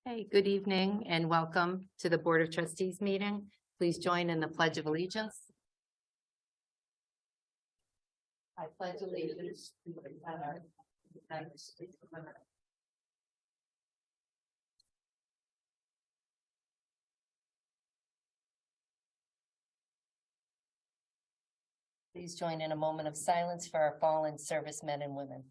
Hey, good evening and welcome to the Board of Trustees meeting. Please join in the Pledge of Allegiance. I pledge allegiance to the flag of the United States of America. Please join in a moment of silence for our fallen servicemen and women.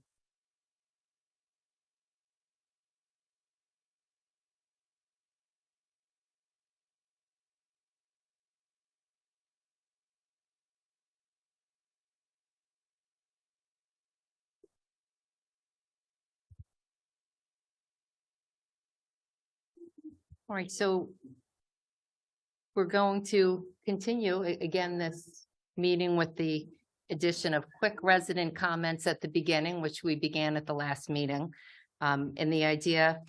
All right, so we're going to continue again this meeting with the addition of quick resident comments at the beginning, which we began at the last meeting. And the idea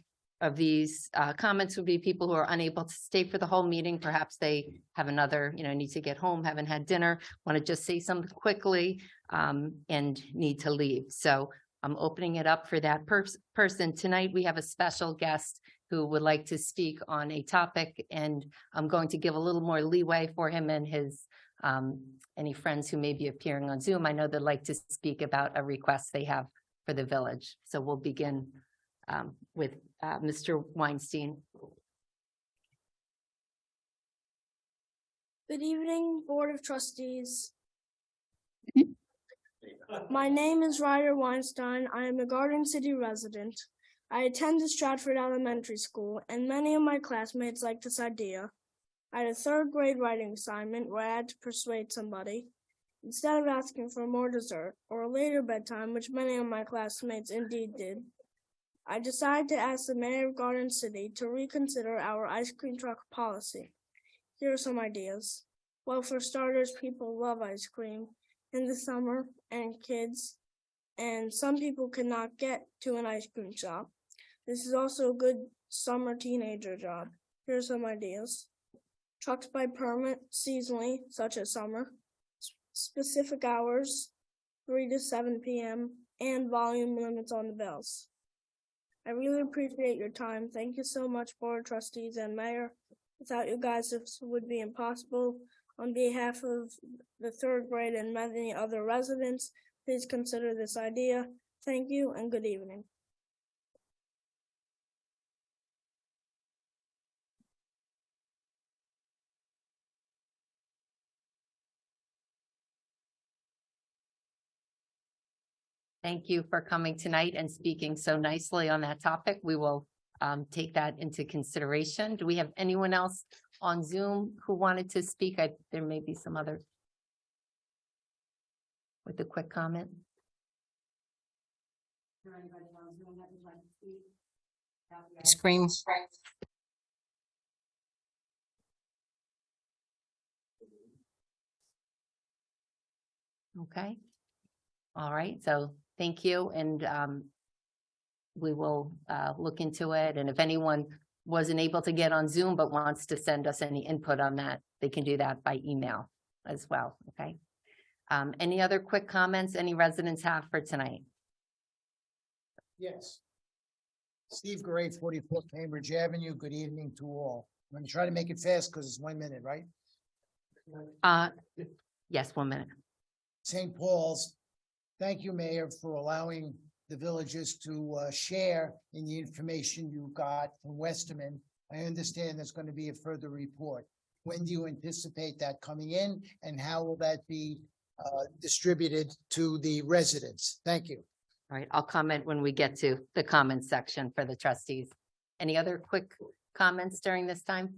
of these comments would be people who are unable to stay for the whole meeting. Perhaps they have another, need to get home, haven't had dinner, want to just say something quickly and need to leave. So I'm opening it up for that person. Tonight, we have a special guest who would like to speak on a topic, and I'm going to give a little more leeway for him and his any friends who may be appearing on Zoom. I know they'd like to speak about a request they have for the village. So we'll begin with Mr. Weinstein. Good evening, Board of Trustees. My name is Ryder Weinstein. I am a Garden City resident. I attended Stratford Elementary School, and many of my classmates like this idea. I had a third grade writing assignment where I had to persuade somebody. Instead of asking for more dessert or a later bedtime, which many of my classmates indeed did, I decided to ask the mayor of Garden City to reconsider our ice cream truck policy. Here are some ideas. Well, for starters, people love ice cream in the summer and kids, and some people cannot get to an ice cream shop. This is also a good summer teenager job. Here are some ideas. Trucks by permit seasonally, such as summer. Specific hours, 3 to 7 p.m., and volume limits on the bells. I really appreciate your time. Thank you so much, Board of Trustees and Mayor. Without you guys, this would be impossible. On behalf of the third grade and many other residents, please consider this idea. Thank you and good evening. Thank you for coming tonight and speaking so nicely on that topic. We will take that into consideration. Do we have anyone else on Zoom who wanted to speak? There may be some others with a quick comment. Ice cream. Okay. All right. So thank you. And we will look into it. And if anyone wasn't able to get on Zoom but wants to send us any input on that, they can do that by email as well. Okay. Any other quick comments any residents have for tonight? Yes. Steve Gray, 44 Cambridge Avenue. Good evening to all. I'm going to try to make it fast because it's 1 minute, right? Yes, 1 minute. St. Paul's, thank you, Mayor, for allowing the villages to share in the information you got from Westerman. I understand there's going to be a further report. When do you anticipate that coming in, and how will that be distributed to the residents? Thank you. All right, I'll comment when we get to the comments section for the trustees. Any other quick comments during this time?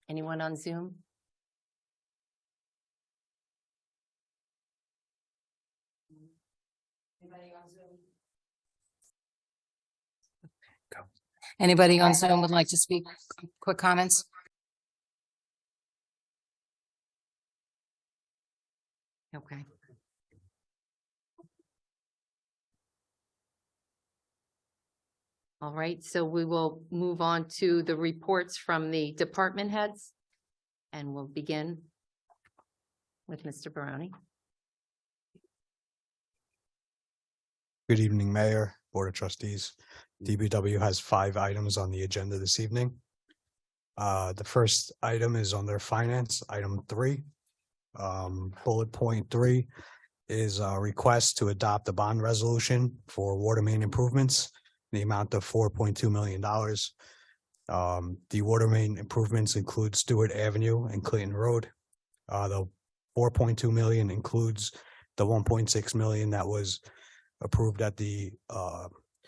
Anyone on Zoom? Anybody on Zoom would like to speak? Quick comments? Okay. All right, so we will move on to the reports from the department heads, and we'll begin with Mr. Baroni. Good evening, Mayor, Board of Trustees. DBW has 5 items on the agenda this evening. The first item is on their finance, item 3. Bullet point 3 is a request to adopt a bond resolution for water main improvements, the amount of $4.2 million. The water main improvements include Stewart Avenue and Clayton Road. The 4.2 million includes the 1.6 million that was approved at the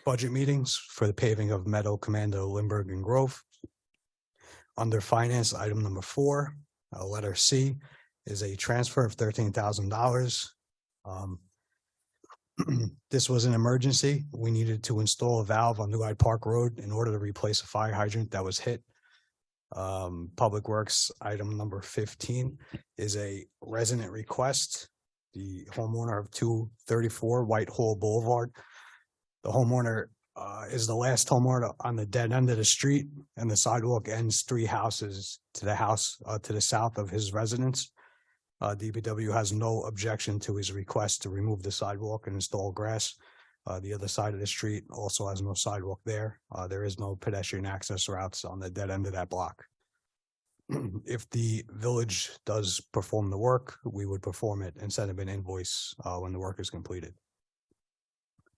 budget meetings for the paving of Meadow, Commando, Lindbergh, and Grove. Under finance, item number 4, letter C, is a transfer of $13,000. This was an emergency. We needed to install a valve on New Hyde Park Road in order to replace a fire hydrant that was hit. Public Works, item number 15, is a resident request. The homeowner of 234 Whitehall Boulevard. The homeowner is the last homeowner on the dead end of the street, and the sidewalk ends 3 houses to the house to the south of his residence. DPW has no objection to his request to remove the sidewalk and install grass. The other side of the street also has no sidewalk there. There is no pedestrian access routes on the dead end of that block. If the village does perform the work, we would perform it and send him an invoice when the work is completed.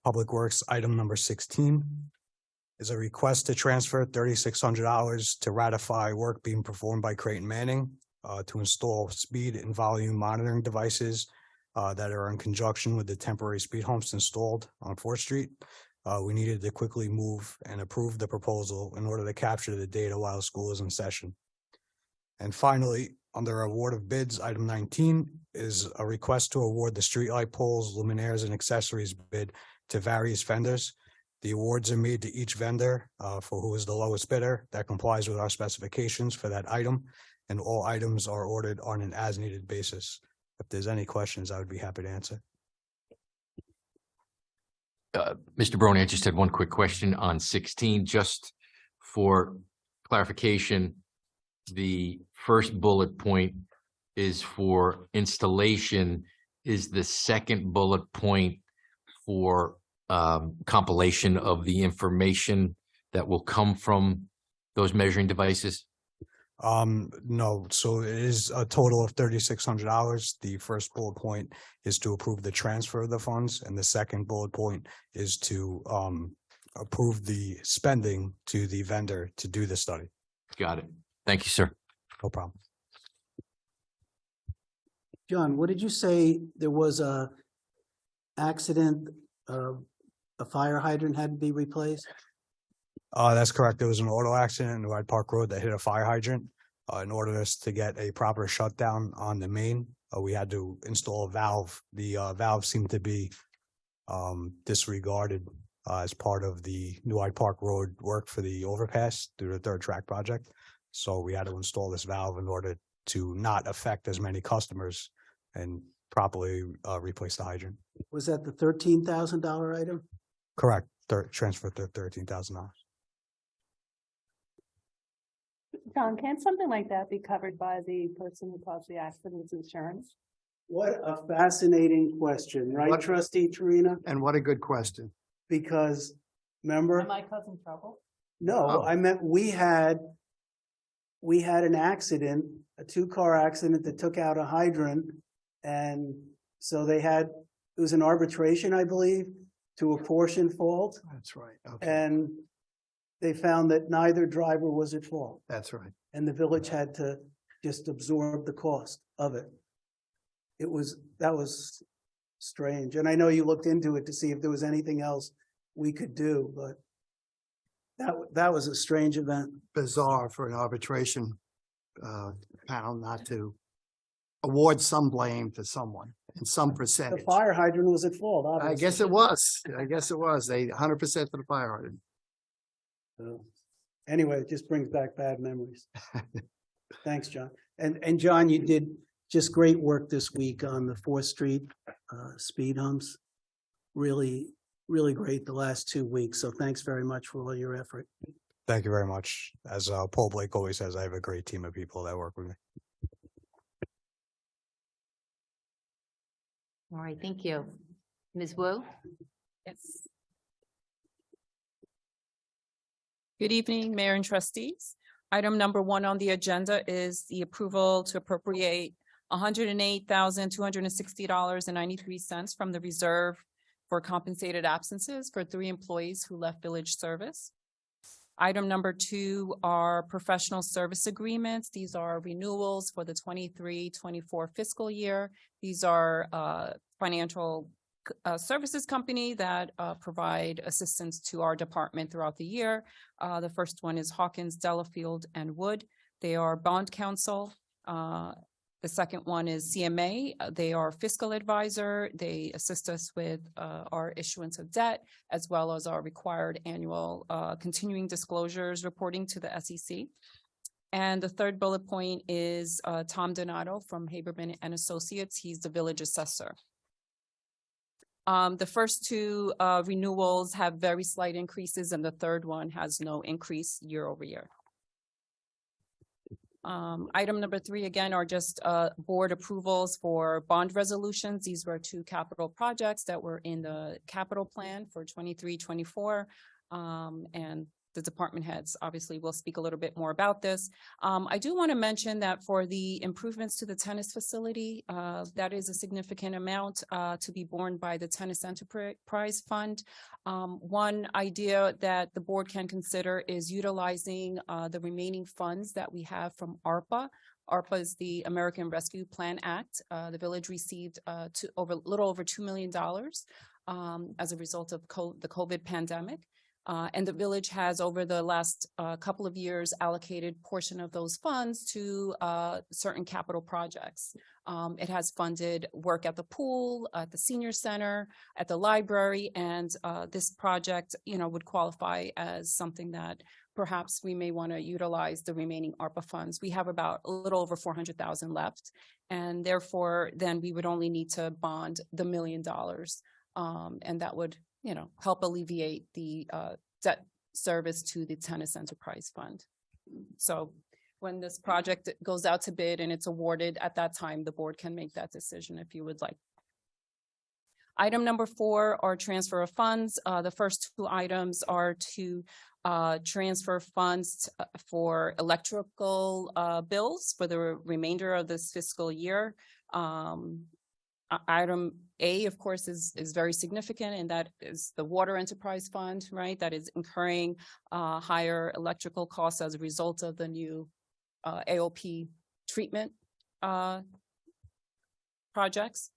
Public Works, item number 16, is a request to transfer $3,600 to ratify work being performed by Creighton Manning to install speed and volume monitoring devices that are in conjunction with the temporary speed humps installed on 4th Street. We needed to quickly move and approve the proposal in order to capture the data while school is in session. And finally, under award of bids, item 19 is a request to award the streetlight poles, luminaires, and accessories bid to various vendors. The awards are made to each vendor for who is the lowest bidder that complies with our specifications for that item, and all items are ordered on an as-needed basis. If there's any questions, I would be happy to answer. Mr. Brony, I just had one quick question on 16, just for clarification. The first bullet point is for installation. Is the second bullet point for compilation of the information that will come from those measuring devices? No, so it is a total of $3,600. The first bullet point is to approve the transfer of the funds, and the second bullet point is to approve the spending to the vendor to do the study. Got it. Thank you, sir. No problem. John, what did you say? There was a accident, a fire hydrant had to be replaced? That's correct. There was an auto accident in New Hyde Park Road that hit a fire hydrant. In order for us to get a proper shutdown on the main, we had to install a valve. The valve seemed to be disregarded as part of the New Hyde Park Road work for the overpass through the 3rd track project. So we had to install this valve in order to not affect as many customers and properly replace the hydrant. Was that the $13,000 item? Correct. Transfer to $13,000. John, can something like that be covered by the person who caused the accident's insurance? What a fascinating question, right, What- trustee Torina? And what a good question. Because remember, Am I causing trouble? no, Oh. I meant we had an accident, a 2-car accident that took out a hydrant. And so it was an arbitration, I believe, to apportion fault. That's right. Okay, And they found that neither driver was at fault. that's right. And the village had to just absorb the cost of it. That was strange. And I know you looked into it to see if there was anything else we could do, but that was a strange event. Bizarre for an arbitration panel not to award some blame to someone in some The percentage. fire hydrant was at fault, obviously. I guess it was. They 100% for the fire hydrant. So, anyway, it just brings back bad memories. Thanks, John. And John, you did just great work this week on the 4th Street speed humps. Really, really great the last 2 weeks. So thanks very much for all your effort. Thank you very much. As Paul Blake always says, I have a great team of people that work with me. All right, thank you. Ms. Wu? Yes. Good evening, Mayor and trustees. Item number 1 on the agenda is the approval to appropriate $108,260.93 from the reserve for compensated absences for 3 employees who left village service. Item number 2 are professional service agreements. These are renewals for the 23-24 fiscal year. These are financial services company that provide assistance to our department throughout the year. The first one is Hawkins, Delafield, and Wood. They are bond counsel. The second one is CMA. They are fiscal advisor. They assist us with our issuance of debt, as well as our required annual continuing disclosures reporting to the SEC. And the third bullet point is Tom Donato from Haberman and Associates. He's the village assessor. The first 2 renewals have very slight increases, and the third one has no increase year over year. Item number 3, again, are just board approvals for bond resolutions. These were 2 capital projects that were in the capital plan for 23-24. And the department heads obviously will speak a little bit more about this. I do want to mention that for the improvements to the tennis facility, that is a significant amount to be borne by the Tennis Enterprise Fund. One idea that the board can consider is utilizing the remaining funds that we have from ARPA. ARPA is the American Rescue Plan Act. The village received little over $2 million as a result of the COVID pandemic. And the village has, over the last couple of years, allocated portion of those funds to certain capital projects. It has funded work at the pool, at the senior center, at the library, and this project, would qualify as something that perhaps we may want to utilize the remaining ARPA funds. We have about a little over $400,000 left, and therefore, then we would only need to bond the $1 million, and that would help alleviate the debt service to the Tennis Enterprise Fund. So when this project goes out to bid and it's awarded, at that time, the board can make that decision if you would like. Item number 4 are transfer of funds. The first 2 items are to transfer funds for electrical bills for the remainder of this fiscal year. Item A, of course, is very significant, and that is the Water Enterprise Fund, right? That is incurring higher electrical costs as a result of the new AOP treatment projects.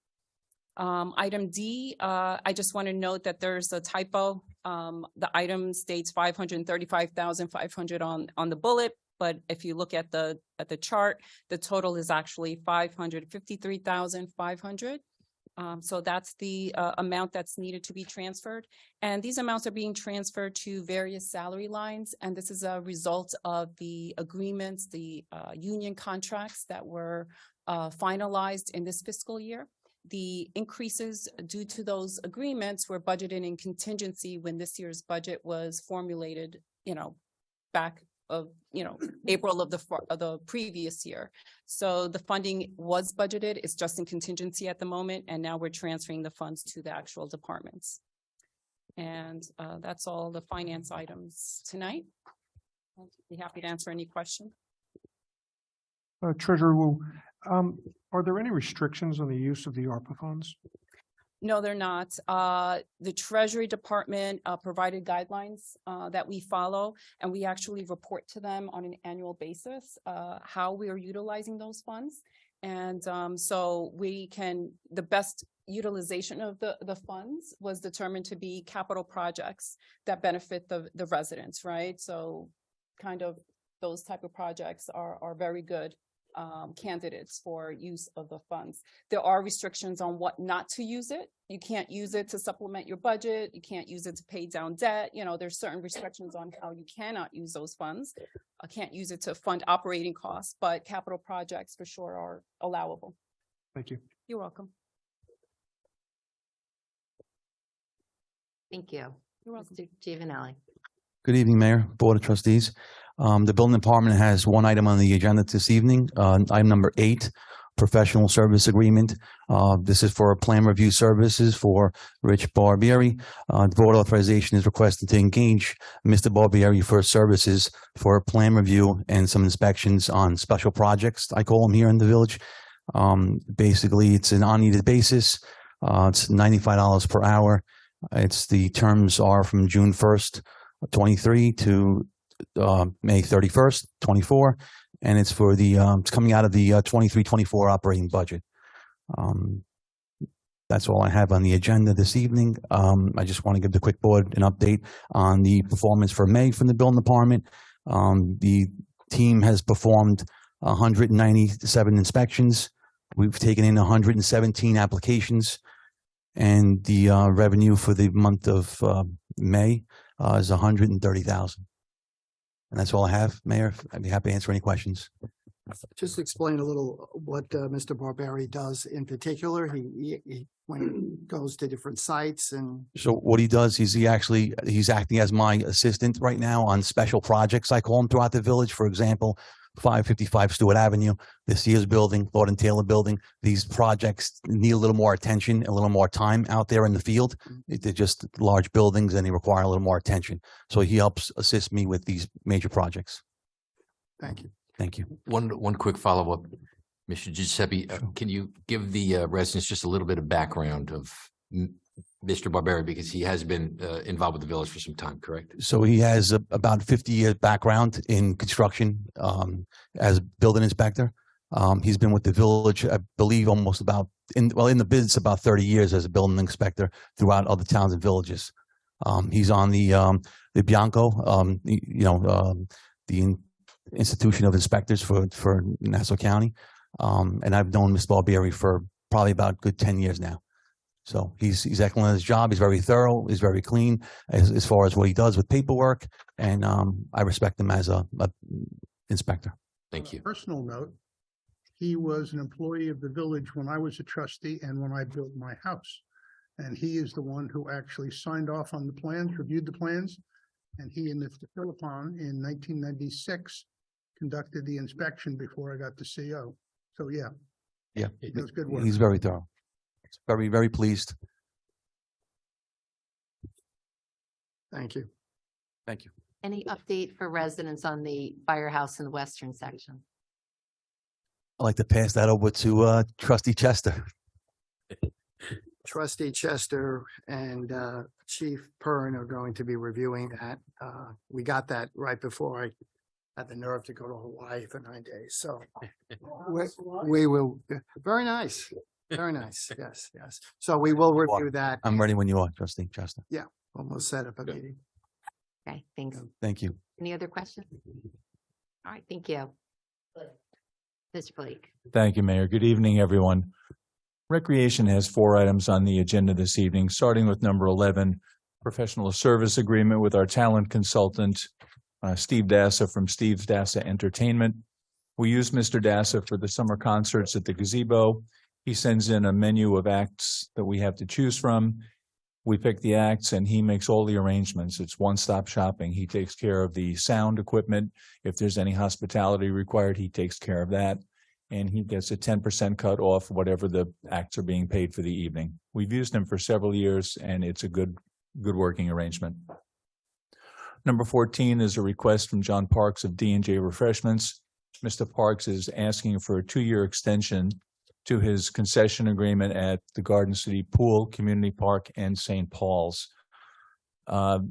Item D, I just want to note that there's a typo. The item states $535,500 on the bullet, but if you look at the chart, the total is actually $553,500. So that's the amount that's needed to be transferred. And these amounts are being transferred to various salary lines. And this is a result of the agreements, the union contracts that were finalized in this fiscal year. The increases due to those agreements were budgeted in contingency when this year's budget was formulated, back of, April of the previous year. So the funding was budgeted. It's just in contingency at the moment. And now we're transferring the funds to the actual departments. And that's all the finance items tonight. I'll be happy to answer any questions. Treasurer Wu, are there any restrictions on the use of the ARPA funds? No, they're not. The Treasury Department provided guidelines that we follow, and we actually report to them on an annual basis how we are utilizing those funds. And so the best utilization of the funds was determined to be capital projects that benefit the residents, right? So kind of those type of projects are very good candidates for use of the funds. There are restrictions on what not to use it. You can't use it to supplement your budget. You can't use it to pay down debt. There's certain restrictions on how you cannot use those funds. I can't use it to fund operating costs, but capital projects for sure are allowable. Thank you. You're welcome. Thank you. You're welcome. Mr. Giovanelli. Good evening, Mayor, Board of Trustees. The Building Department has one item on the agenda this evening, item number 8, professional service agreement. This is for plan review services for Rich Barbieri. The board authorization is requested to engage Mr. Barbieri for services for plan review and some inspections on special projects, I call them here in the village. Basically, it's an on-needed basis. It's $95 per hour. The terms are from June 1st, 23 to May 31st, 24. And it's for it's coming out of the 23-24 operating budget. That's all I have on the agenda this evening. I just want to give the quick board an update on the performance for May from the building department. The team has performed 197 inspections. We've taken in 117 applications, and the revenue for the month of May is $130,000. And that's all I have, Mayor. I'd be happy to answer any questions. Just explain a little what Mr. Barbieri does in particular. He when he goes to different sites and. So what he does is he's acting as my assistant right now on special projects, I call them, throughout the village. For example, 555 Stewart Avenue, the Sears Building, Lord and Taylor Building. These projects need a little more attention, a little more time out there in the field. They're just large buildings and they require a little more attention. So he helps assist me with these major projects. Thank you. Thank you. One quick follow-up, Mr. Giuseppe, can you give the residents just a little bit of background of Mr. Barbieri, because he has been involved with the village for some time, correct? So he has about 50 years background in construction as a building inspector. He's been with the village, I believe, almost in the business about 30 years as a building inspector throughout other towns and villages. He's on the Bianco, the Institution of Inspectors for Nassau County. And I've known Mr. Barbieri for probably about a good 10 years now. So he's excellent at his job. He's very thorough. He's very clean as far as what he does with paperwork. And I respect him as a inspector. Thank you. Personal note, he was an employee of the village when I was a trustee and when I built my house. And he is the one who actually signed off on the plans, reviewed the plans. And he and Mr. Philippon in 1996 conducted the inspection before I got the CO. So, yeah, he does good work. He's very thorough. Very, very pleased. Thank you. Thank you. Any update for residents on the firehouse in the western section? I'd like to pass that over to Trustee Chester. Trustee Chester and Chief Pern are going to be reviewing that. We got that right before I had the nerve to go to Hawaii for 9 days. So we will, very nice. Very nice. Yes, yes. So we will review that. I'm ready when you are, Trustee Chester. Yeah, we'll set up a meeting. Okay, thanks. Thank you. Any other questions? All right, thank you. Mr. Blake. Thank you, Mayor. Good evening, everyone. Recreation has 4 items on the agenda this evening, starting with number 11, professional service agreement with our talent consultant, Steve Dassa from Steve Dassa Entertainment. We use Mr. Dassa for the summer concerts at the gazebo. He sends in a menu of acts that we have to choose from. We pick the acts and he makes all the arrangements. It's one-stop shopping. He takes care of the sound equipment. If there's any hospitality required, he takes care of that. And he gets a 10% cut off whatever the acts are being paid for the evening. We've used him for several years and it's a good working arrangement. Number 14 is a request from John Parks of D&J Refreshments. Mr. Parks is asking for a 2-year extension to his concession agreement at the Garden City Pool, Community Park, and St. Paul's. Mr.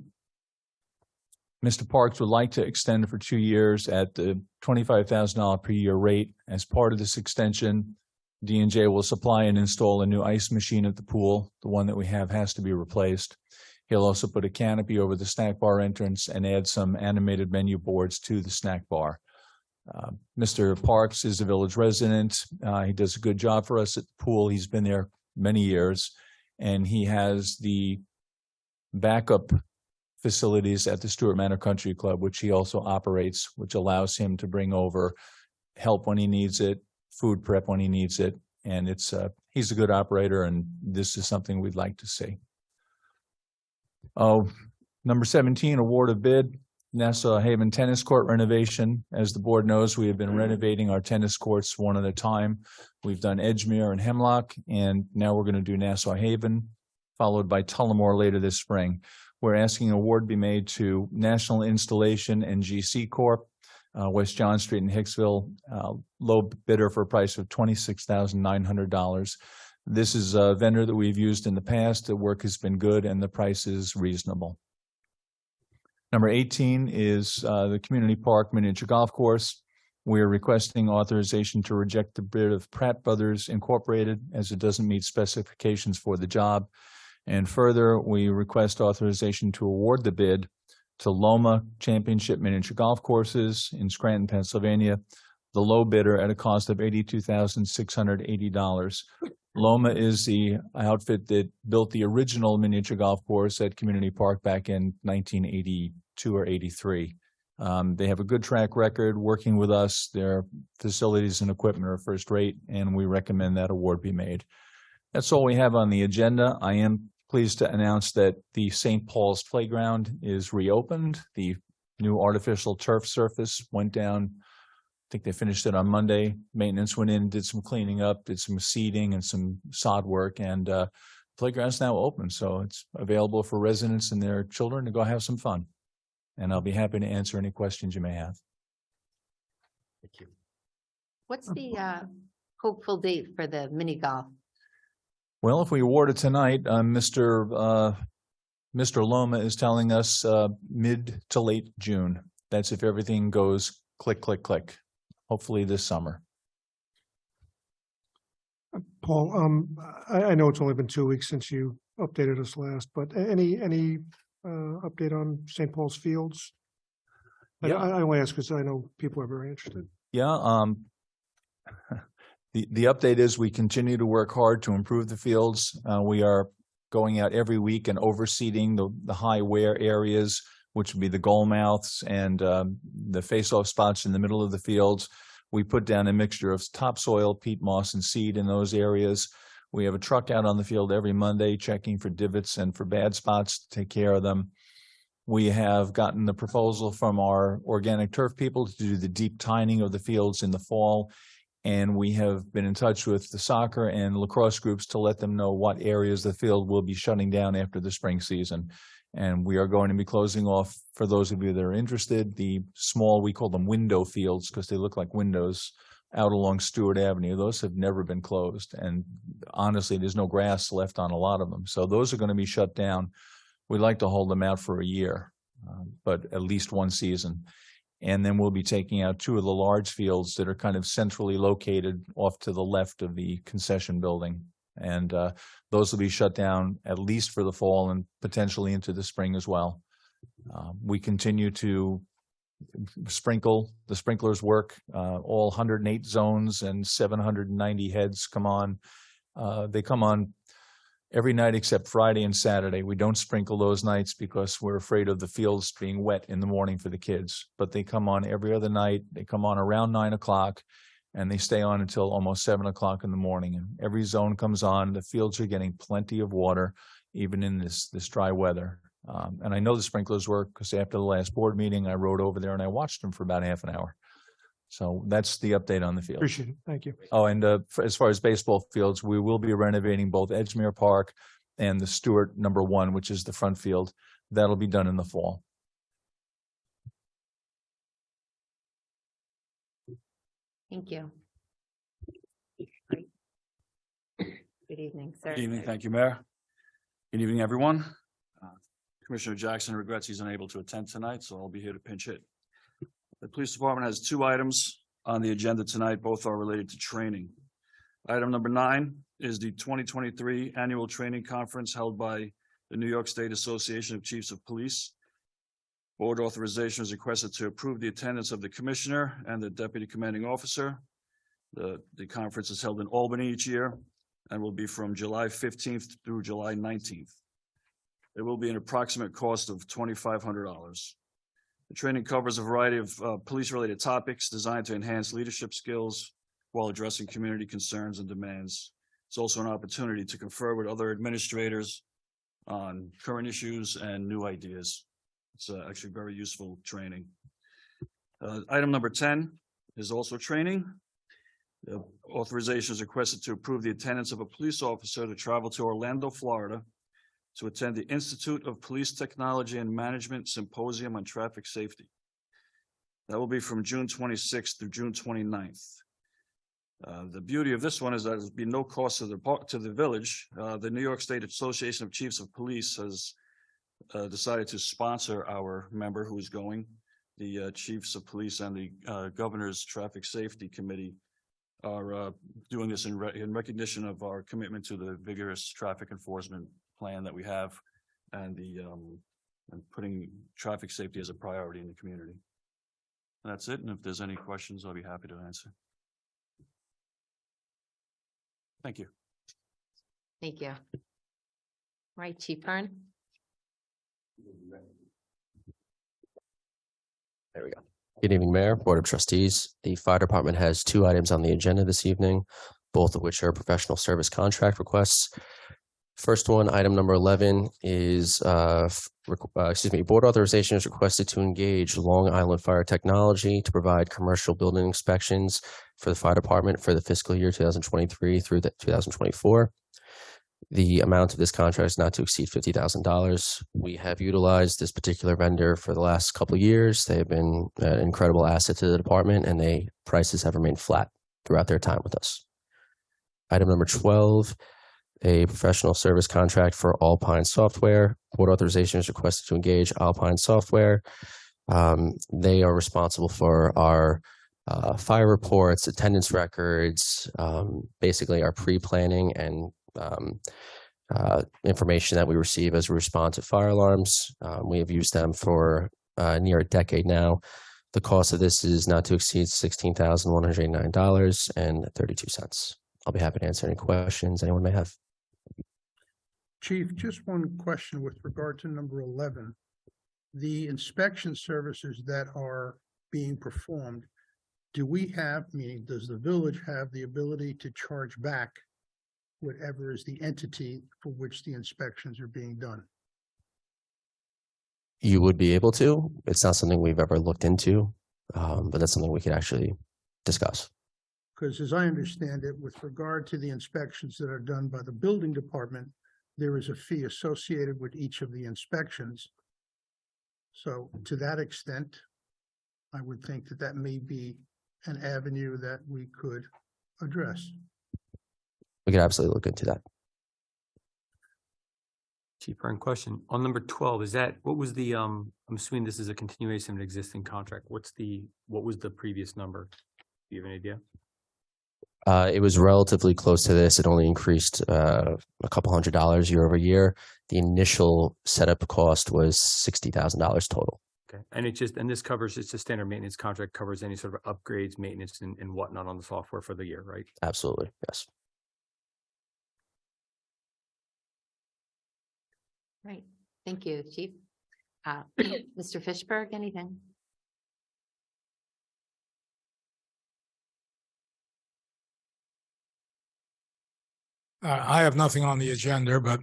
Parks would like to extend for 2 years at the $25,000 per year rate. As part of this extension, D&J will supply and install a new ice machine at the pool. The one that we have has to be replaced. He'll also put a canopy over the snack bar entrance and add some animated menu boards to the snack bar. Mr. Parks is a village resident. He does a good job for us at the pool. He's been there many years, and he has the backup facilities at the Stewart Manor Country Club, which he also operates, which allows him to bring over help when he needs it, food prep when he needs it. And he's a good operator, and this is something we'd like to see. Number 17, award of bid. Nassau Haven Tennis Court renovation. As the board knows, we have been renovating our tennis courts one at a time. We've done Edgemere and Hemlock, and now we're going to do Nassau Haven, followed by Tullamore later this spring. We're asking an award be made to National Installation and GC Corp., West John Street in Hicksville, low bidder for a price of $26,900. This is a vendor that we've used in the past. The work has been good and the price is reasonable. Number 18 is the Community Park Miniature Golf Course. We are requesting authorization to reject the bid of Pratt Brothers Incorporated as it doesn't meet specifications for the job. And further, we request authorization to award the bid to Loma Championship Miniature Golf Courses in Scranton, Pennsylvania, the low bidder at a cost of $82,680. Loma is the outfit that built the original miniature golf course at Community Park back in 1982 or 83. They have a good track record working with us. Their facilities and equipment are first rate, and we recommend that award be made. That's all we have on the agenda. I am pleased to announce that the St. Paul's Playground is reopened. The new artificial turf surface went down. I think they finished it on Monday. Maintenance went in, did some cleaning up, did some seeding and some sod work, and playground's now open. So it's available for residents and their children to go have some fun. And I'll be happy to answer any questions you may have. Thank you. What's the hopeful date for the mini golf? Well, if we award it tonight, Mr. Loma is telling us mid to late June. That's if everything goes click, click, click. Hopefully this summer. Paul, I know it's only been 2 weeks since you updated us last, but any update on St. Paul's Fields? Yeah. I only ask because I know people are very interested. Yeah. The update is we continue to work hard to improve the fields. We are going out every week and overseeding the high wear areas, which would be the goal mouths and the face-off spots in the middle of the fields. We put down a mixture of topsoil, peat moss, and seed in those areas. We have a truck out on the field every Monday checking for divots and for bad spots to take care of them. We have gotten the proposal from our organic turf people to do the deep tining of the fields in the fall. And we have been in touch with the soccer and lacrosse groups to let them know what areas the field will be shutting down after the spring season. And we are going to be closing off, for those of you that are interested, the small, we call them window fields because they look like windows out along Stewart Avenue. Those have never been closed. And honestly, there's no grass left on a lot of them. So those are going to be shut down. We'd like to hold them out for a year, but at least one season. And then we'll be taking out two of the large fields that are kind of centrally located off to the left of the concession building. And those will be shut down at least for the fall and potentially into the spring as well. We continue to sprinkle. The sprinklers work. All 108 zones and 790 heads come on. They come on every night except Friday and Saturday. We don't sprinkle those nights because we're afraid of the fields being wet in the morning for the kids. But they come on every other night. They come on around 9 o'clock. And they stay on until almost 7 o'clock in the morning. And every zone comes on. The fields are getting plenty of water, even in this dry weather. And I know the sprinklers work because after the last board meeting, I rode over there and I watched them for about half an hour. So that's the update on the field. Appreciate it. Thank you. Oh, and as far as baseball fields, we will be renovating both Edgemere Park and the Stewart number 1, which is the front field. That'll be done in the fall. Thank you. Great. Good evening, sir. Good evening. Thank you, Mayor. Good evening, everyone. Commissioner Jackson regrets he's unable to attend tonight, so I'll be here to pinch hit. The police department has 2 items on the agenda tonight. Both are related to training. Item number 9 is the 2023 annual training conference held by the New York State Association of Chiefs of Police. Board authorization is requested to approve the attendance of the commissioner and the deputy commanding officer. The conference is held in Albany each year and will be from July 15th through July 19th. There will be an approximate cost of $2,500. The training covers a variety of police-related topics designed to enhance leadership skills while addressing community concerns and demands. It's also an opportunity to confer with other administrators on current issues and new ideas. It's actually very useful training. Item number 10 is also training. The authorization is requested to approve the attendance of a police officer to travel to Orlando, Florida to attend the Institute of Police Technology and Management Symposium on Traffic Safety. That will be from June 26th through June 29th. The beauty of this one is that there'll be no cost to the village. The New York State Association of Chiefs of Police has decided to sponsor our member who is going. The chiefs of police and the governor's traffic safety committee are doing this in recognition of our commitment to the vigorous traffic enforcement plan that we have and and putting traffic safety as a priority in the community. And that's it. And if there's any questions, I'll be happy to answer. Thank you. Thank you. Right, Chief Hearn? There we go. Good evening, Mayor, Board of Trustees. The Fire Department has two items on the agenda this evening, both of which are professional service contract requests. First one, item number 11 is, board authorization is requested to engage Long Island Fire Technology to provide commercial building inspections for the fire department for the fiscal year 2023 through 2024. The amount of this contract is not to exceed $50,000. We have utilized this particular vendor for the last couple of years. They have been an incredible asset to the department, and prices have remained flat throughout their time with us. Item number 12, a professional service contract for Alpine Software. Board authorization is requested to engage Alpine Software. They are responsible for our fire reports, attendance records, basically our pre-planning and information that we receive as we respond to fire alarms. We have used them for near a decade now. The cost of this is not to exceed $16,189.32. I'll be happy to answer any questions anyone may have. Chief, just one question with regard to number 11. The inspection services that are being performed, meaning does the village have the ability to charge back whatever is the entity for which the inspections are being done? You would be able to. It's not something we've ever looked into, but that's something we could actually discuss. Because as I understand it, with regard to the inspections that are done by the building department, there is a fee associated with each of the inspections. So to that extent, I would think that that may be an avenue that we could address. We could absolutely look into that. Chief Byrne, question on number 12, what was the, I'm assuming this is a continuation of an existing contract. What was the previous number? Do you have an idea? It was relatively close to this. It only increased a couple $100 year over year. The initial setup cost was $60,000 total. Okay, and it's a standard maintenance contract, covers any sort of upgrades, maintenance, and whatnot on the software for the year, right? Absolutely, yes. Right. Thank you, Chief. Mr. Fishberg, anything? I have nothing on the agenda, but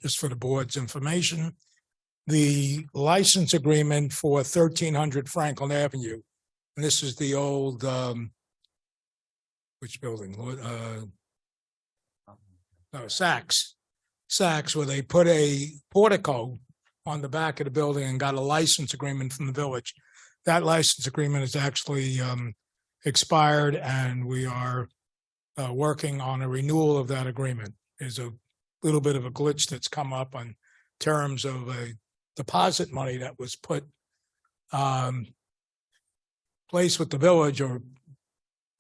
just for the board's information, the license agreement for 1300 Franklin Avenue, and this is the old, which building? Saks, where they put a portico on the back of the building and got a license agreement from the village. That license agreement is actually expired, and we are working on a renewal of that agreement. There's a little bit of a glitch that's come up on terms of a deposit money that was placed with the village, or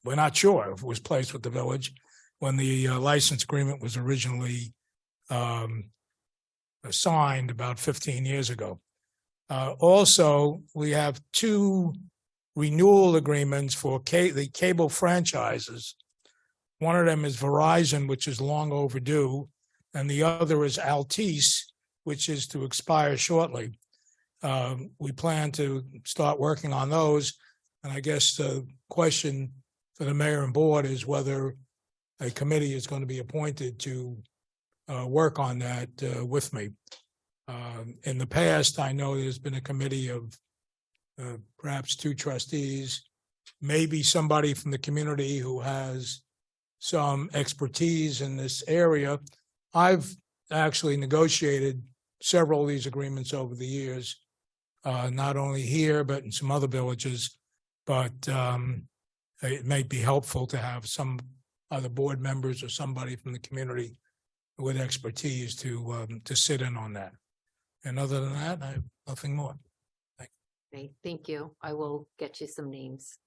we're not sure if it was placed with the village when the license agreement was originally signed about 15 years ago. Also, we have two renewal agreements for the cable franchises. One of them is Verizon, which is long overdue, and the other is Altice, which is to expire shortly. We plan to start working on those, and I guess the question for the mayor and board is whether a committee is going to be appointed to work on that with me. In the past, I know there's been a committee of perhaps 2 trustees, maybe somebody from the community who has some expertise in this area. I've actually negotiated several of these agreements over the years, not only here, but in some other villages. But it may be helpful to have some other board members or somebody from the community with expertise to sit in on that. And other than that, I have nothing more. Okay, thank you. I will get you some names.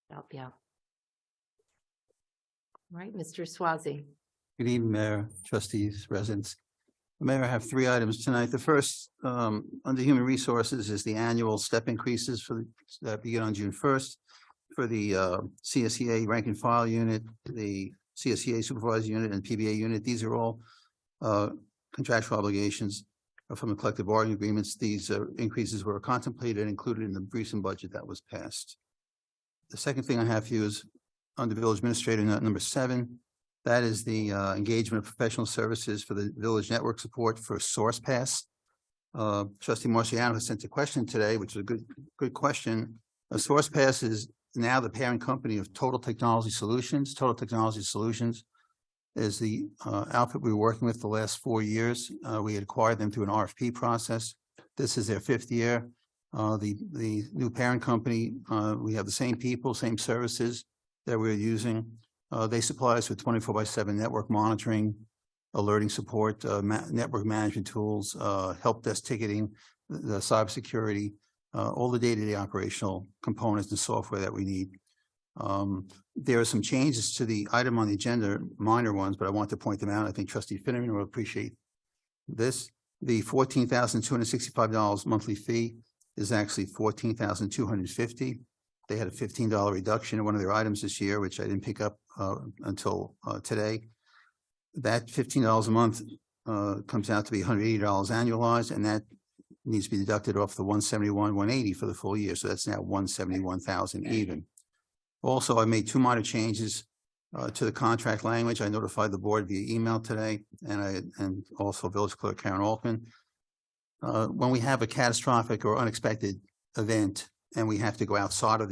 Help you out. All right, Mr. Swazi. Good evening, Mayor, trustees, residents. Mayor, I have 3 items tonight. The first, under Human Resources, is the annual step increases that begin on June 1st for the CSEA rank and file unit, the CSEA supervisor unit, and PBA unit. These are all contractual obligations from the collective bargaining agreements. These increases were contemplated and included in the recent budget that was passed. The second thing I have for you is under Village Administrator Note number 7. That is the engagement of professional services for the village network support for SourcePass. Trustee Marciano has sent a question today, which is a good question. SourcePass is now the parent company of Total Technology Solutions. Total Technology Solutions is the outfit we were working with the last 4 years. We had acquired them through an RFP process. This is their 5th year. The new parent company, we have the same people, same services that we're using. They supply us with 24/7 network monitoring, alerting support, network management tools, help desk ticketing, the cybersecurity, all the day-to-day operational components and software that we need. There are some changes to the item on the agenda, minor ones, but I want to point them out. I think Trustee Finneran will appreciate this. The $14,265 monthly fee is actually $14,250. They had a $15 reduction in one of their items this year, which I didn't pick up until today. That $15 a month comes out to be $180 annualized, and that needs to be deducted off the $171,180 for the full year. So that's now $171,000 even. Also, I made 2 minor changes to the contract language. I notified the board via email today, and also Village Clerk Karen Altman. When we have a catastrophic or unexpected event and we have to go outside of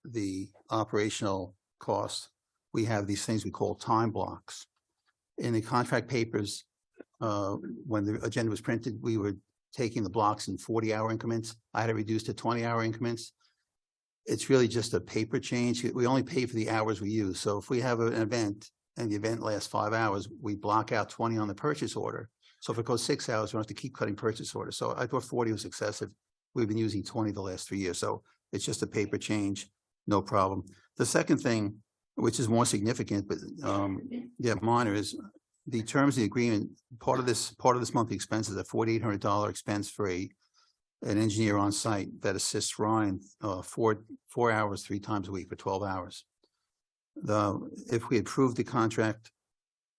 the operational cost, we have these things we call time blocks. In the contract papers, when the agenda was printed, we were taking the blocks in 40-hour increments. I had it reduced to 20-hour increments. It's really just a paper change. We only pay for the hours we use. So if we have an event and the event lasts 5 hours, we block out 20 on the purchase order. So if it goes 6 hours, we don't have to keep cutting purchase orders. So I thought 40 was excessive. We've been using 20 the last 3 years. So it's just a paper change, no problem. The second thing, which is more significant, but minor, is the terms of the agreement. Part of this monthly expense is a $4,800 expense for an engineer on site that assists Ryan 4 hours, 3 times a week for 12 hours. If we approved the contract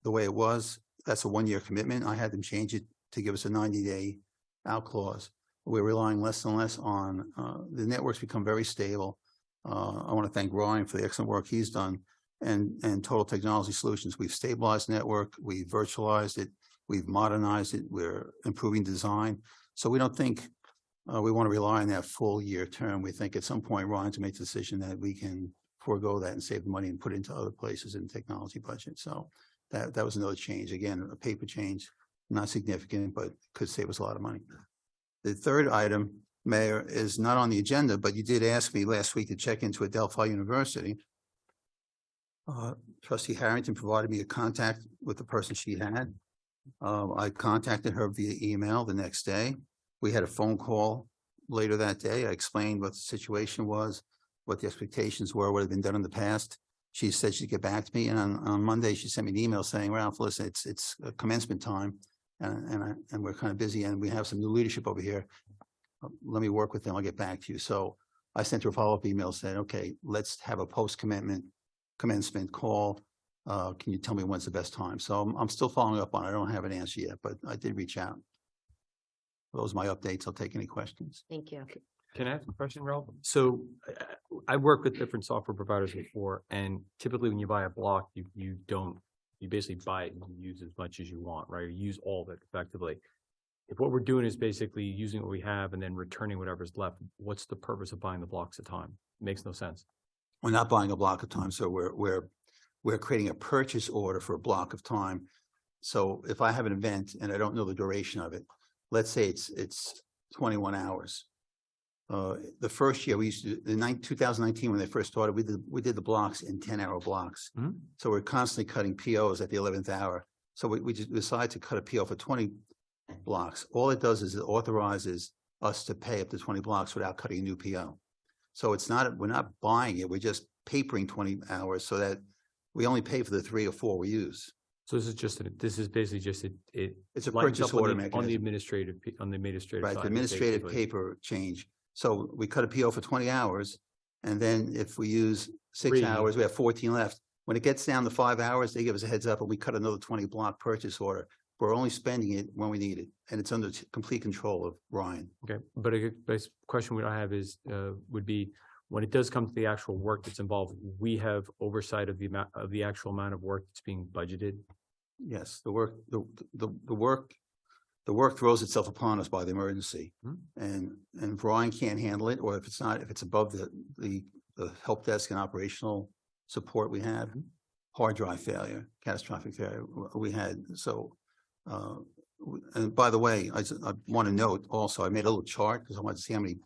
the way it was, that's a 1-year commitment. I had them change it to give us a 90-day out clause. We're relying less and less on the networks become very stable. I want to thank Ryan for the excellent work he's done, and Total Technology Solutions. We've stabilized the network, we've virtualized it, we've modernized it, we're improving design. So we don't think we want to rely on that full year term. We think at some point Ryan to make the decision that we can forego that and save the money and put it into other places in the technology budget. So that was another change. Again, a paper change, not significant, but could save us a lot of money. The third item, Mayor, is not on the agenda, but you did ask me last week to check into Adelphi University. Trustee Harrington provided me a contact with the person she had. I contacted her via email the next day. We had a phone call later that day. I explained what the situation was, what the expectations were, what had been done in the past. She said she'd get back to me, and on Monday she sent me an email saying, "Ralph, listen, it's commencement time, and we're kind of busy, and we have some new leadership over here. Let me work with them. I'll get back to you." So I sent her a follow-up email saying, "Okay, let's have a commencement call. Can you tell me when's the best time?" So I'm still following up on it. I don't have an answer yet, but I did reach out. Those are my updates. I'll take any questions. Thank you. Can I ask a question, Ralph? So I worked with different software providers before, and typically when you buy a block, you basically buy it and you use as much as you want, right? You use all of it effectively. if what we're doing is basically using what we have and then returning whatever's left, what's the purpose of buying the blocks of time? Makes no sense. We're not buying a block of time, so we're creating a purchase order for a block of time. So if I have an event and I don't know the duration of it, let's say it's 21 hours. The first year we used to, 2019, when they first started, we did the blocks in 10-hour blocks. So we're constantly cutting POs at the 11th hour. So we just decided to cut a PO for 20 blocks. All it does is it authorizes us to pay up to 20 blocks without cutting a new PO. So we're not buying it, we're just papering 20 hours so that we only pay for the 3 or 4 we use. So this is basically just It's a lightens purchase up on order the- mechanism. On the administrative Right, side, the administrative basically. paper change. So we cut a PO for 20 hours, and then if we use 6 3. hours, we have 14 left. When it gets down to 5 hours, they give us a heads up and we cut another 20 block purchase order. We're only spending it when we need it, and it's under complete control of Ryan. Okay, but a question we don't have is, would be, when it does come to the actual work that's involved, we have oversight of the actual amount of work that's being budgeted? Yes, the work throws itself upon us by the emergency. And Brian can't handle it, or if it's above the help desk and operational support we have, hard drive failure, catastrophic failure we had. So, and by the way, I want to note also, I made a little chart because I wanted to see how many,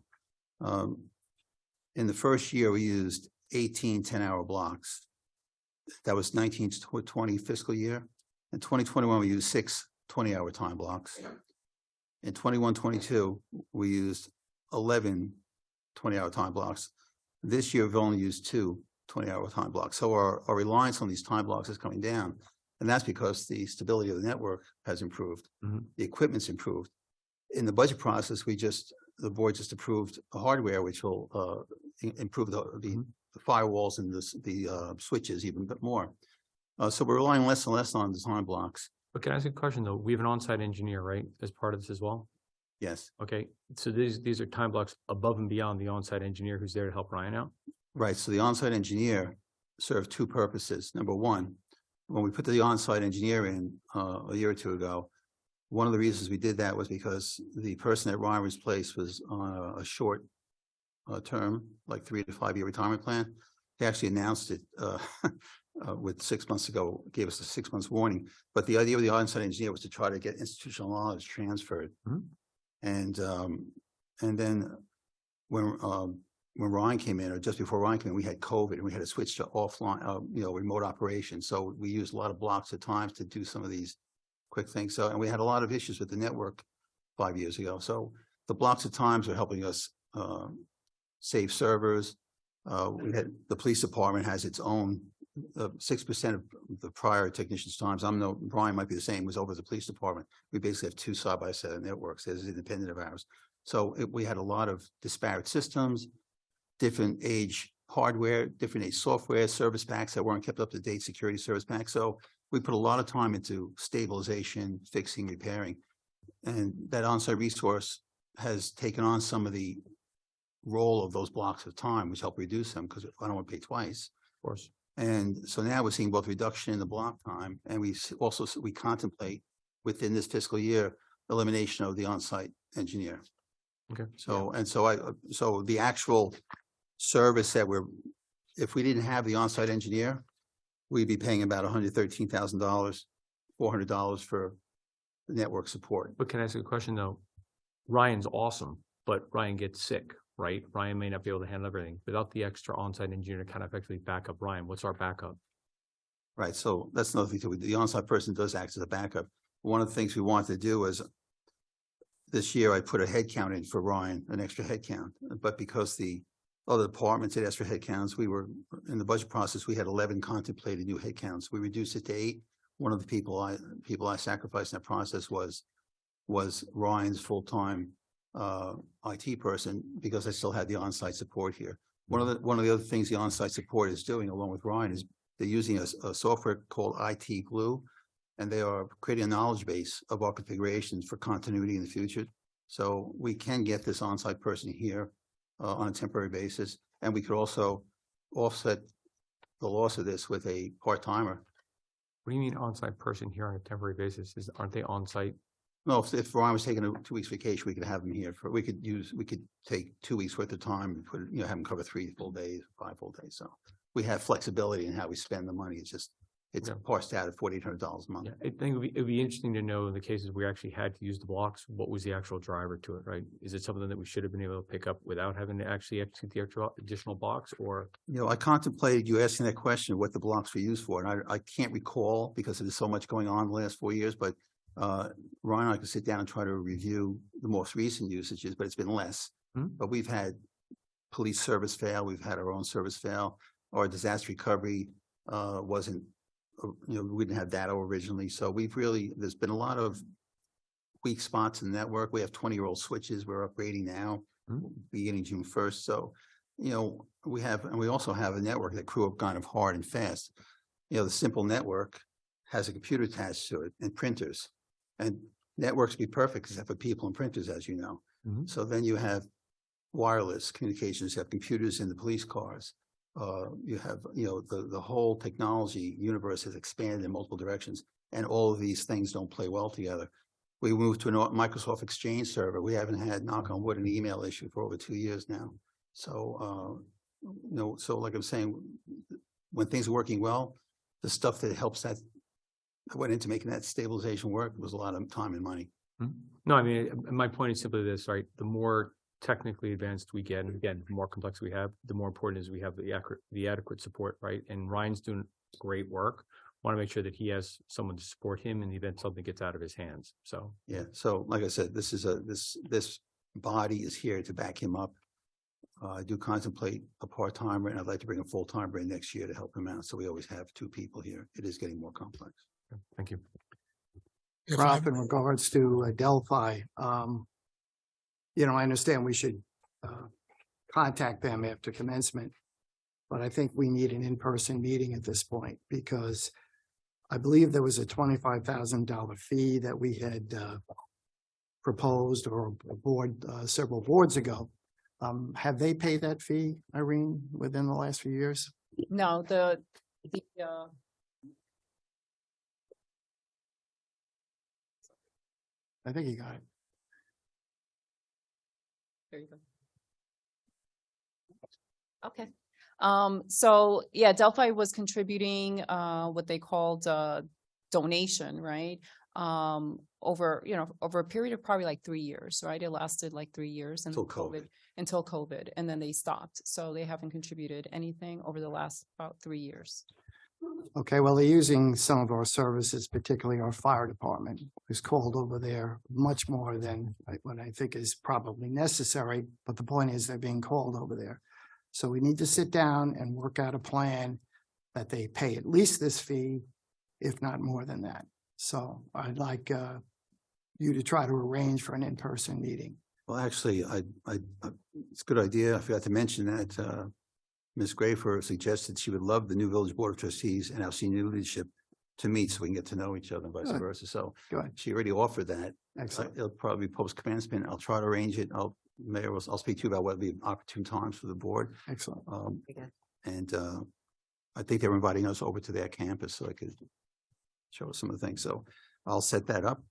in the first year, we used 18 10-hour blocks. That was 19 to 20 fiscal year. In 2021, we used 6 20-hour time blocks. In 21-22, we used 11 20-hour time blocks. This year, we've only used 2 20-hour time blocks. So our reliance on these time blocks is coming down. And that's because the stability of the network has improved. The equipment's improved. In the budget process, the board just approved a hardware which will improve the firewalls and the switches even bit more. So we're relying less and less on the time blocks. But can I ask a question though? We have an on-site engineer, right, as part of this as well? Yes. Okay, so these are time blocks above and beyond the on-site engineer who's there to help Ryan out? Right. So the on-site engineer served 2 purposes. Number one, when we put the on-site engineer in a year or 2 ago, one of the reasons we did that was because the person that Ryan replaced was on a short term, like 3 to 5 year retirement plan. They actually announced it with 6 months ago, gave us a 6 months warning. But the idea of the on-site engineer was to try to get institutional knowledge transferred. And then when Ryan came in, or just before Ryan came in, we had COVID and we had to switch to offline, remote operations. So we used a lot of blocks at times to do some of these quick things. So, and we had a lot of issues with the network 5 years ago. So the blocks at times are helping us save servers. The police department has its own 6% of the prior technicians' times. Brian might be the same, was over the police department. We basically have 2 side-by-side networks as independent of ours. So we had a lot of disparate systems, different age hardware, different age software, service packs that weren't kept up to date, security service packs. So we put a lot of time into stabilization, fixing, repairing. And that on-site resource has taken on some of the role of those blocks of time, which help reduce them because I don't want to pay twice. Of course. And so now we're seeing both reduction in the block time, and we contemplate within this fiscal year elimination of the on-site engineer. Okay. So the actual service that if we didn't have the on-site engineer, we'd be paying about $113,000, $400 for the network support. But can I ask a question though? Ryan's awesome, but Ryan gets sick, right? Ryan may not be able to handle everything. Without the extra on-site engineer to kind of effectively back up Ryan, what's our backup? Right. So that's another thing too. The on-site person does act as a backup. One of the things we wanted to do is this year I put a head count in for Ryan, an extra head count. But because the other departments had extra head counts, we were in the budget process, we had 11 contemplated new head counts. We reduced it to 8. One of the people I sacrificed in that process was Ryan's full-time IT person, because I still had the on-site support here. One of the other things the on-site support is doing along with Ryan is they're using a software called IT Glue, and they are creating a knowledge base of our configurations for continuity in the future. So we can get this on-site person here on a temporary basis, and we could also offset the loss of this with a part-timer. What do you mean on-site person here on a temporary basis? Aren't they on-site No, if Ryan was taking a 2 weeks vacation, we could have him here we could take 2 weeks worth of time and put, have him cover 3 full days, 5 full days. So we have flexibility in how we spend the money. It's parsed out at $4,800 a month. I think it'd be interesting to know in the cases we actually had to use the blocks, what was the actual driver to it, right? Is it something that we should have been able to pick up without having to actually execute the actual additional blocks, or? I contemplated you asking that question, what the blocks were used for, and I can't recall because there's so much going on the last 4 years, but Ryan and I could sit down and try to review the most recent usages, but it's been less. But we've had police service fail, we've had our own service fail, our disaster recovery wasn't, we didn't have data originally. So there's been a lot of weak spots in the network. We have 20-year-old switches we're upgrading now, beginning June 1st. So, we also have a network that grew up kind of hard and fast. The simple network has a computer attached to it and printers, and networks be perfect except for people and printers, as you know. So then you have wireless communications, you have computers in the police cars. You have, the whole technology universe has expanded in multiple directions, and all of these things don't play well together. We moved to a Microsoft Exchange server. We haven't had, knock on wood, an email issue for over 2 years now. So, so like I'm saying, when things are working well, the stuff that helps that went into making that stabilization work was a lot of time and money. No, I mean, my point is simply this, right? The more technically advanced we get, and again, the more complex we have, the more important is we have the adequate support, right? And Ryan's doing great work. Want to make sure that he has someone to support him in the event something gets out of his hands. So yeah. So like I said, this body is here to back him up. I do contemplate a part-timer, and I'd like to bring a full-timer in next year to help him out. So we always have 2 people here. It is getting more complex. Thank you. Ralph, in regards to Delphi, I understand we should contact them after commencement, but I think we need an in-person meeting at this point, because I believe there was a $25,000 fee that we had proposed or several boards ago. Have they paid that fee, Irene, within the last few years? No, I think you got it. There you go. Okay. So yeah, Delphi was contributing what they called donation, right? Over a period of probably like 3 years, right? It lasted like 3 years until COVID, and then they stopped. So they haven't contributed anything over the last about 3 years. Okay, well, they're using some of our services, particularly our fire department, who's called over there much more than what I think is probably necessary. But the point is they're being called over there. So we need to sit down and work out a plan that they pay at least this fee, if not more than that. So I'd like you to try to arrange for an in-person meeting. Well, actually, it's a good idea. I forgot to mention that Ms. Grafer suggested she would love the new Village Board of Trustees and our senior leadership to meet so we can get to know each other and vice Good. versa. So Good. she already offered that. Excellent. It'll probably be post commencement. I'll try to arrange it. I'll speak to you about what would be opportune times for the board. Excellent. And I think they're inviting us over to their campus so I could show us some of the things. So I'll set that up.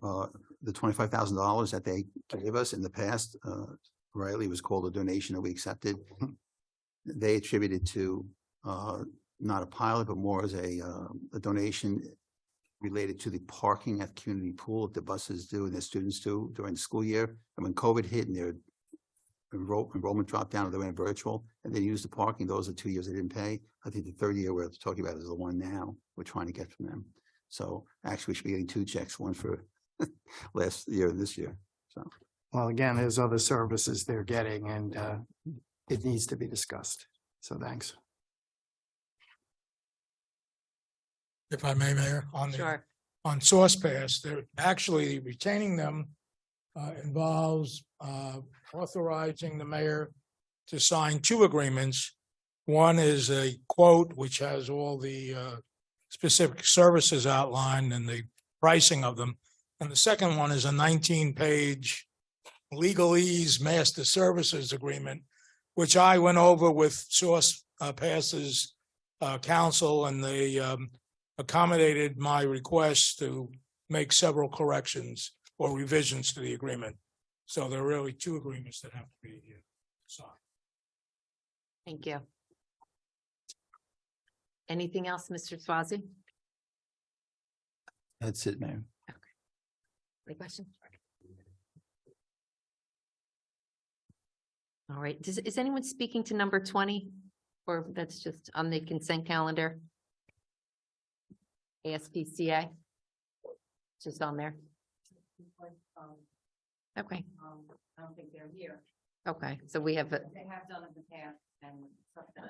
The $25,000 that they gave us in the past, rightly was called a donation that we accepted. They attributed to not a pilot, but more as a donation related to the parking at the community pool that the buses do and the students do during the school year. And when COVID hit and their enrollment dropped down, they went virtual and they used the parking. Those are 2 years they didn't pay. I think the third year we're talking about is the one now we're trying to get from them. So actually we should be getting 2 checks, one for last year and this year. So, well, again, there's other services they're getting, and it needs to be discussed. So thanks. If I may, Mayor, Sure. on SourcePass, they're actually retaining them involves authorizing the mayor to sign 2 agreements. One is a quote, which has all the specific services outlined and the pricing of them. And the second one is a 19-page legalese master services agreement, which I went over with SourcePass's counsel, and they accommodated my request to make several corrections or revisions to the agreement. So there are really two agreements that have to be signed. Thank you. Anything else, Mr. Swazi? That's it, Mayor. Any questions? All right, is anyone speaking to number 20? Or that's just on the consent calendar? ASPCA? Just on there? Okay. I don't think they're here. Okay, so we have, They have done in the past and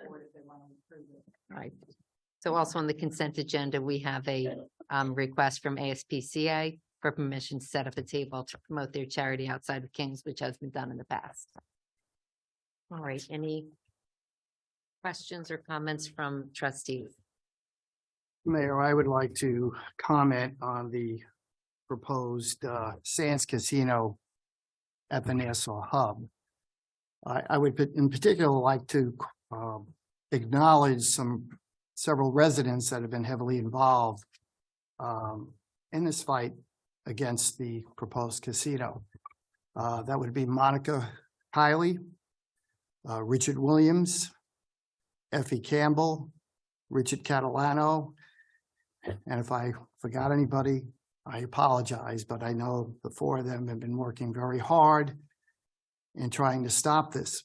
board if they want to approve it. right. So also on the consent agenda, we have a request from ASPCA for permission to set up a table to promote their charity outside of Kings, which has been done in the past. All right, any questions or comments from trustees? Mayor, I would like to comment on the proposed Sands Casino at the Nassau Hub. I would in particular like to acknowledge several residents that have been heavily involved in this fight against the proposed casino. That would be Monica Kiley, Richard Williams, Effie Campbell, Richard Catalano. And if I forgot anybody, I apologize, but I know the four of them have been working very hard in trying to stop this.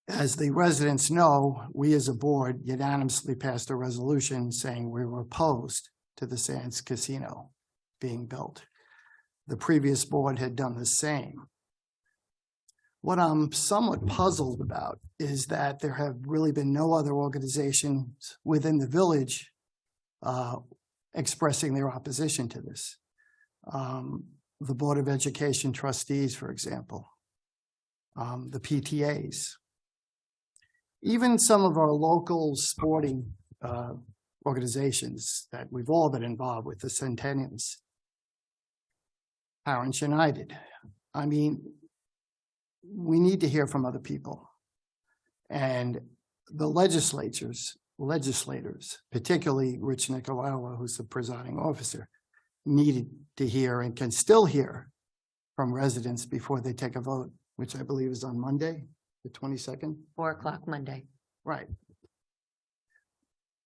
As the residents know, we as a board unanimously passed a resolution saying we were opposed to the Sands Casino being built. The previous board had done the same. What I'm somewhat puzzled about is that there have really been no other organizations within the village expressing their opposition to this. The Board of Education trustees, for example, the PTAs, even some of our local sporting organizations that we've all been involved with, the Centennials, Parents United. I mean, we need to hear from other people. And the legislators, particularly Rich Nicolau, who's the presiding officer, needed to hear and can still hear from residents before they take a vote, which I believe is on Monday, the 22nd. 4 o'clock Monday. Right.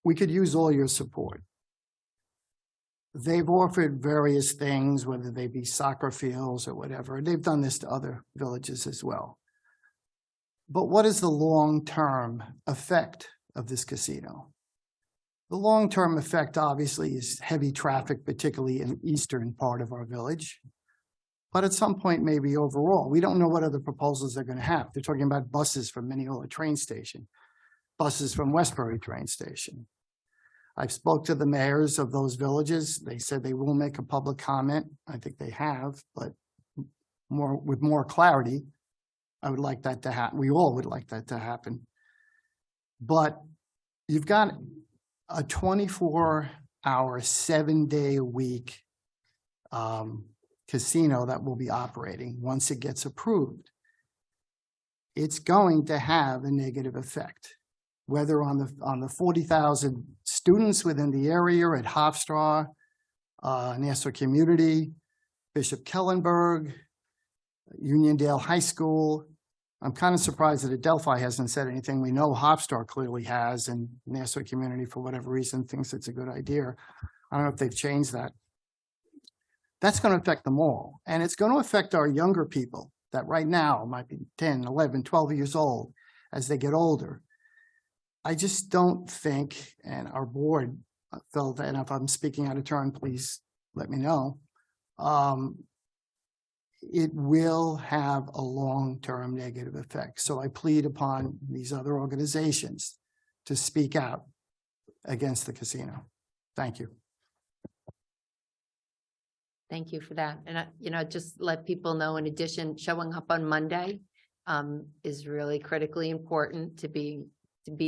We could use all your support. They've offered various things, whether they be soccer fields or whatever. They've done this to other villages as well. But what is the long-term effect of this casino? The long-term effect obviously is heavy traffic, particularly in the eastern part of our village. But at some point, maybe overall, we don't know what other proposals they're going to have. They're talking about buses from Mineola train station, buses from Westbury train station. I've spoke to the mayors of those villages. They said they will make a public comment. I think they have, but with more clarity. I would like that to happen. We all would like that to happen. But you've got a 24-hour, 7-day-a-week casino that will be operating once it gets approved. It's going to have a negative effect, whether on the 40,000 students within the area at Hofstra, Nassau Community, Bishop Kellenberg, Uniondale High School. I'm kind of surprised that Adelphi hasn't said anything. We know Hofstra clearly has, and Nassau Community, for whatever reason, thinks it's a good idea. I don't know if they've changed that. That's going to affect them all. And it's going to affect our younger people that right now might be 10, 11, 12 years old as they get older. I just don't think, and our board felt that, and if I'm speaking out of turn, please let me know. It will have a long-term negative effect. So I plead upon these other organizations to speak out against the casino. Thank you. Thank you for that. And, just let people know, in addition, showing up on Monday is really critically important to be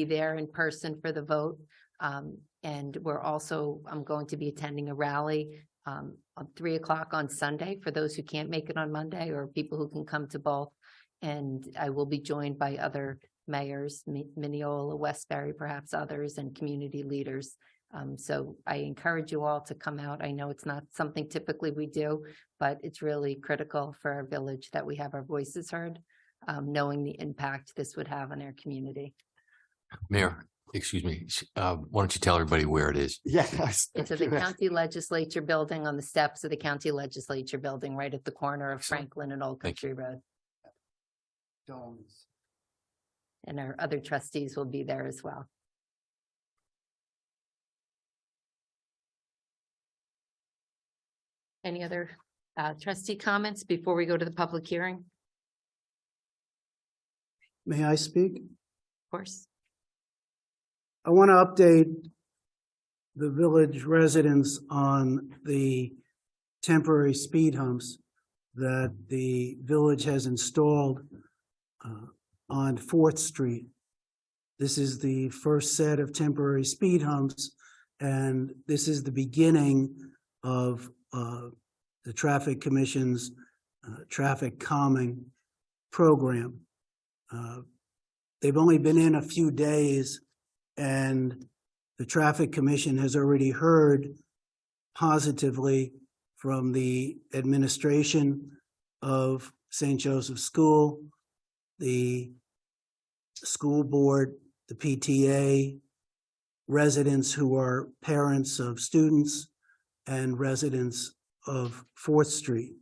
there in person for the vote. And I'm going to be attending a rally on 3 o'clock on Sunday for those who can't make it on Monday, or people who can come to both. And I will be joined by other mayors, Mineola, Westbury, perhaps others, and community leaders So I encourage you all to come out. I know it's not something typically we do, but it's really critical for our village that we have our voices heard, knowing the impact this would have on our community. Mayor, excuse me, why don't you tell everybody where it is? Yes. It's at the county legislature building, on the steps of the county legislature building, right at the corner of Franklin and Old Thank Country Road. And our other trustees will be there as well. Any other trustee comments before we go to the public hearing? Of May I speak? course. I want to update the village residents on the temporary speed humps that the village has installed on 4th Street. This is the first set of temporary speed humps, and this is the beginning of the Traffic Commission's traffic calming program. They've only been in a few days, and the Traffic Commission has already heard positively from the administration of St. Joseph's School, the school board, the PTA, residents who are parents of students, and residents of 4th Street.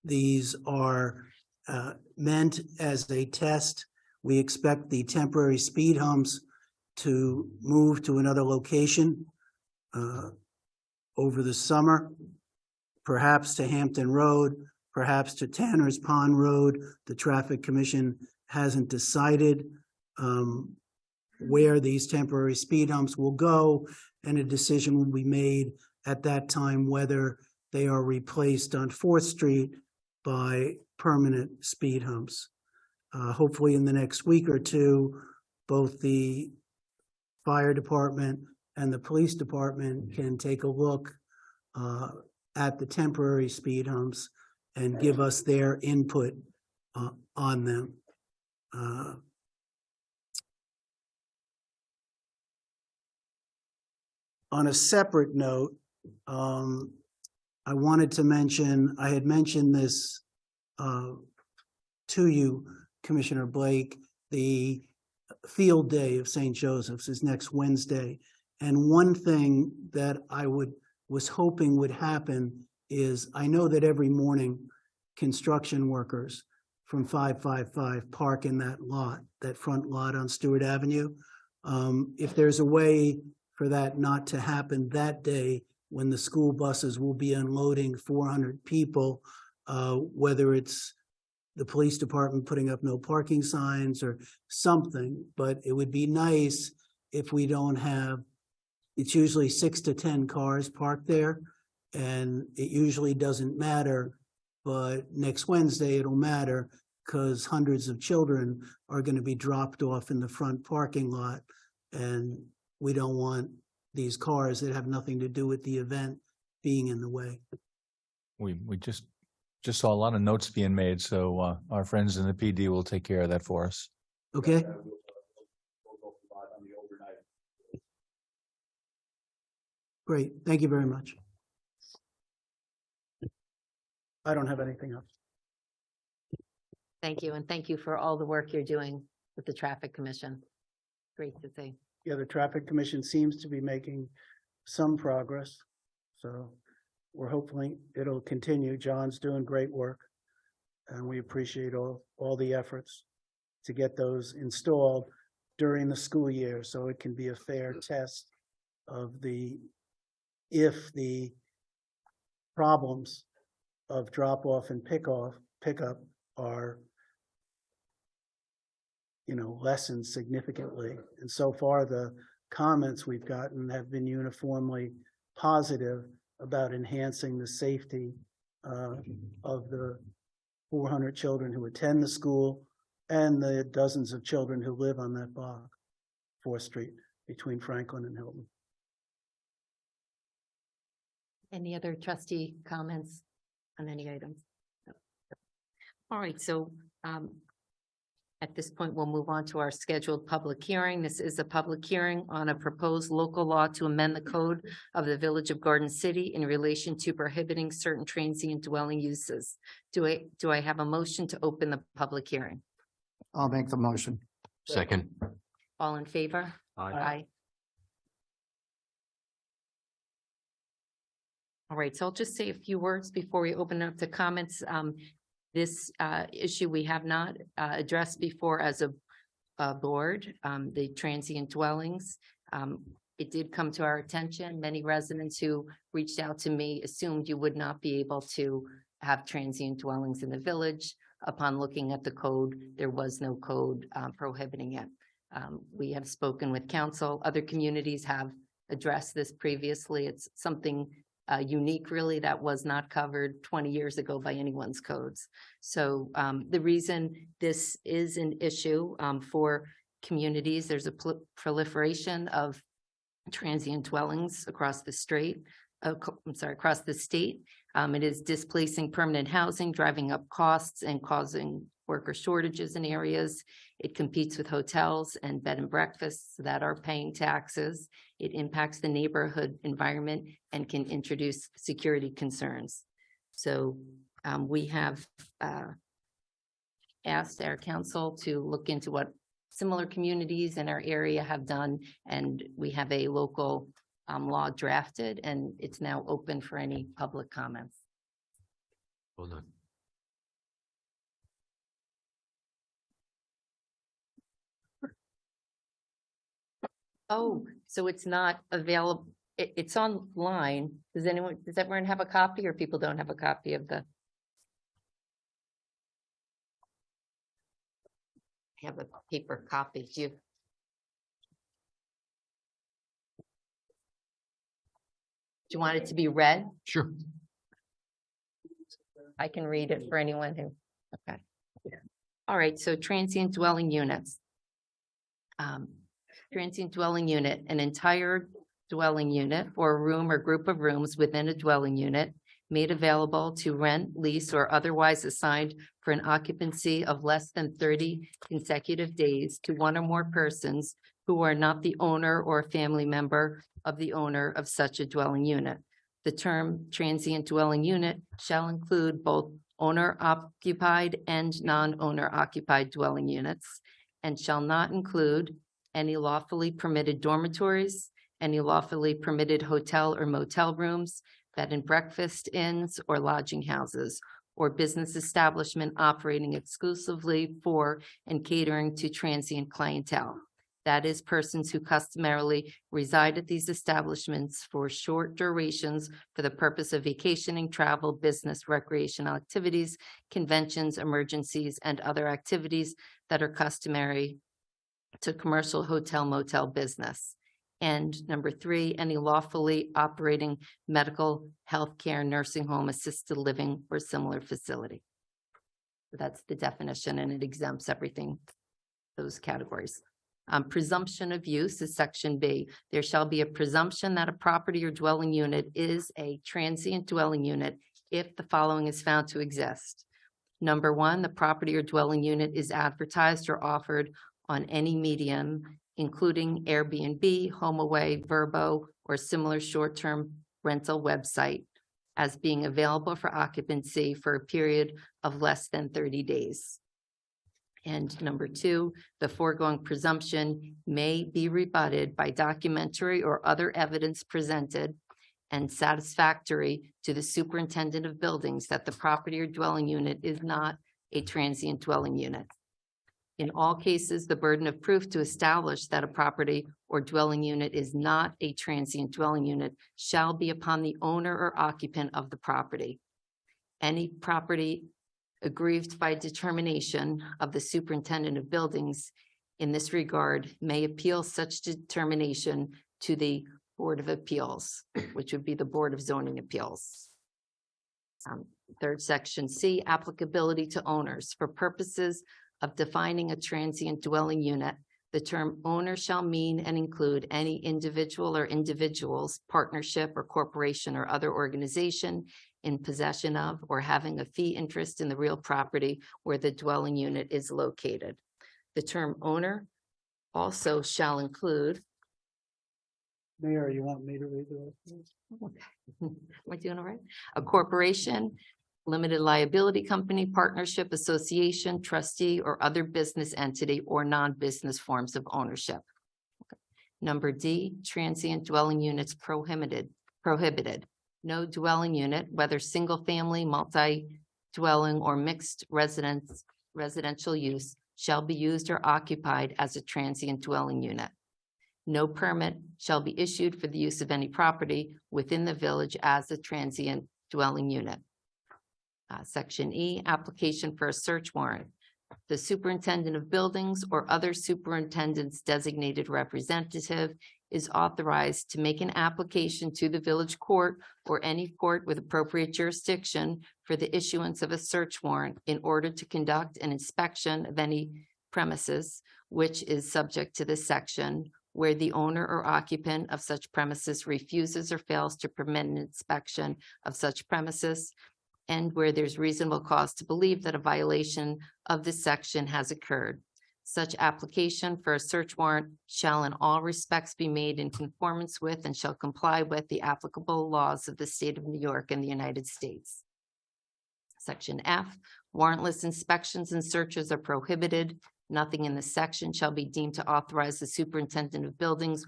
These are meant as a test. We expect the temporary speed humps to move to another location over the summer, perhaps to Hampton Road, perhaps to Tanner's Pond Road. The Traffic Commission hasn't decided where these temporary speed humps will go, and a decision will be made at that time whether they are replaced on 4th Street by permanent speed humps. Hopefully in the next week or two, both the fire department and the police department can take a look at the temporary speed humps and give us their input on them. On a separate note, I wanted to mention, I had mentioned this to you, Commissioner Blake, the field day of St. Joseph's is next Wednesday. And one thing that I was hoping would happen is, I know that every morning construction workers from 555 park in that lot, that front lot on Stewart Avenue. If there's a way for that not to happen that day, when the school buses will be unloading 400 people, whether it's the police department putting up no parking signs or something, but it would be nice if we don't have, it's usually 6 to 10 cars parked there, and it usually doesn't matter, but next Wednesday it'll matter because hundreds of children are going to be dropped off in the front parking lot, and we don't want these cars that have nothing to do with the event being in the way. We just saw a lot of notes being made, so our friends in the PD will take care of that for us. Okay? Great, thank you very much. I don't have anything else. Thank you, and thank you for all the work you're doing with the Traffic Commission. Great to see. Yeah, the Traffic Commission seems to be making some progress, so we're hopefully it'll continue. John's doing great work, and we appreciate all the efforts to get those installed during the school year, so it can be a fair test of if the problems of drop off and pickup are, lessened significantly. And so far, the comments we've gotten have been uniformly positive about enhancing the safety of the 400 children who attend the school and the dozens of children who live on that block, 4th Street, between Franklin and Hilton. Any other trustee comments on any items? No. All right, so At this point, we'll move on to our scheduled public hearing. This is a public hearing on a proposed local law to amend the code of the Village of Garden City in relation to prohibiting certain transient dwelling uses. Do I have a motion to open the public hearing? I'll make the motion. Second. All in favor? Aye. All right, so I'll just say a few words before we open it up to comments. This issue we have not addressed before as a board, the transient dwellings. It did come to our attention. Many residents who reached out to me assumed you would not be able to have transient dwellings in the village. Upon looking at the code, there was no code prohibiting it. We have spoken with council. Other communities have addressed this previously. It's something unique really that was not covered 20 years ago by anyone's codes. So the reason this is an issue for communities, there's a proliferation of transient dwellings across the state. Across the state. It is displacing permanent housing, driving up costs and causing worker shortages in areas. It competes with hotels and bed and breakfasts that are paying taxes. It impacts the neighborhood environment and can introduce security concerns. So we have asked our council to look into what similar communities in our area have done, and we have a local law drafted, and it's now open for any public comments. Hold on. Oh, so it's not available. It's online. Does everyone have a copy, or people don't have a copy of the? I have a paper copy. Do you? Do you want it to be read? Sure. I can read it for anyone who, okay. All right, so transient dwelling units. Transient dwelling unit, an entire dwelling unit or a room or group of rooms within a dwelling unit made available to rent, lease, or otherwise assigned for an occupancy of less than 30 consecutive days to one or more persons who are not the owner or family member of the owner of such a dwelling unit. The term transient dwelling unit shall include both owner occupied and non-owner occupied dwelling units, and shall not include any lawfully permitted dormitories, any lawfully permitted hotel or motel rooms, bed and breakfast inns or lodging houses, or business establishment operating exclusively for and catering to transient clientele. That is, persons who customarily reside at these establishments for short durations for the purpose of vacationing, travel, business, recreational activities, conventions, emergencies, and other activities that are customary to commercial hotel motel business. And number 3, any lawfully operating medical, healthcare, nursing home, assisted living, or similar facility. That's the definition, and it exempts everything, those categories. Presumption of use is section B. There shall be a presumption that a property or dwelling unit is a transient dwelling unit if the following is found to exist. Number 1, the property or dwelling unit is advertised or offered on any medium, including Airbnb, HomeAway, Vrbo, or similar short-term rental website, as being available for occupancy for a period of less than 30 days. And number 2, the foregoing presumption may be rebutted by documentary or other evidence presented and satisfactory to the superintendent of buildings that the property or dwelling unit is not a transient dwelling unit. In all cases, the burden of proof to establish that a property or dwelling unit is not a transient dwelling unit shall be upon the owner or occupant of the property. Any property aggrieved by determination of the superintendent of buildings in this regard may appeal such determination to the Board of Appeals, which would be the Board of Zoning Appeals. Third section C, applicability to owners. For purposes of defining a transient dwelling unit, the term owner shall mean and include any individual or individuals, partnership or corporation or other organization in possession of or having a fee interest in the real property where the dwelling unit is located. The term owner also shall include, Mayor, you want me to read the rest? am I doing all right? A corporation, limited liability company, partnership, association, trustee, or other business entity or non-business forms of ownership. Number D, transient dwelling units prohibited. No dwelling unit, whether single family, multi-dwelling, or mixed residential use, shall be used or occupied as a transient dwelling unit. No permit shall be issued for the use of any property within the village as a transient dwelling unit. Section E, application for a search warrant. The superintendent of buildings or other superintendent's designated representative is authorized to make an application to the village court or any court with appropriate jurisdiction for the issuance of a search warrant in order to conduct an inspection of any premises which is subject to this section, where the owner or occupant of such premises refuses or fails to permit an inspection of such premises, and where there's reasonable cause to believe that a violation of this section has occurred. Such application for a search warrant shall in all respects be made in conformance with and shall comply with the applicable laws of the state of New York and the United States. Section F, warrantless inspections and searches are prohibited. Nothing in this section shall be deemed to authorize the superintendent of buildings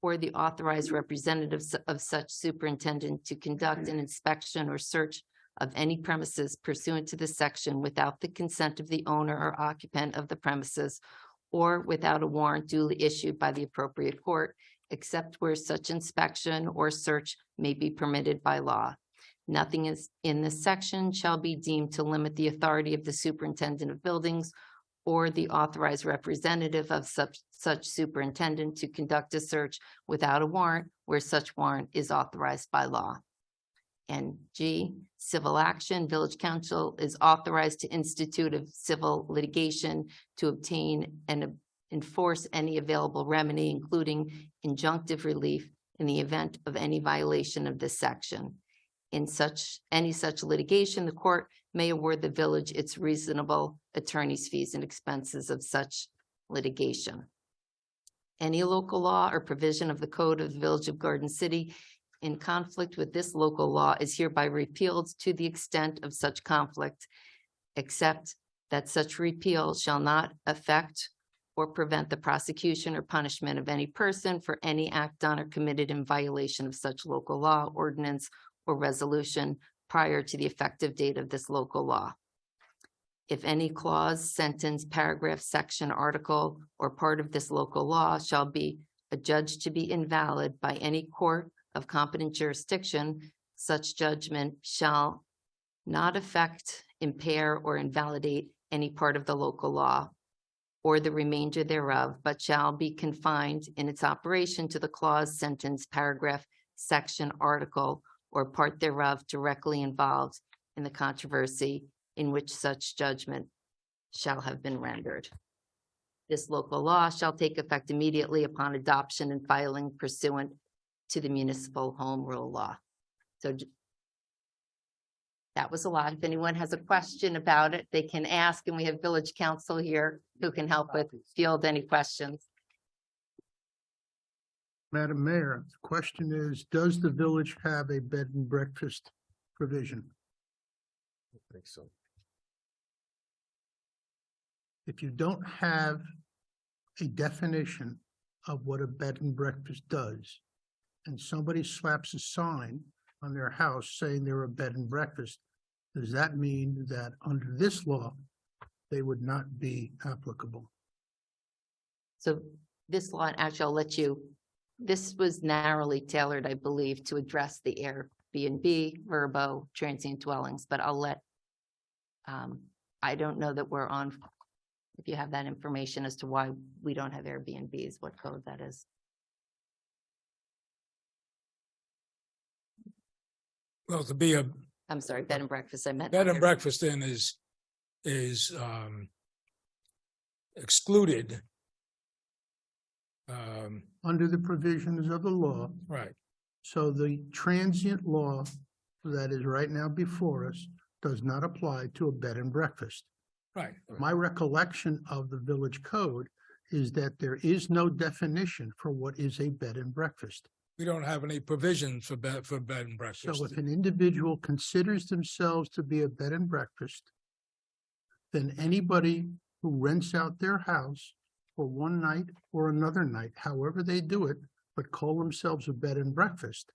or the authorized representatives of such superintendent to conduct an inspection or search of any premises pursuant to this section without the consent of the owner or occupant of the premises or without a warrant duly issued by the appropriate court, except where such inspection or search may be permitted by law. Nothing is in this section shall be deemed to limit the authority of the superintendent of buildings or the authorized representative of such superintendent to conduct a search without a warrant where such warrant is authorized by law. And G, civil action. Village council is authorized to institute a civil litigation to obtain and enforce any available remedy, including injunctive relief in the event of any violation of this section. In any such litigation, the court may award the village its reasonable attorney's fees and expenses of such litigation. Any local law or provision of the code of the Village of Garden City in conflict with this local law is hereby repealed to the extent of such conflict, except that such repeal shall not affect or prevent the prosecution or punishment of any person for any act done or committed in violation of such local law, ordinance, or resolution prior to the effective date of this local law. If any clause, sentence, paragraph, section, article, or part of this local law shall be adjudged to be invalid by any court of competent jurisdiction, such judgment shall not affect, impair, or invalidate any part of the local law or the remainder thereof, but shall be confined in its operation to the clause, sentence, paragraph, section, article, or part thereof directly involved in the controversy in which such judgment shall have been rendered. This local law shall take effect immediately upon adoption and filing pursuant to the municipal home rule law. So that was a lot. If anyone has a question about it, they can ask, and we have village council here who can help with field any questions. Madam Mayor, the question is, does the village have a bed and breakfast provision? I think so. If you don't have a definition of what a bed and breakfast does, and somebody slaps a sign on their house saying they're a bed and breakfast, does that mean that under this law, they would not be applicable? So this law, actually, I'll let you, this was narrowly tailored, I believe, to address the Airbnb, Verbo, transient dwellings, but I'll let, I don't know that we're on, if you have that information as to why we don't have Airbnbs, what code that is. Well, to be a I'm sorry, bed and breakfast, I meant. bed and breakfast then is excluded. Under the provisions of the law. Right. So the transient law that is right now before us does not apply to a bed and breakfast. Right. My recollection of the village code is that there is no definition for what is a bed and breakfast. We don't have any provisions for bed and breakfast. So if an individual considers themselves to be a bed and breakfast, then anybody who rents out their house for one night or another night, however they do it, but call themselves a bed and breakfast,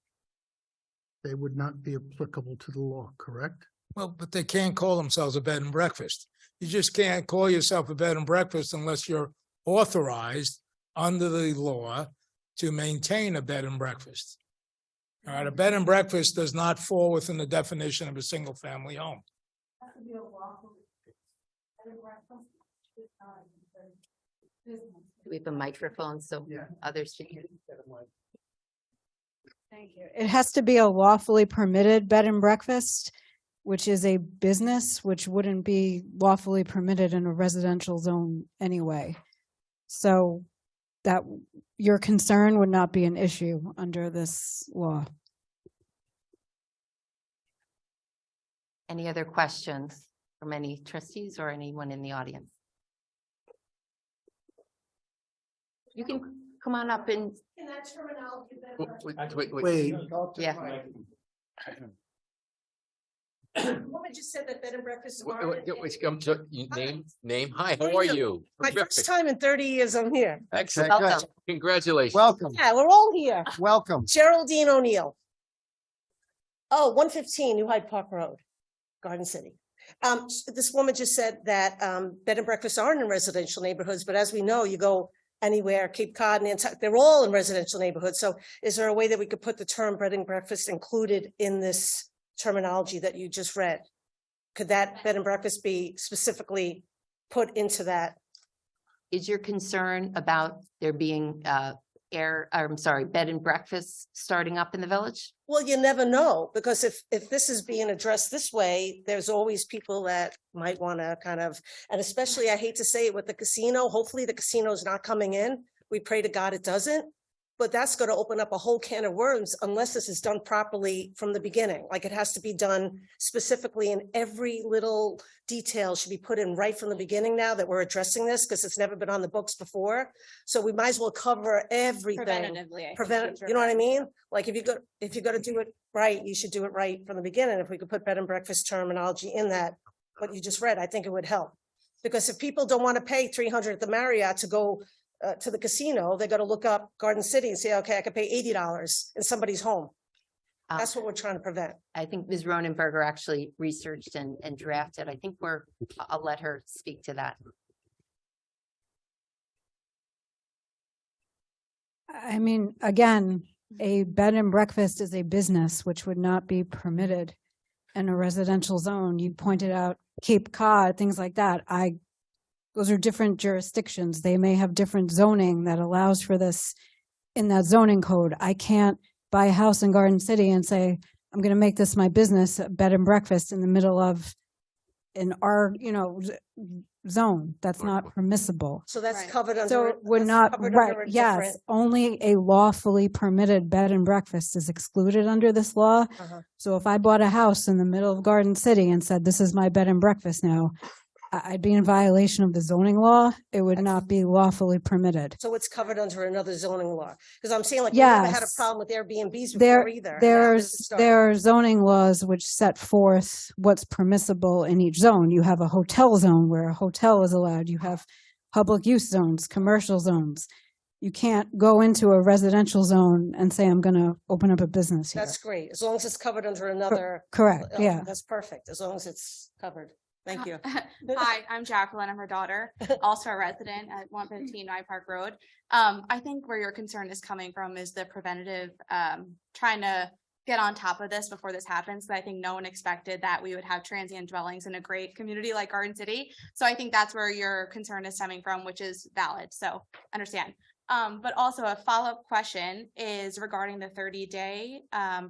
they would not be applicable to the law, correct? Well, but they can't call themselves a bed and breakfast. You just can't call yourself a bed and breakfast unless you're authorized under the law to maintain a bed and breakfast. All right, a bed and breakfast does not fall within the definition of a single family home. We have a microphone so others can hear. Thank you. It has to be a lawfully permitted bed and breakfast, which is a business, which wouldn't be lawfully permitted in a residential zone anyway. So that your concern would not be an issue under this law. Any other questions from any trustees or anyone in the audience? You can come on up and. In that terminology. Wait. Yeah. Woman just said that bed and breakfasts are. Name, hi, how are you? My first time in 30 years I'm here. Excellent. Welcome. Congratulations. Welcome, Yeah, we're all here. welcome. Geraldine O'Neill. Oh, 115 New Hyde Park Road, Garden City. This woman just said that bed and breakfasts aren't in residential neighborhoods, but as we know, you go anywhere, Cape Cod, Nantucket, they're all in residential neighborhoods. So is there a way that we could put the term bed and breakfast included in this terminology that you just read? Could that bed and breakfast be specifically put into that? Is your concern about there being bed and breakfast starting up in the village? Well, you never know, because if this is being addressed this way, there's always people that might want to kind of, and especially, I hate to say it with the casino, hopefully the casino's not coming in. We pray to God it doesn't, but that's going to open up a whole can of worms unless this is done properly from the beginning. Like it has to be done specifically, and every little detail should be put in right from the beginning now that we're addressing this, because it's never been on the books before. So we might as well cover everything. Preventatively. You know what I mean? Like if you're going to do it right, you should do it right from the beginning. If we could put bed and breakfast terminology in that, what you just read, I think it would help. Because if people don't want to pay $300 at the Marriott to go to the casino, they got to look up Garden City and say, okay, I could pay $80 in somebody's home. That's what we're trying to prevent. I think Ms. Ronenberger actually researched and drafted. I think I'll let her speak to that. I mean, again, a bed and breakfast is a business which would not be permitted in a residential zone. You pointed out Cape Cod, things like that. Those are different jurisdictions. They may have different zoning that allows for this in that zoning code. I can't buy a house in Garden City and say, I'm going to make this my business, a bed and breakfast in the middle of an zone. That's not permissible. So that's covered under. So it would not, right, yes, only a lawfully permitted bed and breakfast is excluded under this law. So if I bought a house in the middle of Garden City and said, this is my bed and breakfast now, I'd be in violation of the zoning law. It would not be lawfully permitted. So it's covered under another zoning law. Because I'm saying, like, we never had a problem with Airbnbs before either. There are zoning laws which set forth what's permissible in each zone. You have a hotel zone where a hotel is allowed. You have public use zones, commercial zones. You can't go into a residential zone and say, I'm going to open up a business here. That's great. As long as it's covered under another. Correct, yeah. That's perfect. As long as it's covered. Thank you. Hi, I'm Jacqueline. I'm her daughter, also a resident at 115 Nye Park Road. I think where your concern is coming from is the preventative, trying to get on top of this before this happens. But I think no one expected that we would have transient dwellings in a great community like Garden City. So I think that's where your concern is stemming from, which is valid. So understand. But also a follow-up question is regarding the 30-day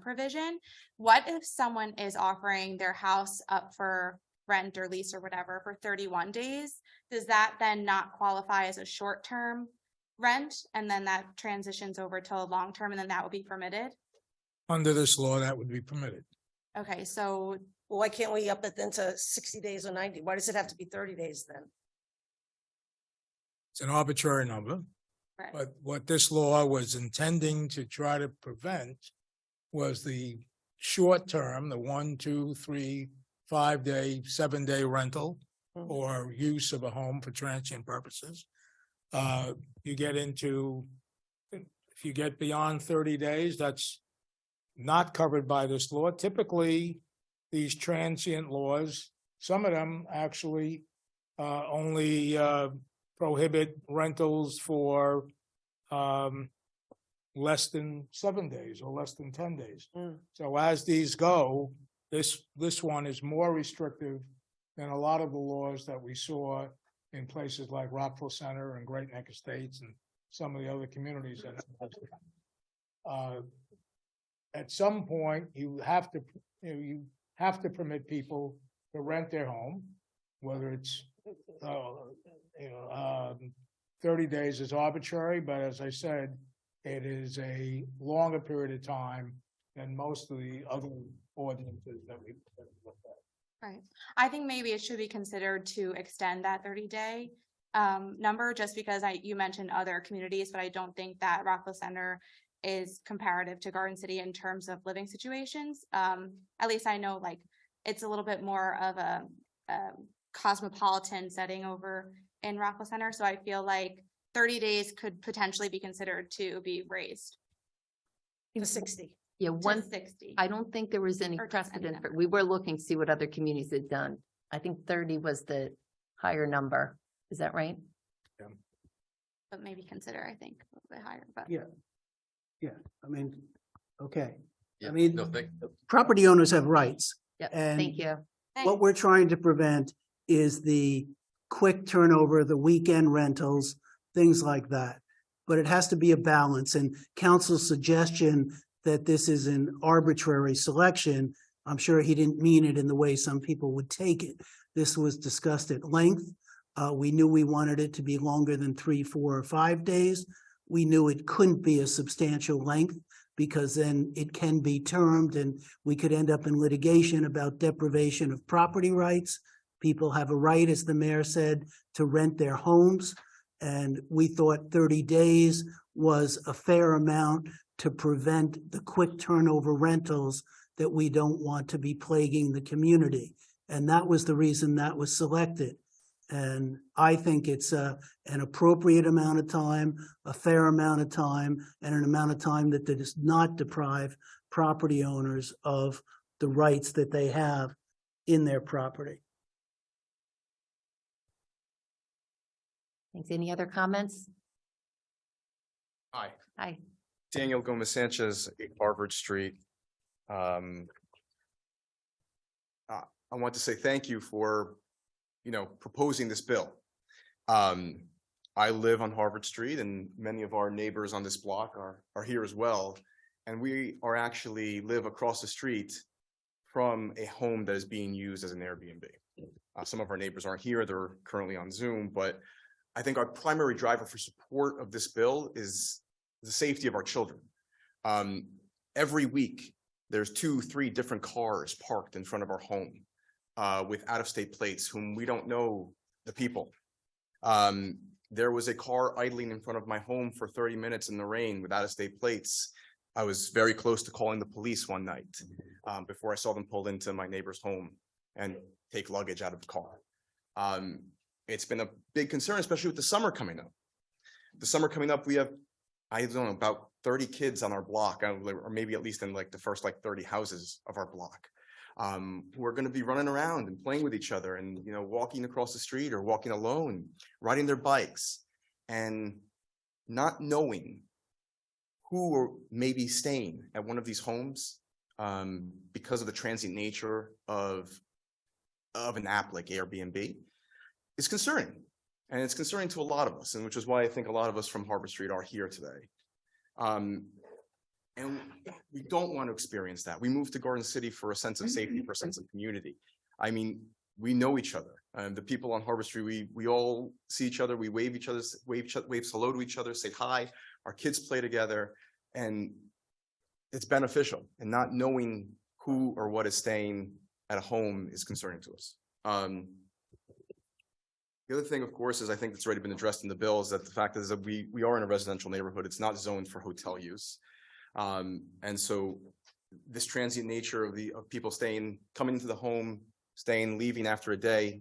provision. What if someone is offering their house up for rent or lease or whatever for 31 days? Does that then not qualify as a short-term rent? And then that transitions over to a long-term and then that would be permitted? Under this law, that would be permitted. Okay, so Well, why can't we up it then to 60 days or 90? Why does it have to be 30 days then? It's an arbitrary number. Right. But what this law was intending to try to prevent was the short term, the 1, 2, 3, 5 day, 7 day rental or use of a home for transient purposes. You get into, if you get beyond 30 days, that's not covered by this law. Typically, these transient laws, some of them actually only prohibit rentals for less than 7 days or less than 10 days. So as these go, this one is more restrictive than a lot of the laws that we saw in places like Rockville Center and Great Neck Estates and some of the other communities that at some point you have to permit people to rent their home, whether it's 30 days is arbitrary, but as I said, it is a longer period of time than most of the other ordinances that we've looked at. Right. I think maybe it should be considered to extend that 30-day number, just because you mentioned other communities, but I don't think that Rockville Center is comparative to Garden City in terms of living situations. At least I know like it's a little bit more of a cosmopolitan setting over in Rockville Center. So I feel like 30 days could potentially be considered to be raised. To 60. Yeah, To 60. I don't think there was any Or just any precedent, but we were looking to see what other communities had done. I think 30 was the higher number. Is that right? But maybe consider, I think, a little bit higher, but. Yeah, I mean, okay. Yeah, I mean, no, thank- property owners have rights. Yeah, And thank you. what we're trying to prevent is the quick turnover, the weekend rentals, things like that. But it has to be a balance, and council's suggestion that this is an arbitrary selection, I'm sure he didn't mean it in the way some people would take it. This was discussed at length. We knew we wanted it to be longer than 3, 4, or 5 days. We knew it couldn't be a substantial length because then it can be termed and we could end up in litigation about deprivation of property rights. People have a right, as the mayor said, to rent their homes. And we thought 30 days was a fair amount to prevent the quick turnover rentals that we don't want to be plaguing the community. And that was the reason that was selected. And I think it's an appropriate amount of time, a fair amount of time, and an amount of time that does not deprive property owners of the rights that they have in their property. Thanks. Any other comments? Hi, Hi. Daniel Gomez Sanchez, 8 Harvard Street. I want to say thank you for, proposing this bill. I live on Harvard Street and many of our neighbors on this block are here as well. And we are actually live across the street from a home that is being used as an Airbnb. Some of our neighbors aren't here, they're currently on Zoom, but I think our primary driver for support of this bill is the safety of our children. Every week, there's 2, 3 different cars parked in front of our home with out-of-state plates whom we don't know the people. There was a car idling in front of my home for 30 minutes in the rain with out-of-state plates. I was very close to calling the police one night before I saw them pull into my neighbor's home and take luggage out of the car. It's been a big concern, especially with the summer coming up. The summer coming up, we have, I don't know, about 30 kids on our block, or maybe at least in like the first 30 houses of our block, who are going to be running around and playing with each other and, walking across the street or walking alone, riding their bikes and not knowing who may be staying at one of these homes because of the transient nature of an app like Airbnb. Is concerning, and it's concerning to a lot of us, and which is why I think a lot of us from Harvard Street are here today. And we don't want to experience that. We moved to Garden City for a sense of safety, for a sense of community. I mean, we know each other. The people on Harvard Street, we all see each other. We wave hello to each other, say hi. Our kids play together, and it's beneficial. And not knowing who or what is staying at a home is concerning to us. The other thing, of course, is I think that's already been addressed in the bill is that the fact is that we are in a residential neighborhood. It's not zoned for hotel use. And so this transient nature of people coming into the home, staying, leaving after a day,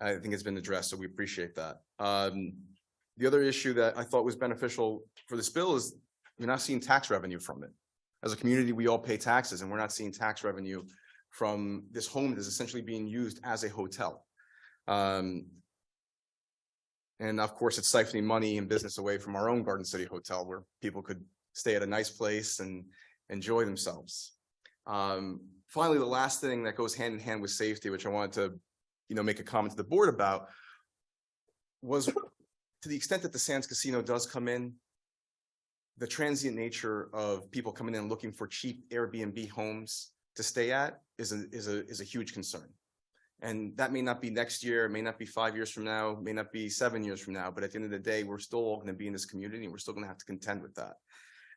I think it's been addressed. So we appreciate that. The other issue that I thought was beneficial for this bill is you're not seeing tax revenue from it. As a community, we all pay taxes and we're not seeing tax revenue from this home that is essentially being used as a hotel. And of course, it's siphoning money and business away from our own Garden City Hotel where people could stay at a nice place and enjoy themselves. Finally, the last thing that goes hand in hand with safety, which I wanted to, make a comment to the board about, was to the extent that the Sands Casino does come in, the transient nature of people coming in looking for cheap Airbnb homes to stay at is a huge concern. And that may not be next year, it may not be 5 years from now, it may not be 7 years from now, but at the end of the day, we're still all going to be in this community and we're still going to have to contend with that.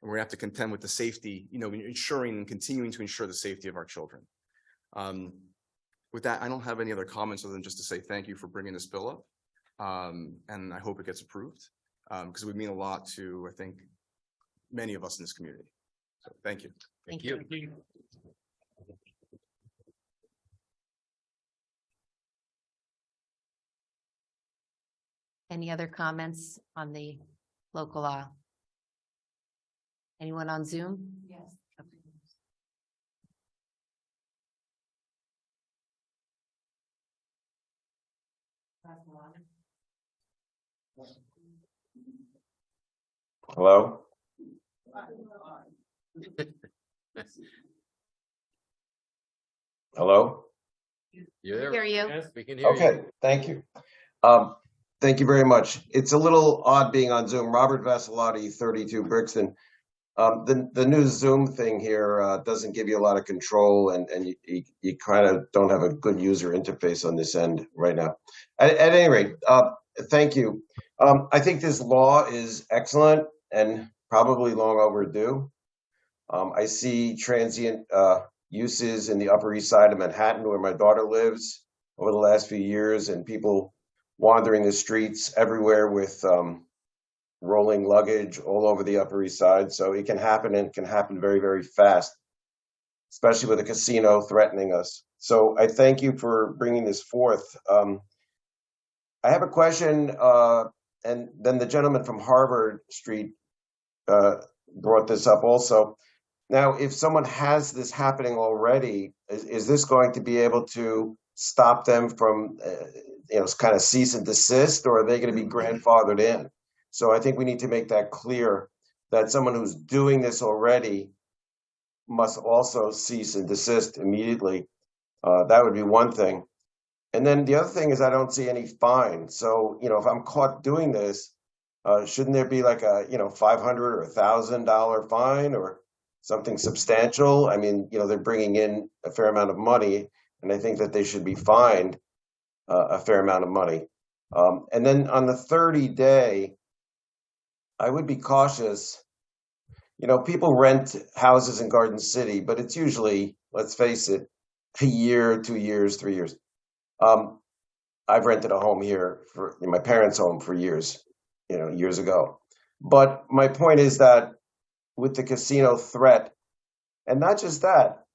And we're going to have to contend with the safety, ensuring and continuing to ensure the safety of our children. With that, I don't have any other comments other than just to say thank you for bringing this bill up. And I hope it gets approved because it would mean a lot to, I think, many of us in this community. So thank you. Thank you. Any other comments on the local law? Anyone on Zoom? Yes. Hello? Hello? You there? Hear you. Yes, we can hear you. Okay, thank you. Thank you very much. It's a little odd being on Zoom. Robert Vassilotti, 32 Brixton. The new Zoom thing here doesn't give you a lot of control and you kind of don't have a good user interface on this end right now. At any rate, thank you. I think this law is excellent and probably long overdue. I see transient uses in the Upper East Side of Manhattan where my daughter lives over the last few years and people wandering the streets everywhere with rolling luggage all over the Upper East Side. So it can happen and it can happen very, very fast, especially with a casino threatening us. So I thank you for bringing this forth. I have a question, and then the gentleman from Harvard Street brought this up also. Now, if someone has this happening already, is this going to be able to stop them from, kind of cease and desist, or are they going to be grandfathered in? So I think we need to make that clear that someone who's doing this already must also cease and desist immediately. That would be one thing. And then the other thing is I don't see any fine. So, if I'm caught doing this, shouldn't there be like a, $500 or $1,000 fine or something substantial? I mean, they're bringing in a fair amount of money, and I think that they should be fined a fair amount of money. And then on the 30-day, I would be cautious. People rent houses in Garden City, but it's usually, let's face it, a year, 2 years, 3 years. I've rented a home here in my parents' home for years, years ago. But my point is that with the casino threat, and not just that,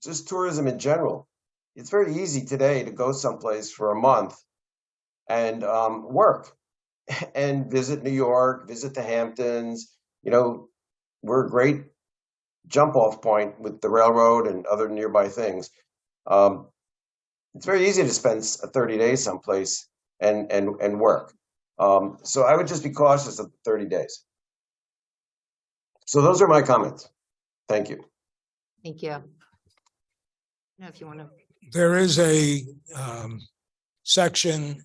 just tourism in general, it's very easy today to go someplace for a month and work and visit New York, visit the Hamptons. We're a great jump off point with the railroad and other nearby things. It's very easy to spend 30 days someplace and work. So I would just be cautious of 30 days. So those are my comments. Thank you. Thank you. Now, if you want to. There is a section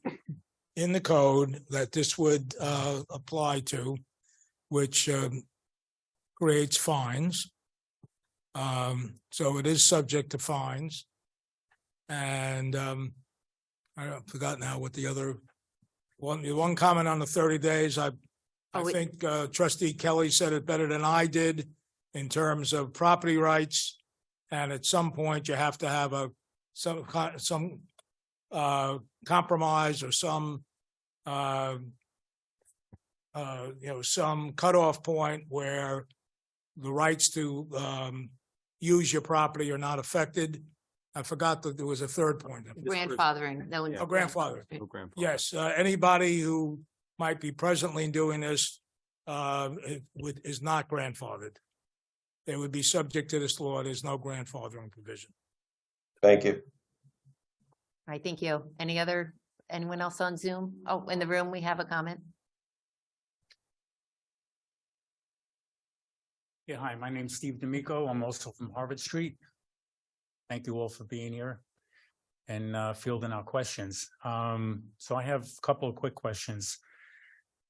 in the code that this would apply to, which creates fines. So it is subject to fines. And I forgot now what the other one comment on the 30 days. I think Trustee Kelly said it better than I did in terms of property rights. And at some point you have to have a some compromise or some some cutoff point where the rights to use your property are not affected. I forgot that there was a third point. Grandfathering, no. Oh, grandfather. No grandfather. Yes, anybody who might be presently doing this is not grandfathered. They would be subject to this law. There's no grandfathering provision. Thank you. All right, thank you. Anyone else on Zoom? Oh, in the room, we have a comment. Yeah, hi, my name's Steve D'Amico. I'm also from Harvard Street. Thank you all for being here and fielding our questions. So I have a couple of quick questions.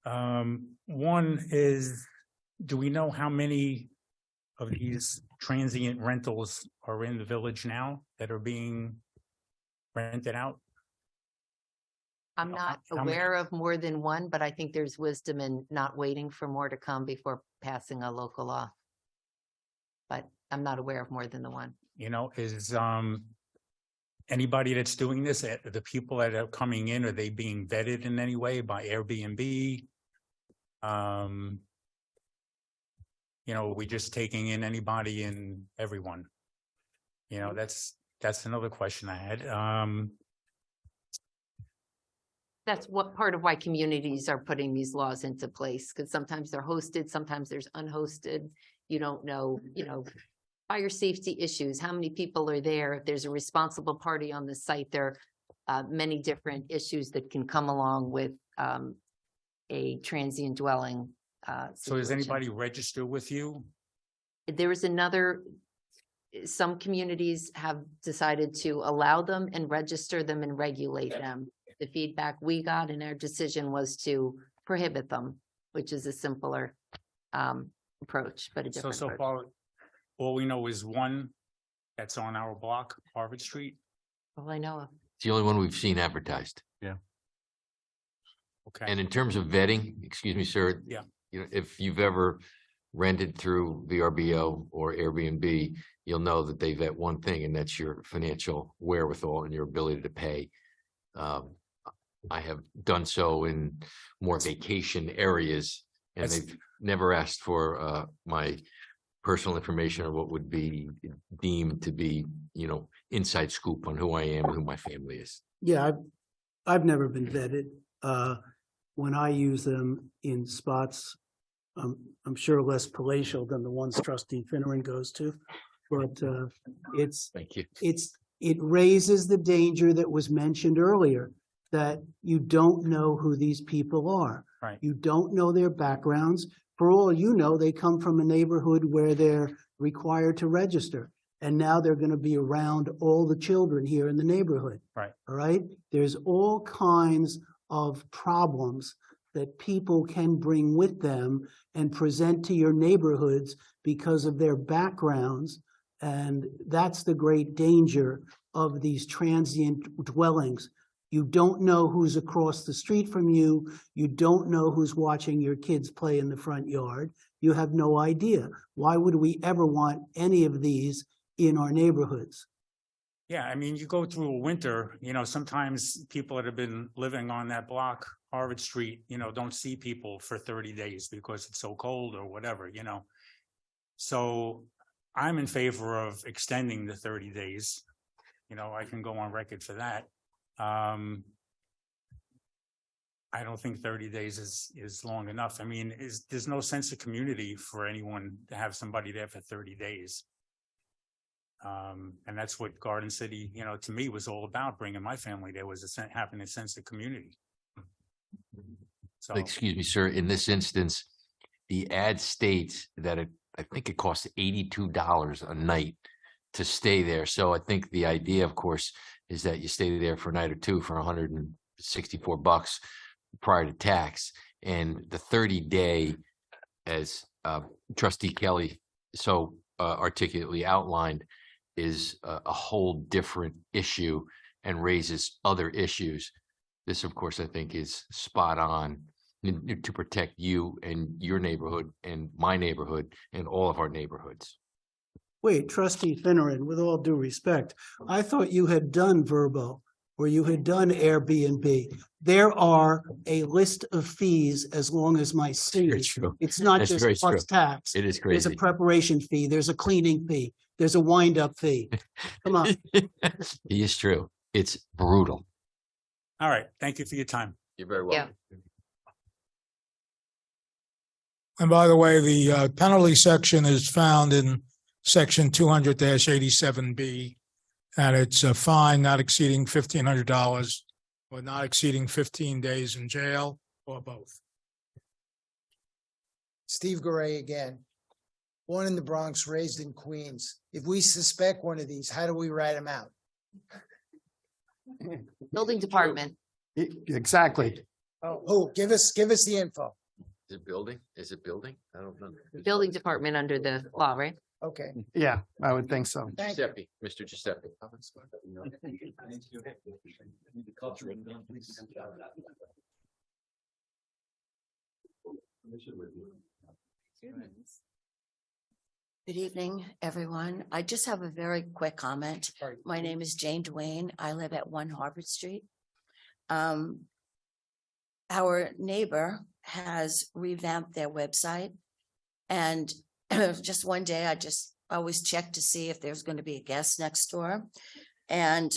One is, do we know how many of these transient rentals are in the village now that are being rented out? I'm not how many- aware of more than one, but I think there's wisdom in not waiting for more to come before passing a local law. But I'm not aware of more than the one. You know, is anybody that's doing this, the people that are coming in, are they being vetted in any way by Airbnb? You know, are we just taking in anybody and everyone? You know, that's another question I had. That's what part of why communities are putting these laws into place, because sometimes they're hosted, sometimes there's unhosted. You don't know, fire safety issues, how many people are there? If there's a responsible party on the site, there are many different issues that can come along with a transient dwelling. So does situation. anybody register with you? There is some communities have decided to allow them and register them and regulate them. The feedback we got in our decision was to prohibit them, which is a simpler approach, but a different So approach. far, all we know is one that's on our block, Harvard Street. All I know of. It's the only one we've seen advertised. Yeah. Okay. And in terms of vetting, excuse me, sir. Yeah. If you've ever rented through VRBO or Airbnb, you'll know that they vet one thing, and that's your financial wherewithal and your ability to pay. I have done so in more vacation areas, and they've never asked for my personal information or what would be deemed to be, inside scoop on who I am and who my family is. Yeah, I've never been vetted. When I use them in spots, I'm sure less palatial than the ones Trustee Finneran goes to, but Thank you. It raises the danger that was mentioned earlier, that you don't know who these people are. Right. You don't know their backgrounds. For all you know, they come from a neighborhood where they're required to register. And now they're going to be around all the children here in the neighborhood. Right. All right. There's all kinds of problems that people can bring with them and present to your neighborhoods because of their backgrounds. And that's the great danger of these transient dwellings. You don't know who's across the street from you. You don't know who's watching your kids play in the front yard. You have no idea. Why would we ever want any of these in our neighborhoods? Yeah, I mean, you go through a winter, sometimes people that have been living on that block, Harvard Street, don't see people for 30 days because it's so cold or whatever, So I'm in favor of extending the 30 days. I can go on record for that. I don't think 30 days is long enough. I mean, there's no sense of community for anyone to have somebody there for 30 days. And that's what Garden City, to me was all about. Bringing my family there was having a sense of community. So, Excuse me, sir, in this instance, the ad states that I think it costs $82 a night to stay there. So I think the idea, of course, is that you stay there for a night or two for $164 prior to tax. And the 30-day, as Trustee Kelly so articulately outlined, is a whole different issue and raises other issues. This, of course, I think is spot on to protect you and your neighborhood and my neighborhood and all of our neighborhoods. Wait, trustee Finneran, with all due respect, I thought you had done Verbo or you had done Airbnb. There are a list of fees as long as my Very seat. true. It's not That's just very plus true. tax. It is There's a crazy. preparation fee, there's a cleaning fee, there's a wind-up fee. Come on. He is true. It's brutal. All right. Thank you for your time. You're very Yeah. welcome. And by the way, the penalty section is found in section 200-87B. And it's a fine not exceeding $1,500 or not exceeding 15 days in jail or both. Steve Garay again. Born in the Bronx, raised in Queens. If we suspect one of these, how do we write them out? Building department. Exactly. Oh, give us the info. Is it building? Is it building? I don't know. Building department under the law, right? Okay. Yeah, I would think so. Thank you. Giuseppe, Mr. Giuseppe. Good evening, everyone. I just have a very quick comment. My name is Jane Duane. I live at 1 Harvard Street. Our neighbor has revamped their website. And just one day, I just always check to see if there's going to be a guest next door. And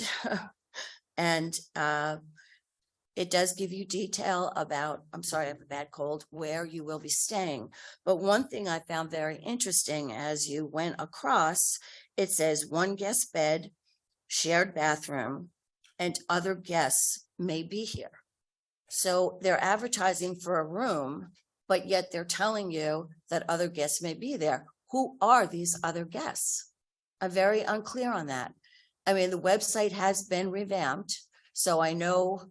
it does give you detail about, I'm sorry, I have a bad cold, where you will be staying. But one thing I found very interesting as you went across, it says 1 guest bed, shared bathroom, and other guests may be here. So they're advertising for a room, but yet they're telling you that other guests may be there. Who are these other guests? I'm very unclear on that. I mean, the website has been revamped, so I know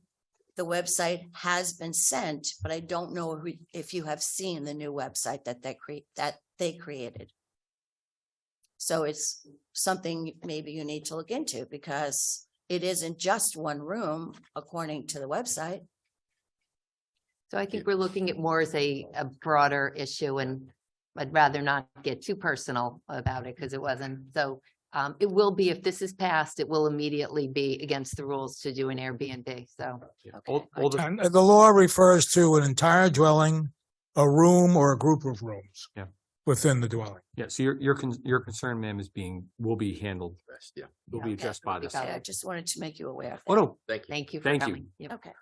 the website has been sent, but I don't know if you have seen the new website that they created. So it's something maybe you need to look into because it isn't just one room according to the website. So I think we're looking at more as a broader issue, and I'd rather not get too personal about it because it wasn't. So it will be, if this is passed, it will immediately be against the rules to do an Airbnb. So And the law refers to an entire dwelling, a room or a group of rooms within the dwelling. Yeah, so your concern, ma'am, will be handled. Yeah. Will be addressed by this. Okay, I just wanted to make you aware. Oh, no. Thank you. For Thank you. coming. Yep. Okay.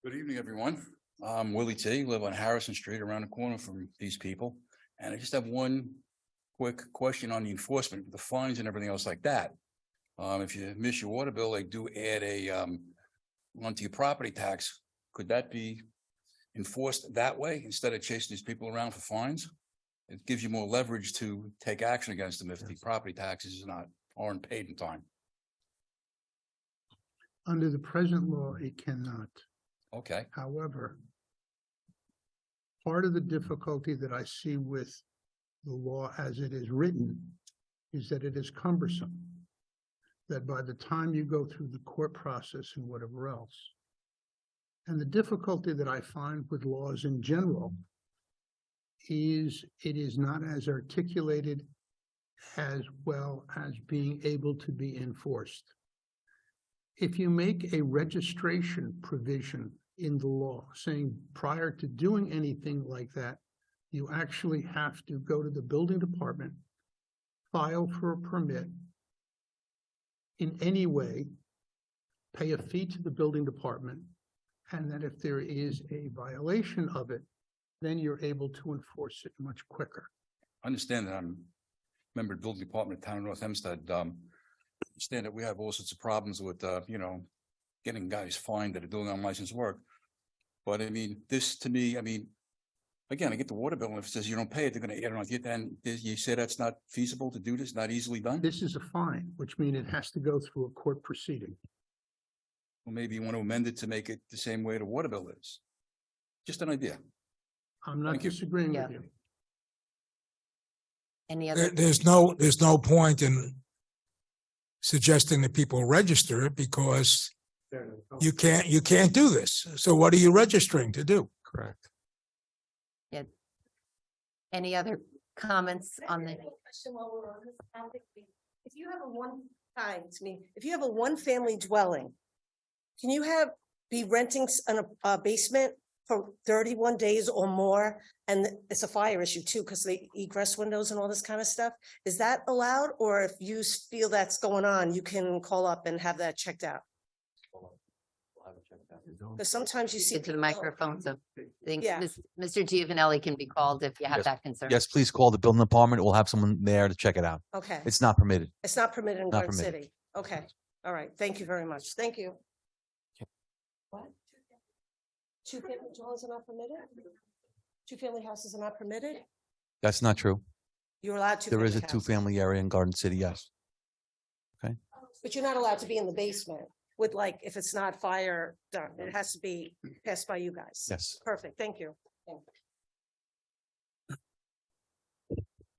Good evening, everyone. I'm Willie T, live on Harrison Street around the corner from these people. And I just have one quick question on the enforcement, the fines and everything else like that. If you miss your water bill, they do add onto your property tax. Could that be enforced that way instead of chasing these people around for fines? It gives you more leverage to take action against them if the property taxes aren't paid in time. Under the present law, it cannot. Okay. However, part of the difficulty that I see with the law as it is written is that it is cumbersome. That by the time you go through the court process and whatever else, and the difficulty that I find with laws in general is it is not as articulated as well as being able to be enforced. If you make a registration provision in the law saying prior to doing anything like that, you actually have to go to the building department, file for a permit in any way, pay a fee to the building department, and that if there is a violation of it, then you're able to enforce it much quicker. I understand that I'm a member of the building department of town of North Hempstead. Understand that we have all sorts of problems with, getting guys fined that are doing unlicensed work. But I mean, this to me, I mean, again, I get the water bill and if it says you don't pay it, they're going to add it on you. And you say that's not feasible to do this, not easily done? This is a fine, which means it has to go through a court proceeding. Well, maybe you want to amend it to make it the same way the water bill is. Just an idea. I'm not Thank you. disagreeing with you. Any other? There's no point in suggesting that people register it because you can't do this. So what are you registering to do? Correct. Yeah. Any other comments on the? Question while we're on this topic. If you have a if you have a one-family dwelling, can you be renting a basement for 31 days or more? And it's a fire issue too, because they egress windows and all this kind of stuff. Is that allowed? Or if you feel that's going on, you can call up and have that checked out? Because sometimes you see. Into the microphone, so I think Yeah. Mr. Giovanelli can be called if you have Yes. that concern. Yes, please call the building department. We'll have someone there to check it out. Okay. It's not permitted. It's not permitted in Not Garden permitted. City. Okay. All right. Thank you very much. Thank you. What? Two-family dwellings are not permitted? Two-family houses are not permitted? That's not true. You're allowed to. There is a two-family area in Garden City, yes. But you're not allowed to be in the basement with like, if it's not fire done, it has to be passed by you guys. Yes. Perfect. Thank you.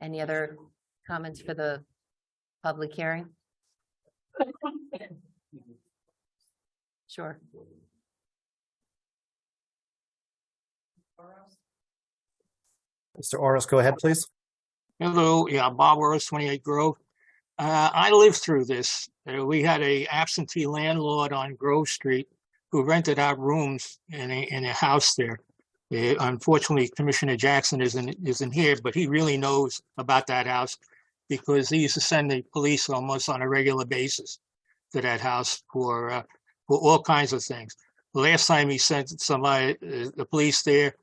Any other comments for the public hearing? Sure. Mr. Oros, go ahead, please. Hello, yeah, Bob Rose, 28 Grove. I lived through this. We had a absentee landlord on Grove Street who rented out rooms in a house there. Unfortunately, Commissioner Jackson isn't here, but he really knows about that house because he used to send the police almost on a regular basis to that house for all kinds of things. The last time he sent somebody, the police there,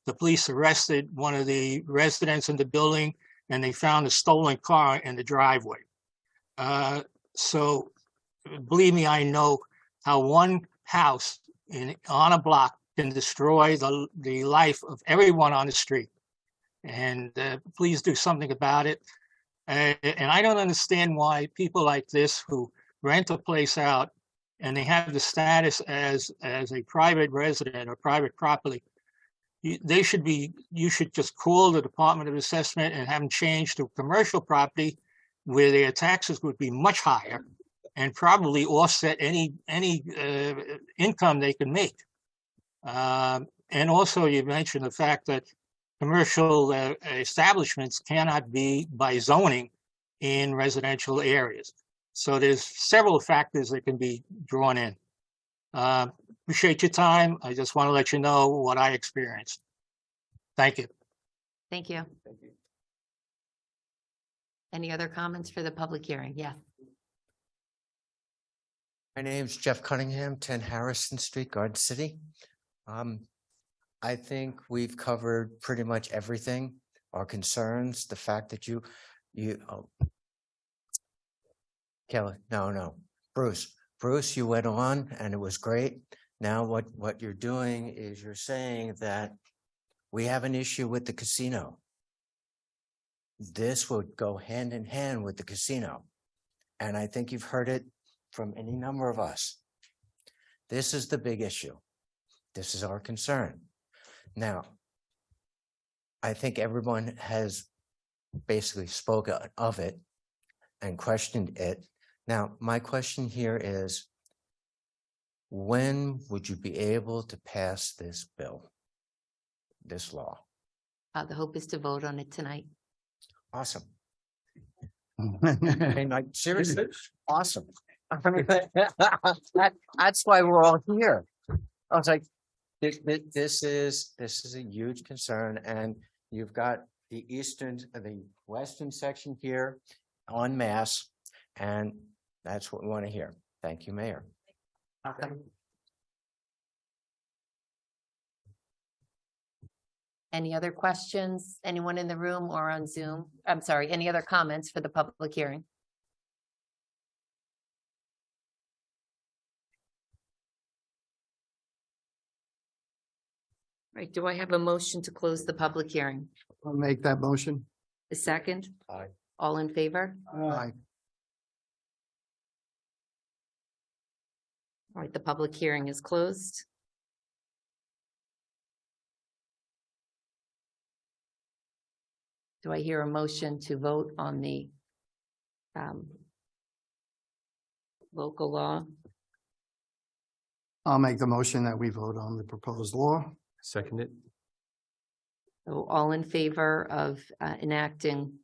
the police arrested one of the residents in the building and they found a stolen car in the driveway. So believe me, I know how one house on a block can destroy the life of everyone on the street. And please do something about it. And I don't understand why people like this who rent a place out and they have the status as a private resident or private property, you should just call the Department of Assessment and have them change to commercial property where their taxes would be much higher and probably offset any income they can make. And also you mentioned the fact that commercial establishments cannot be by zoning in residential areas. So there's several factors that can be drawn in. Appreciate your time. I just want to let you know what I experienced. Thank you. Thank you. Any other comments for the public hearing? Yeah. My name's Jeff Cunningham, 10 Harrison Street, Garden City. I think we've covered pretty much everything, our concerns, the fact that Kelly, no, Bruce, you went on and it was great. Now what you're doing is you're saying that we have an issue with the casino. This would go hand in hand with the casino. And I think you've heard it from any number of us. This is the big issue. This is our concern. Now, I think everyone has basically spoken of it and questioned it. Now, my question here is, when would you be able to pass this bill, this law? The hope is to vote on it tonight. Awesome. And like, seriously, awesome. I mean, that's why we're all here. I was like, this is a huge concern, and you've got the western section here en masse, and that's what we want to hear. Thank you, Mayor. Any other questions? Anyone in the room or on Zoom? I'm sorry, any other comments for the public hearing? Right, do I have a motion to close the public hearing? I'll make that motion. A second? Aye. All in favor? Aye. All right, the public hearing is closed. Do I hear a motion to vote on the local law? I'll make the motion that we vote on the proposed law. Second it. So all in favor of enacting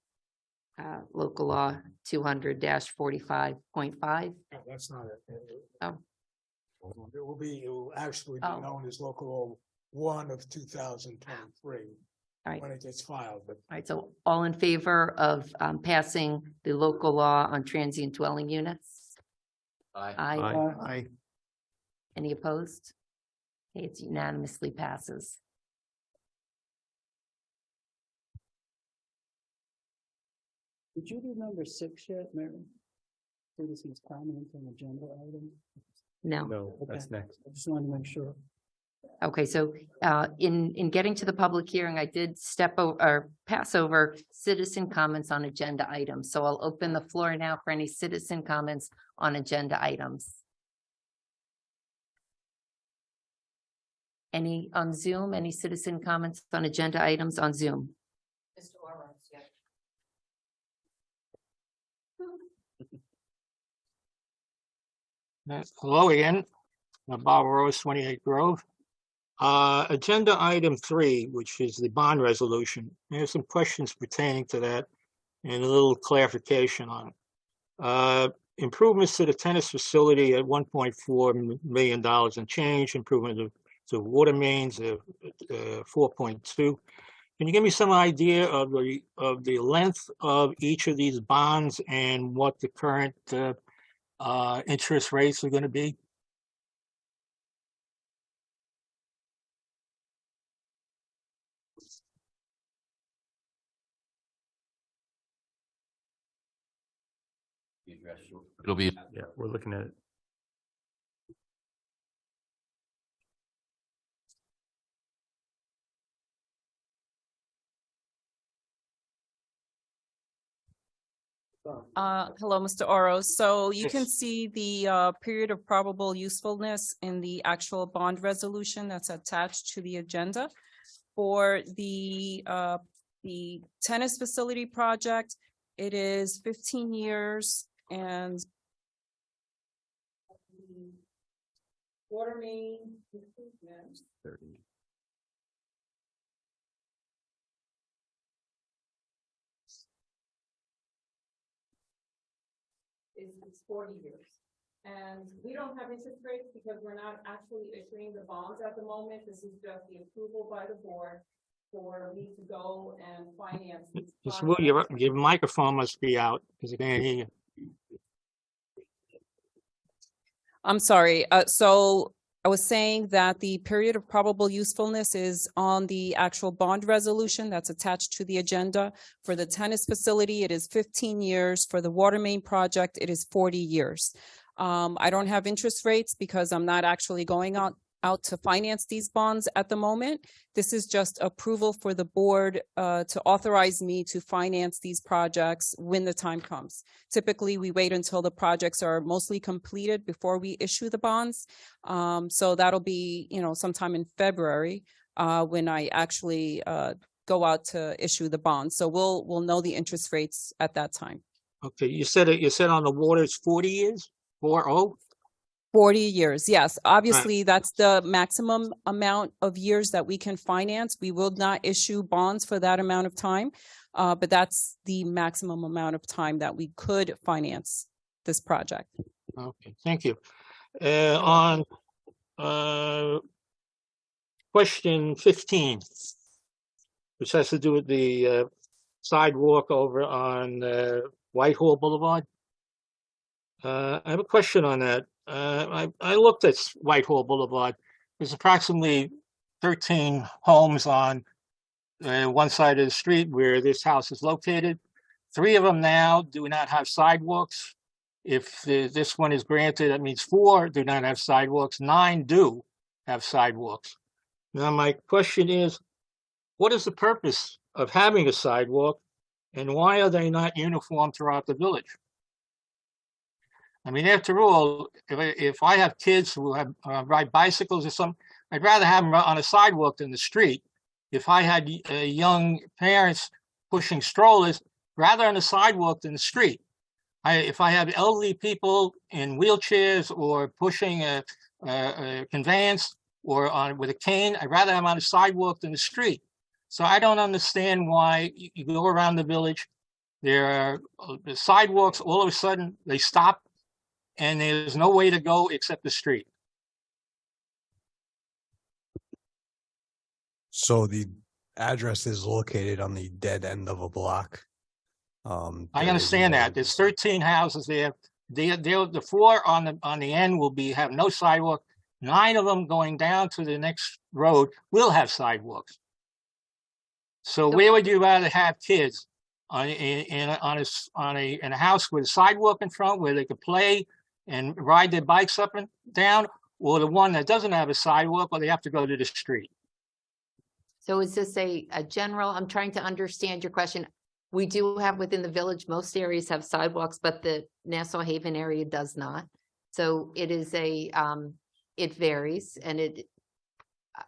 local law 200-45.5? That's not it. Oh. It will actually Oh. be known as local law 1 of 2023 All right. when it gets filed, but All right, so all in favor of passing the local law on transient dwelling units? Aye. Aye. Any opposed? Okay, it unanimously passes. Did you do number 6 yet, Mary? Citizens' comments on agenda item? No. No, that's Okay. next. I just wanted to make sure. Okay, so in getting to the public hearing, I did step over or pass over citizen comments on agenda items. So I'll open the floor now for any citizen comments on agenda items. Any on Zoom, any citizen comments on agenda items on Zoom? Mr. Orosz, yeah. Hello again, Bob Rose, 28 Grove. Agenda item 3, which is the bond resolution. There's some questions pertaining to that and a little clarification on it. Improvements to the tennis facility at $1.4 million and change, improvement to water mains of 4.2. Can you give me some idea of the length of each of these bonds and what the current interest rates are going to be? It'll be, Yeah, we're looking at it. Hello, Mr. Orosz. So you can Yes. see the period of probable usefulness in the actual bond resolution that's attached to the agenda. For the tennis facility project, it is 15 years and water main improvement 30. is 40 years. And we don't have interest rates because we're not actually issuing the bonds at the moment. This is just the approval by the board for me to go and finance these Ms. Wu, projects. your microphone must be out because I can't hear you. I'm sorry. So I was saying that the period of probable usefulness is on the actual bond resolution that's attached to the agenda. For the tennis facility, it is 15 years. For the water main project, it is 40 years. I don't have interest rates because I'm not actually going out to finance these bonds at the moment. This is just approval for the board to authorize me to finance these projects when the time comes. Typically, we wait until the projects are mostly completed before we issue the bonds. So that'll be, sometime in February when I actually go out to issue the bonds. So we'll know the interest rates at that time. Okay, you said on the water it's 40 years? 40? 40 years, yes. Obviously, that's the maximum amount of years that we can finance. We will not issue bonds for that amount of time, but that's the maximum amount of time that we could finance this project. Okay, thank you. On question 15, which has to do with the sidewalk over on Whitehall Boulevard. I have a question on that. I looked at Whitehall Boulevard. There's approximately 13 homes on one side of the street where this house is located. 3 of them now do not have sidewalks. If this one is granted, that means 4 do not have sidewalks. 9 do have sidewalks. Now, my question is, what is the purpose of having a sidewalk and why are they not uniform throughout the village? I mean, after all, if I have kids who have ride bicycles or something, I'd rather have them on a sidewalk than the street. If I had young parents pushing strollers, rather on the sidewalk than the street. If I have elderly people in wheelchairs or pushing a conveyance, or on with a cane. I'd rather I'm on the sidewalk than the street. So I don't understand why you go around the village. There are the sidewalks, all of a sudden they stop and there's no way to go except the street. So the address is located on the dead end of a block. I understand that. There's 13 houses there. The 4 on the end will have no sidewalk. 9 of them going down to the next road will have sidewalks. So where would you rather have kids? In a house with a sidewalk in front where they could play and ride their bikes up and down, or the one that doesn't have a sidewalk, or they have to go to the street? So is this a general, I'm trying to understand your question. We do have within the village, most areas have sidewalks, but the Nassau Haven area does not. So it is it varies, and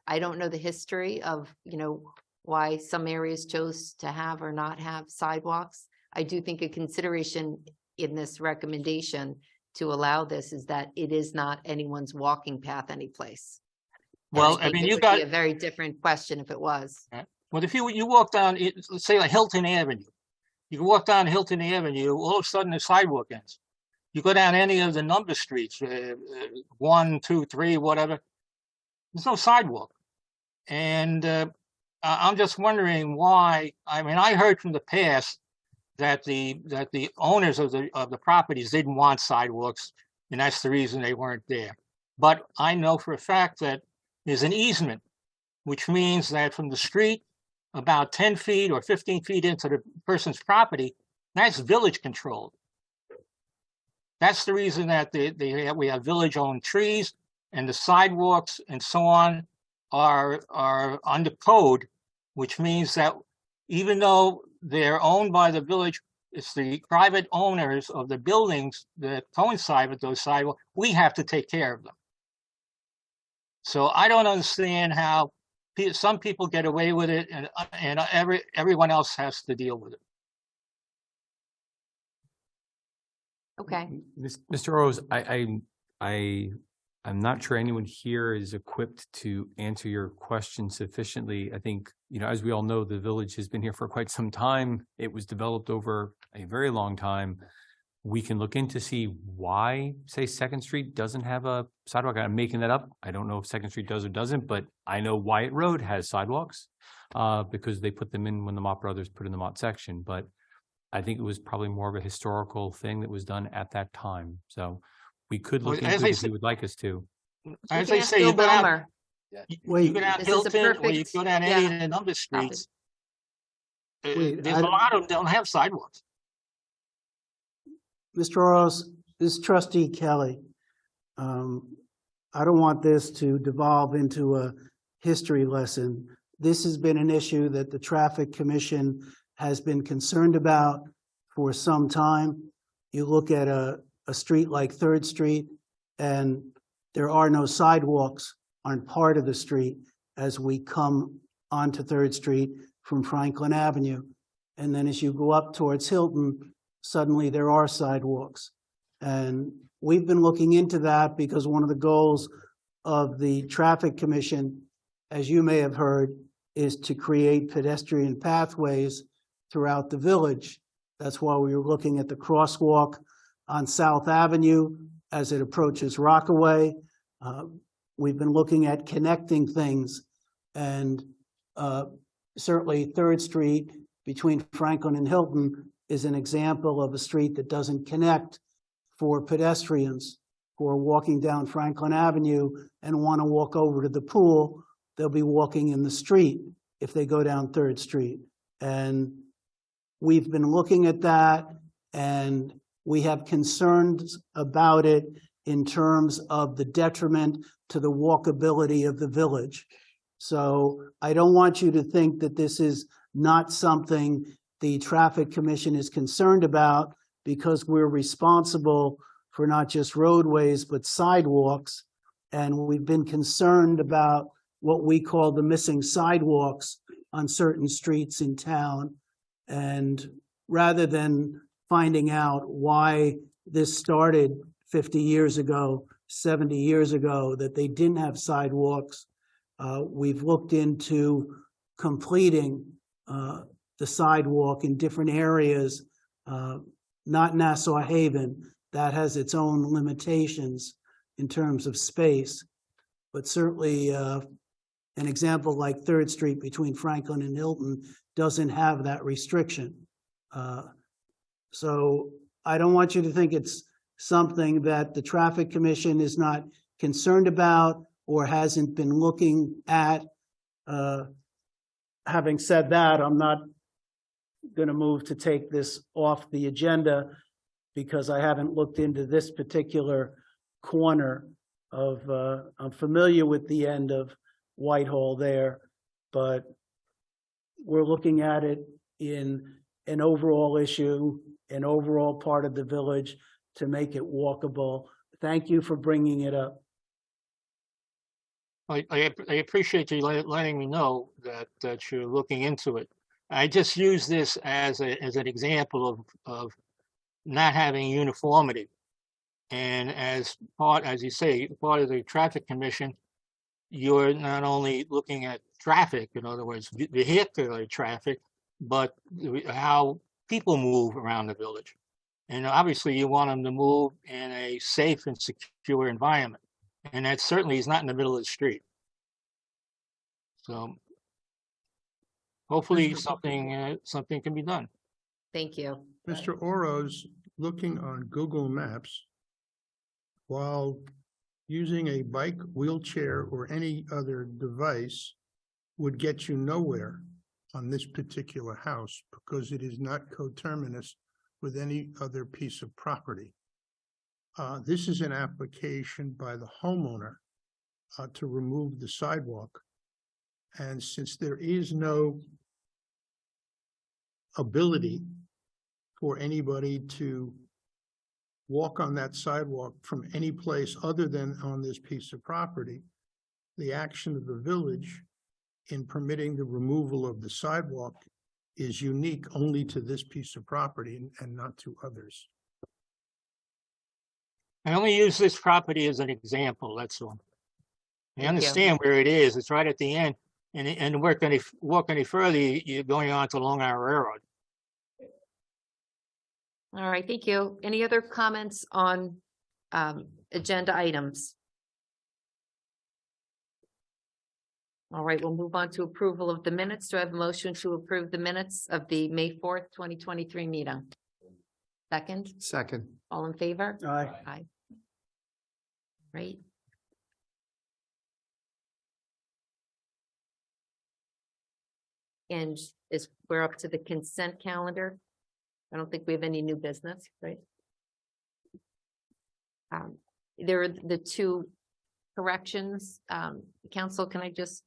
I don't know the history of, why some areas chose to have or not have sidewalks. I do think a consideration in this recommendation to allow this is that it is not anyone's walking path anyplace. Well, I think mean, it you would got be a very different question if it was. Well, if you walk down, let's say like Hilton Avenue, you can walk down Hilton Avenue, all of a sudden the sidewalk ends. You go down any of the number streets, 1, 2, 3, whatever, there's no sidewalk. And I'm just wondering why. I mean, I heard from the past that the owners of the properties didn't want sidewalks, and that's the reason they weren't there. But I know for a fact that there's an easement, which means that from the street about 10 feet or 15 feet into the person's property, that's village controlled. That's the reason that we have village-owned trees, and the sidewalks and so on are under code, which means that even though they're owned by the village, it's the private owners of the buildings that coincide with those sidewalks, we have to take care of them. So I don't understand how some people get away with it and everyone else has to deal with it. Okay. Mr. Rose, I'm not sure anyone here is equipped to answer your question sufficiently. I think, as we all know, the village has been here for quite some time. It was developed over a very long time. We can look into see why, say, Second Street doesn't have a sidewalk. I'm making that up. I don't know if Second Street does or doesn't, but I know Wyatt Road has sidewalks because they put them in when the Mott brothers put in the Mott section. But I think it was probably more of a historical thing that was done at that time. So we could look into it if you would like us to. As I say, you go down This is a Hilton, or you perfect- go down any yeah. of the number streets. Wait, There's a lot of them don't have sidewalks. Mr. Ross, this is Trustee Kelly. I don't want this to devolve into a history lesson. This has been an issue that the Traffic Commission has been concerned about for some time. You look at a street like Third Street, and there are no sidewalks on part of the street as we come onto Third Street from Franklin Avenue. And then as you go up towards Hilton, suddenly there are sidewalks. And we've been looking into that because one of the goals of the Traffic Commission, as you may have heard, is to create pedestrian pathways throughout the village. That's why we were looking at the crosswalk on South Avenue as it approaches Rockaway. We've been looking at connecting things, and certainly Third Street between Franklin and Hilton is an example of a street that doesn't connect for pedestrians who are walking down Franklin Avenue and want to walk over to the pool. They'll be walking in the street if they go down Third Street. And we've been looking at that, and we have concerns about it in terms of the detriment to the walkability of the village. So I don't want you to think that this is not something the Traffic Commission is concerned about, because we're responsible for not just roadways, but sidewalks. And we've been concerned about what we call the missing sidewalks on certain streets in town. And rather than finding out why this started 50 years ago, 70 years ago that they didn't have sidewalks. We've looked into completing the sidewalk in different areas, not Nassau Haven. That has its own limitations in terms of space. But certainly an example like Third Street between Franklin and Hilton doesn't have that restriction. So I don't want you to think it's something that the Traffic Commission is not concerned about or hasn't been looking at. Having said that, I'm not going to move to take this off the agenda because I haven't looked into this particular corner of, I'm familiar with the end of Whitehall there, but we're looking at it in an overall issue, an overall part of the village to make it walkable. Thank you for bringing it up. I appreciate you letting me know that you're looking into it. I just use this as an example of not having uniformity. And as you say, part of the Traffic Commission, you're not only looking at traffic, in other words, vehicular traffic, but how people move around the village. And obviously you want them to move in a safe and secure environment. And that certainly is not in the middle of the street. So hopefully something can be done. Thank you. Mr. Oro's looking on Google Maps while using a bike, wheelchair, or any other device would get you nowhere on this particular house because it is not coterminous with any other piece of property. This is an application by the homeowner to remove the sidewalk. And since there is no ability for anybody to walk on that sidewalk from any place other than on this piece of property, the action of the village in permitting the removal of the sidewalk is unique only to this piece of property and not to others. I only use this property as an example, that's all. I you. understand where it is. It's right at the end. And walk any further, you're going on to Long Island Railroad. All right, thank you. Any other comments on agenda items? All right, we'll move on to approval of the minutes. Do I have a motion to approve the minutes of the May 4th, 2023 meeting? Second, Second. all in favor? Aye. Aye. Right. And we're up to the consent calendar. I don't think we have any new business, right? There are the two corrections. Council, can I just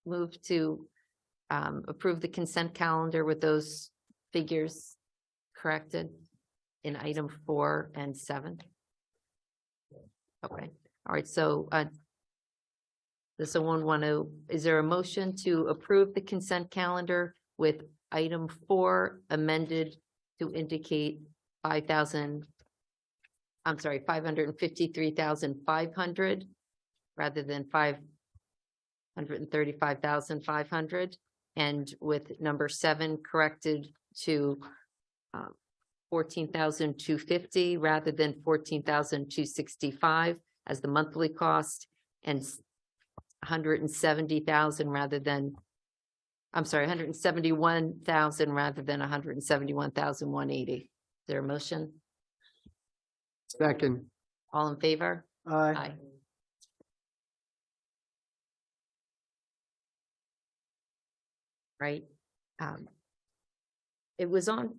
move to approve the consent calendar with those figures corrected in item 4 and 7? Okay, all right, so does someone want to, is there a motion to approve the consent calendar with item 4 amended to indicate 553,500 rather than 535,500, and with number 7 corrected to 14,250 rather than 14,265 as the monthly cost, and 170,000 rather than, I'm sorry, 171,000 rather than 171,180. Is there a motion? Second. All in favor? Aye. Right. It was on,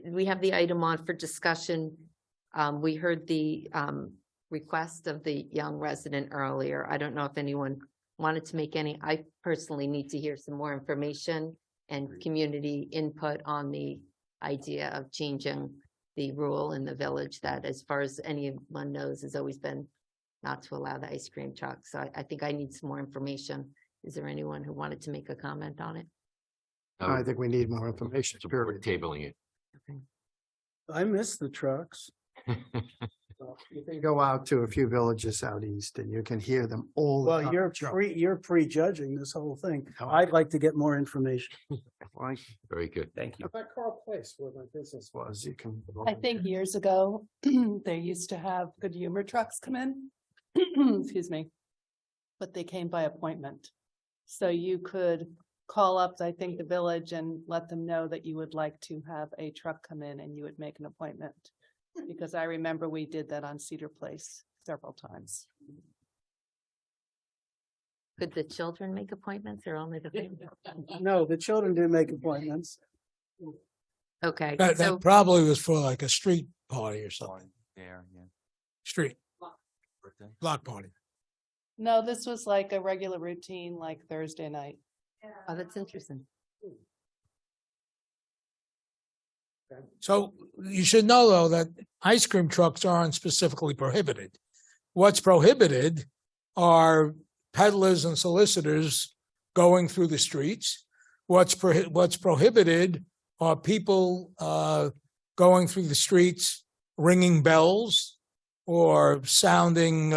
we have the item on for discussion. We heard the request of the young resident earlier. I don't know if anyone wanted to make any, I personally need to hear some more information and community input on the idea of changing the rule in the village that, as far as anyone knows, has always been not to allow the ice cream truck. So I think I need some more information. Is there anyone who wanted to make a comment on it? I think we need more information. Support tabling it. I miss the trucks. You can go out to a few villages out east and you can hear them all. the Well, time, Joe. you're prejudging this whole thing. No. I'd like to get more information. Like, Very good. Thank you. at Carl Place where my business was, you can. I think years ago, they used to have good humor trucks come in. Excuse me. But they came by appointment. So you could call up, I think, the village and let them know that you would like to have a truck come in and you would make an appointment. Because I remember we did that on Cedar Place several times. Could the children make appointments or only the family? No, the children didn't make appointments. Okay, That so probably was for like a street party or something, There, yeah. street block party. No, this was like a regular routine, like Thursday night. oh, that's interesting. So you should know, though, that ice cream trucks aren't specifically prohibited. What's prohibited are peddlers and solicitors going through the streets. What's prohibited are people going through the streets, ringing bells or sounding,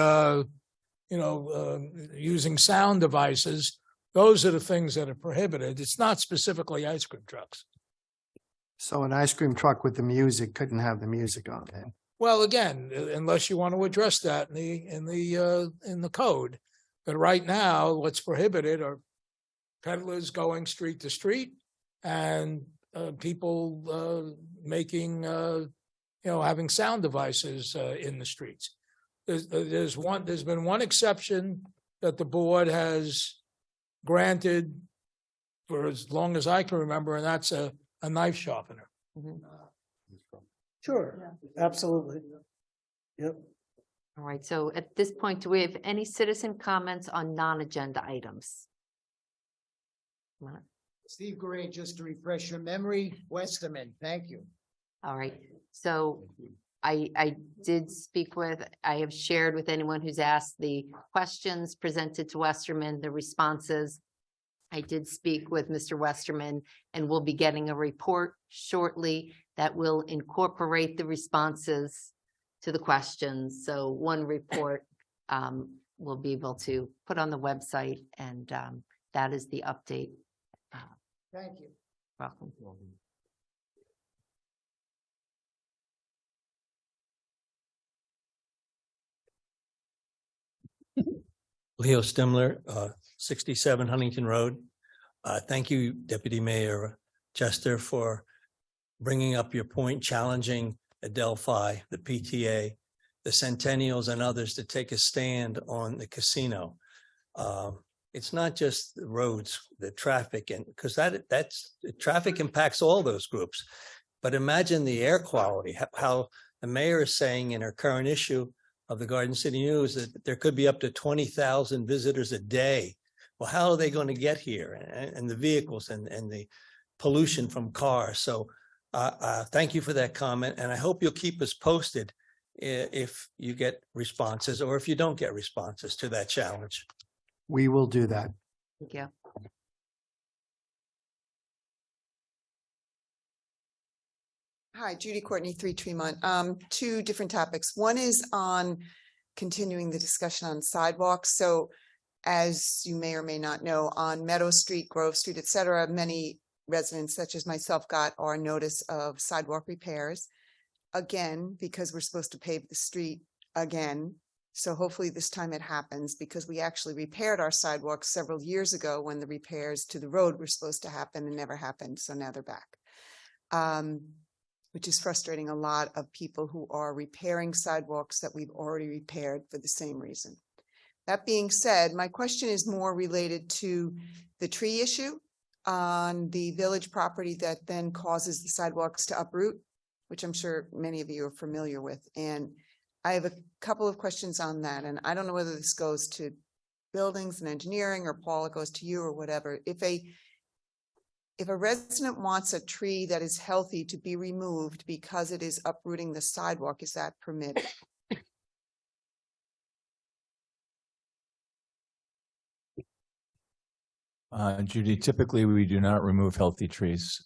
using sound devices. Those are the things that are prohibited. It's not specifically ice cream trucks. So an ice cream truck with the music couldn't have the music on it. Well, again, unless you want to address that in the code. But right now, what's prohibited are peddlers going street to street and people making, having sound devices in the streets. There's been one exception that the board has granted for as long as I can remember, and that's a knife sharpener. Sure, absolutely. Yep. All right, so at this point, do we have any citizen comments on non-agenda items? Steve Gray, just to refresh your memory, Westerman, thank you. All right, so I did speak with, I have shared with anyone who's asked the questions presented to Westerman, the responses. I did speak with Mr. Westerman and we'll be getting a report shortly that will incorporate the responses to the questions. So one report we'll be able to put on the website and that is the update. Thank you. Welcome. Leo Stimler, 67 Huntington Road. Thank you, Deputy Mayor Chester, for bringing up your point, challenging Adelphi, the PTA, the Centennials and others to take a stand on the casino. It's not just the roads, the traffic, and because that's traffic impacts all those groups. But imagine the air quality, how the mayor is saying in her current issue of the Garden City News that there could be up to 20,000 visitors a day. Well, how are they going to get here? And the vehicles and the pollution from cars. So thank you for that comment. And I hope you'll keep us posted if you get responses or if you don't get responses to that challenge. We will do that. Thank you. Hi, Judy Courtney, 3 Tremont. Two different topics. One is on continuing the discussion on sidewalks. So as you may or may not know, on Meadow Street, Grove Street, et cetera, many residents such as myself got our notice of sidewalk repairs. Again, because we're supposed to pave the street again. So hopefully this time it happens because we actually repaired our sidewalks several years ago when the repairs to the road were supposed to happen and never happened. So now they're back. Which is frustrating a lot of people who are repairing sidewalks that we've already repaired for the same reason. That being said, my question is more related to the tree issue on the village property that then causes the sidewalks to uproot, which I'm sure many of you are familiar with. And I have a couple of questions on that. And I don't know whether this goes to buildings and engineering or Paul, it goes to you or whatever. If a resident wants a tree that is healthy to be removed because it is uprooting the sidewalk, is that permitted? Judy, typically we do not remove healthy trees.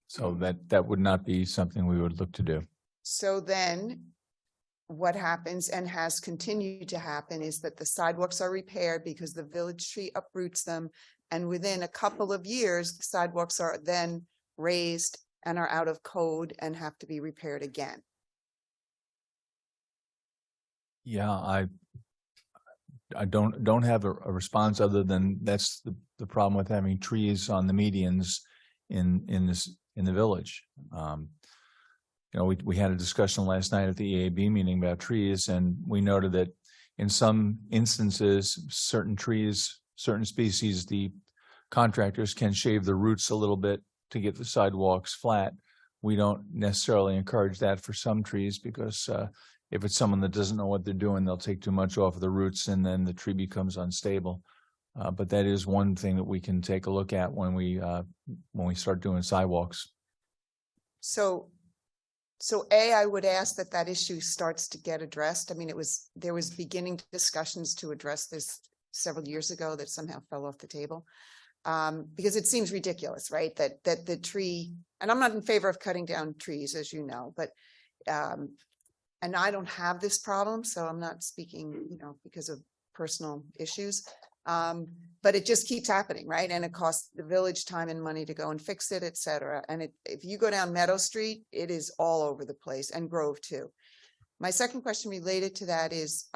So that would not be something we would look to do. So then what happens and has continued to happen is that the sidewalks are repaired because the village tree uproots them. And within a couple of years, the sidewalks are then raised and are out of code and have to be repaired again. Yeah, I don't have a response other than that's the problem with having trees on the medians in the village. You know, we had a discussion last night at the EAB meeting about trees, and we noted that in some instances, certain trees, certain species, the contractors can shave the roots a little bit to get the sidewalks flat. We don't necessarily encourage that for some trees because if it's someone that doesn't know what they're doing, they'll take too much off of the roots and then the tree becomes unstable. But that is one thing that we can take a look at when we start doing sidewalks. So I would ask that that issue starts to get addressed. I mean, there was beginning discussions to address this several years ago that somehow fell off the table. Because it seems ridiculous, right? That the tree, and I'm not in favor of cutting down trees, as you know, but and I don't have this problem, so I'm not speaking, you know, because of personal issues. But it just keeps happening, right? And it costs the village time and money to go and fix it, et cetera. And if you go down Meadow Street, it is all over the place, and Grove too. My second question related to that is,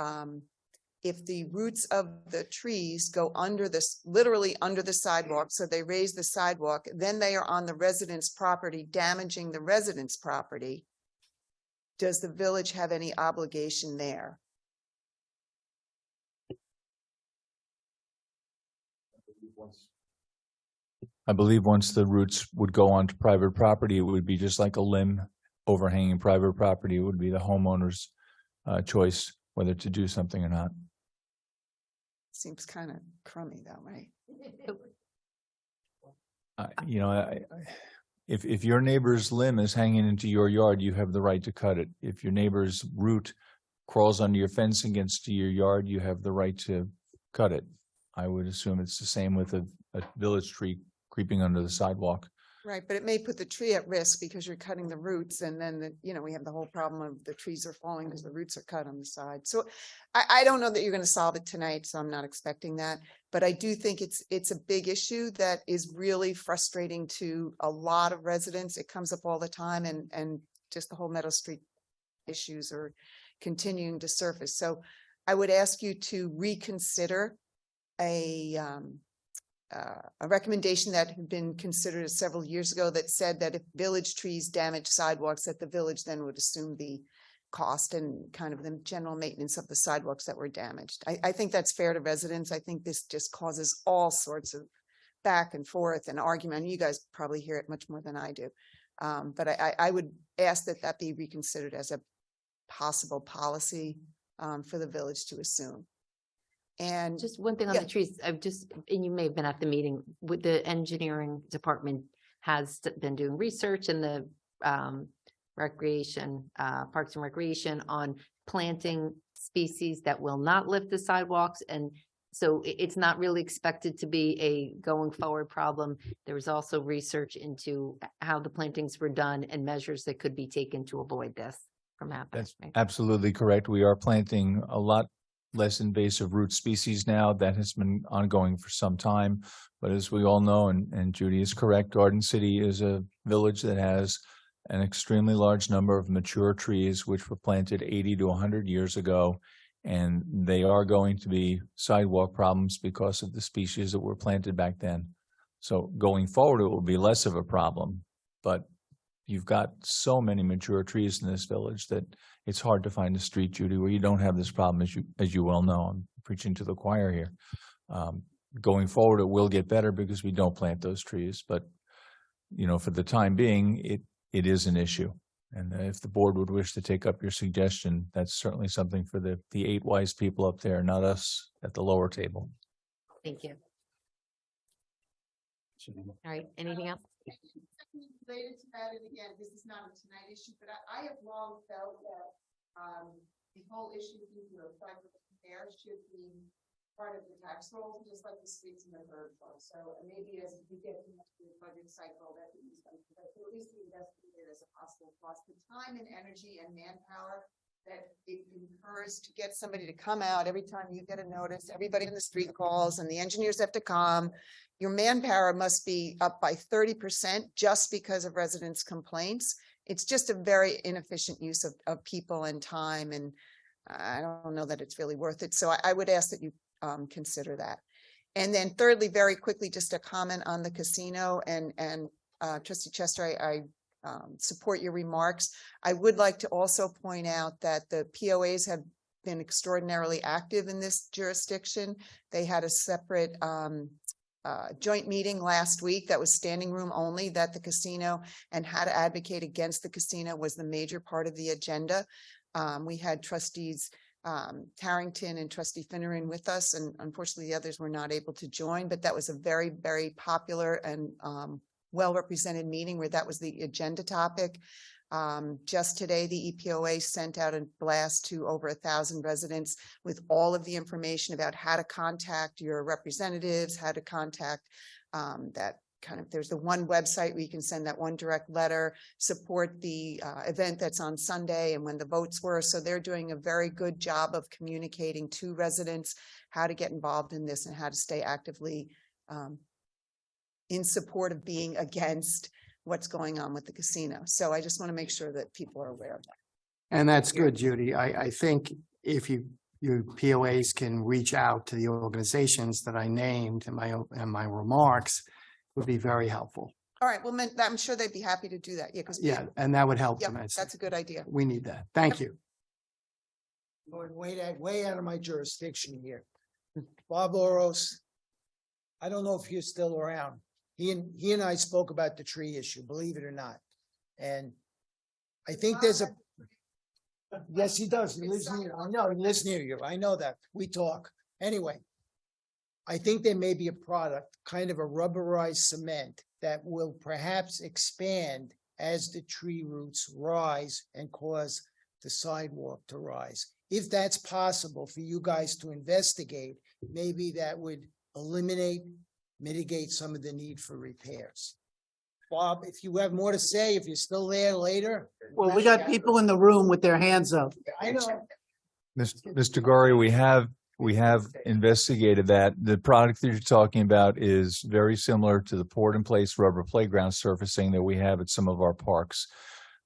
if the roots of the trees go under this, literally under the sidewalk, so they raise the sidewalk, then they are on the resident's property, damaging the resident's property. Does the village have any obligation there? I believe once the roots would go onto private property, it would be just like a limb overhanging private property. It would be the homeowner's choice whether to do something or not. Seems kind of crummy though, right? You know, if your neighbor's limb is hanging into your yard, you have the right to cut it. If your neighbor's root crawls under your fence against your yard, you have the right to cut it. I would assume it's the same with a village tree creeping under the sidewalk. Right, but it may put the tree at risk because you're cutting the roots, and then we have the whole problem of the trees are falling because the roots are cut on the side. So I don't know that you're going to solve it tonight, so I'm not expecting that. But I do think it's a big issue that is really frustrating to a lot of residents. It comes up all the time, and just the whole Meadow Street issues are continuing to surface. So I would ask you to reconsider a recommendation that had been considered several years ago that said that if village trees damage sidewalks, that the village then would assume the cost and kind of the general maintenance of the sidewalks that were damaged. I think that's fair to residents. I think this just causes all sorts of back and forth and argument. You guys probably hear it much more than I do. But I would ask that that be reconsidered as a possible policy for the village to assume. And just one thing on the trees, and you may have been at the meeting with the engineering department has been doing research and the recreation, Parks and Recreation on planting species that will not lift the sidewalks. And so it's not really expected to be a going forward problem. There was also research into how the plantings were done and measures that could be taken to avoid this from happening. That's absolutely correct. We are planting a lot less invasive root species now. That has been ongoing for some time. But as we all know, and Judy is correct, Garden City is a village that has an extremely large number of mature trees, which were planted 80 to 100 years ago. And they are going to be sidewalk problems because of the species that were planted back then. So going forward, it will be less of a problem. But you've got so many mature trees in this village that it's hard to find a street, Judy, where you don't have this problem, as you well know. I'm preaching to the choir here. Going forward, it will get better because we don't plant those trees. But, for the time being, it is an issue. And if the board would wish to take up your suggestion, that's certainly something for the 8 wise people up there, not us at the lower table. Thank you. All right, anything else? Related to that, and again, this is not a tonight issue, but I have long felt that the whole issue of private repair should be part of the tax roll, just like the streets and the road fund. So maybe as we get into the budget cycle, that we at least investigate it as a possible cost. The time and energy and manpower that it incurs to get somebody to come out every time you get a notice, everybody in the street calls and the engineers have to come. Your manpower must be up by 30% just because of residents' complaints. It's just a very inefficient use of people and time, and I don't know that it's really worth it. So I would ask that you consider that. And then thirdly, very quickly, just a comment on the casino and Trustee Chester, I support your remarks. I would like to also point out that the POAs have been extraordinarily active in this jurisdiction. They had a separate joint meeting last week that was standing room only, that the casino and how to advocate against the casino was the major part of the agenda. We had trustees Tarrington and Trustee Finneran with us, and unfortunately the others were not able to join, but that was a very, very popular and well-represented meeting where that was the agenda topic. Just today, the EPOA sent out a blast to over 1,000 residents with all of the information about how to contact your representatives, how to contact there's the one website where you can send that one direct letter, support the event that's on Sunday and when the votes were. So they're doing a very good job of communicating to residents how to get involved in this and how to stay actively in support of being against what's going on with the casino. So I just want to make sure that people are aware of that. And that's good, Judy. I think if your POAs can reach out to the organizations that I named in my remarks, would be very helpful. All right. Well, I'm sure they'd be happy to do that. Yeah, and that would help Yep, immensely. that's a good idea. We need that. Thank you. Going way out of my jurisdiction here. Bob Oros, I don't know if you're still around. He and I spoke about the tree issue, believe it or not. And I think there's yes, he does. He lives near, I know, he lives near you. I know that. We talk. Anyway, I think there may be a product, kind of a rubberized cement that will perhaps expand as the tree roots rise and cause the sidewalk to rise. If that's possible for you guys to investigate, maybe that would mitigate some of the need for repairs. Bob, if you have more to say, if you're still there later. Well, we got people in the room with their hands up. I know. Mr. Gori, we have investigated that. The product that you're talking about is very similar to the poured in place rubber playground surfacing that we have at some of our parks.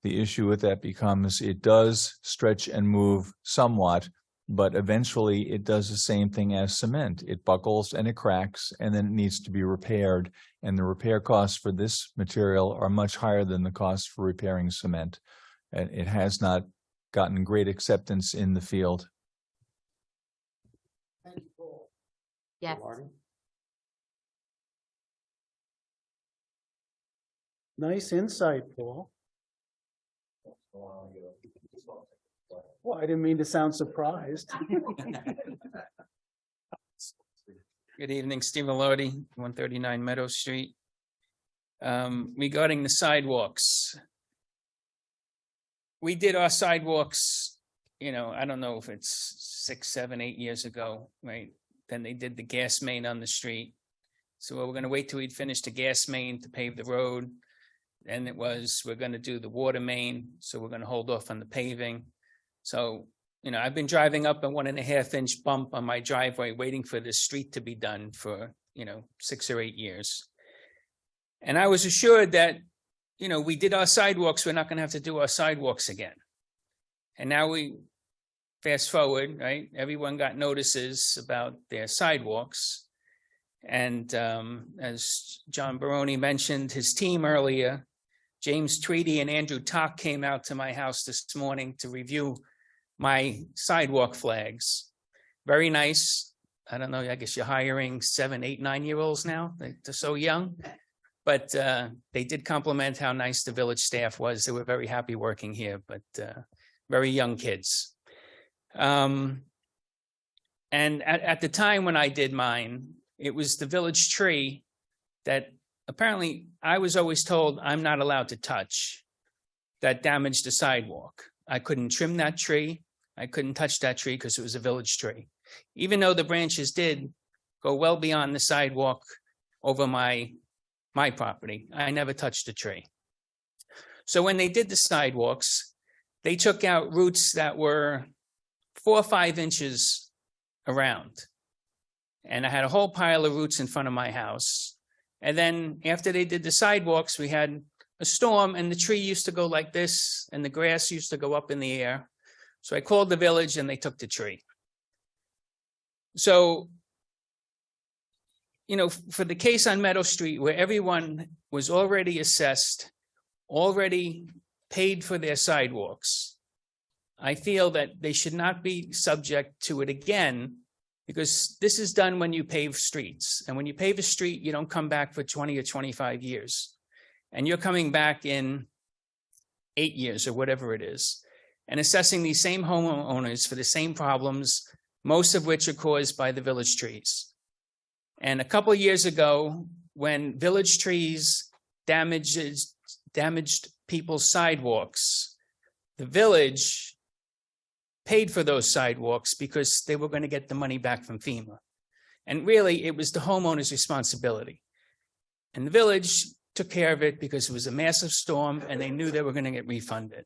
The issue with that becomes it does stretch and move somewhat, but eventually it does the same thing as cement. It buckles and it cracks, and then it needs to be repaired. And the repair costs for this material are much higher than the cost for repairing cement. And it has not gotten great acceptance in the field. Yes. Nice insight, Paul. Well, I didn't mean to sound surprised. Good evening, Stephen Lodi, 139 Meadow Street. Regarding the sidewalks. We did our sidewalks, I don't know if it's 6, 7, 8 years ago, right? Then they did the gas main on the street. So we're going to wait till we'd finish the gas main to pave the road. And we're going to do the water main. So we're going to hold off on the paving. So, I've been driving up a 1.5 inch bump on my driveway, waiting for this street to be done for, 6 or 8 years. And I was assured that, we did our sidewalks. We're not going to have to do our sidewalks again. And now we fast forward, right? Everyone got notices about their sidewalks. And as John Baroni mentioned, his team earlier, James Tweedy and Andrew Tock came out to my house this morning to review my sidewalk flags. Very nice. I don't know, I guess you're hiring 7, 8, 9-year-olds now. They're so young. But they did compliment how nice the village staff was. They were very happy working here, but very young kids. And at the time when I did mine, it was the village tree that apparently I was always told I'm not allowed to touch that damaged the sidewalk. I couldn't trim that tree. I couldn't touch that tree because it was a village tree. Even though the branches did go well beyond the sidewalk over my property, I never touched the tree. So when they did the sidewalks, they took out roots that were 4 or 5 inches around. And I had a whole pile of roots in front of my house. And then after they did the sidewalks, we had a storm and the tree used to go like this and the grass used to go up in the air. So I called the village and they took the tree. So, you know, for the case on Meadow Street where everyone was already assessed, already paid for their sidewalks, I feel that they should not be subject to it again, because this is done when you pave streets. And when you pave a street, you don't come back for 20 or 25 years. And you're coming back in 8 years or whatever it is, and assessing these same homeowners for the same problems, most of which are caused by the village trees. And a couple of years ago, when village trees damaged people's sidewalks, the village paid for those sidewalks because they were going to get the money back from FEMA. And really, it was the homeowner's responsibility. And the village took care of it because it was a massive storm and they knew they were going to get refunded.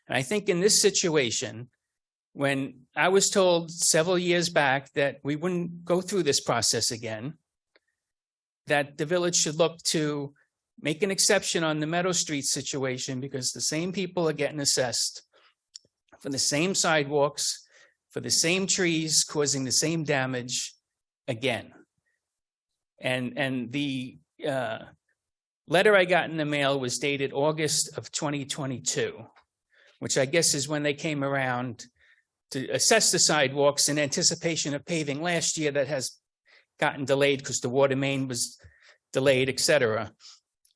And I think in this situation, when I was told several years back that we wouldn't go through this process again, that the village should look to make an exception on the Meadow Street situation, because the same people are getting assessed for the same sidewalks, for the same trees causing the same damage again. And the letter I got in the mail was dated August of 2022, which I guess is when they came around to assess the sidewalks in anticipation of paving last year that has gotten delayed because the water main was delayed, et cetera.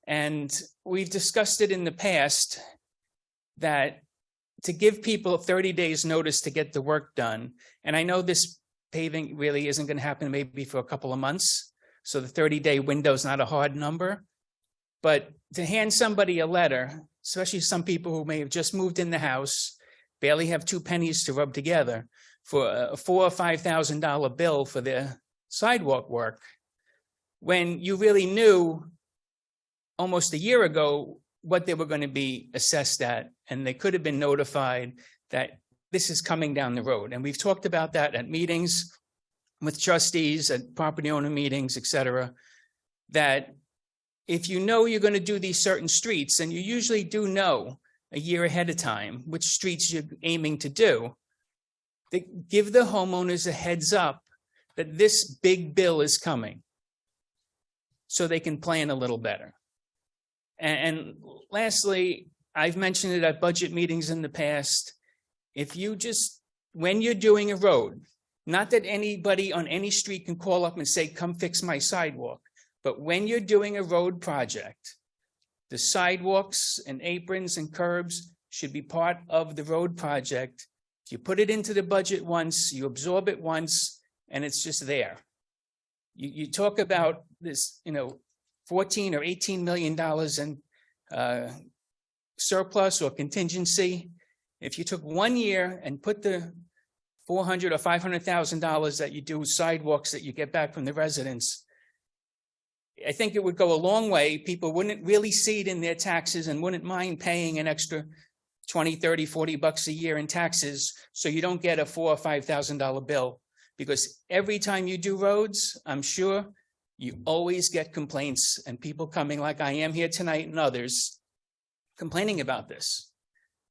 And we've discussed it in the past that to give people 30 days notice to get the work done, and I know this paving really isn't going to happen maybe for a couple of months, so the 30-day window is not a hard number, but to hand somebody a letter, especially some people who may have just moved in the house, barely have 2 pennies to rub together, for a $4,000 or $5,000 bill for their sidewalk work, when you really knew almost a year ago what they were going to be assessed at, and they could have been notified that this is coming down the road. And we've talked about that at meetings with trustees, at property owner meetings, et cetera, that if you know you're going to do these certain streets, and you usually do know a year ahead of time which streets you're aiming to do, they give the homeowners a heads up that this big bill is coming so they can plan a little better. And lastly, I've mentioned it at budget meetings in the past. If you just, when you're doing a road, not that anybody on any street can call up and say, come fix my sidewalk, but when you're doing a road project, the sidewalks and aprons and curbs should be part of the road project. If you put it into the budget once, you absorb it once, and it's just there. You talk about this, you know, $14 or $18 million in surplus or contingency. If you took 1 year and put the $400,000 or $500,000 that you do sidewalks that you get back from the residents, I think it would go a long way. People wouldn't really see it in their taxes and wouldn't mind paying an extra 20, 30, 40 bucks a year in taxes, so you don't get a $4,000 or $5,000 bill. Because every time you do roads, I'm sure you always get complaints and people coming like I am here tonight and others complaining about this.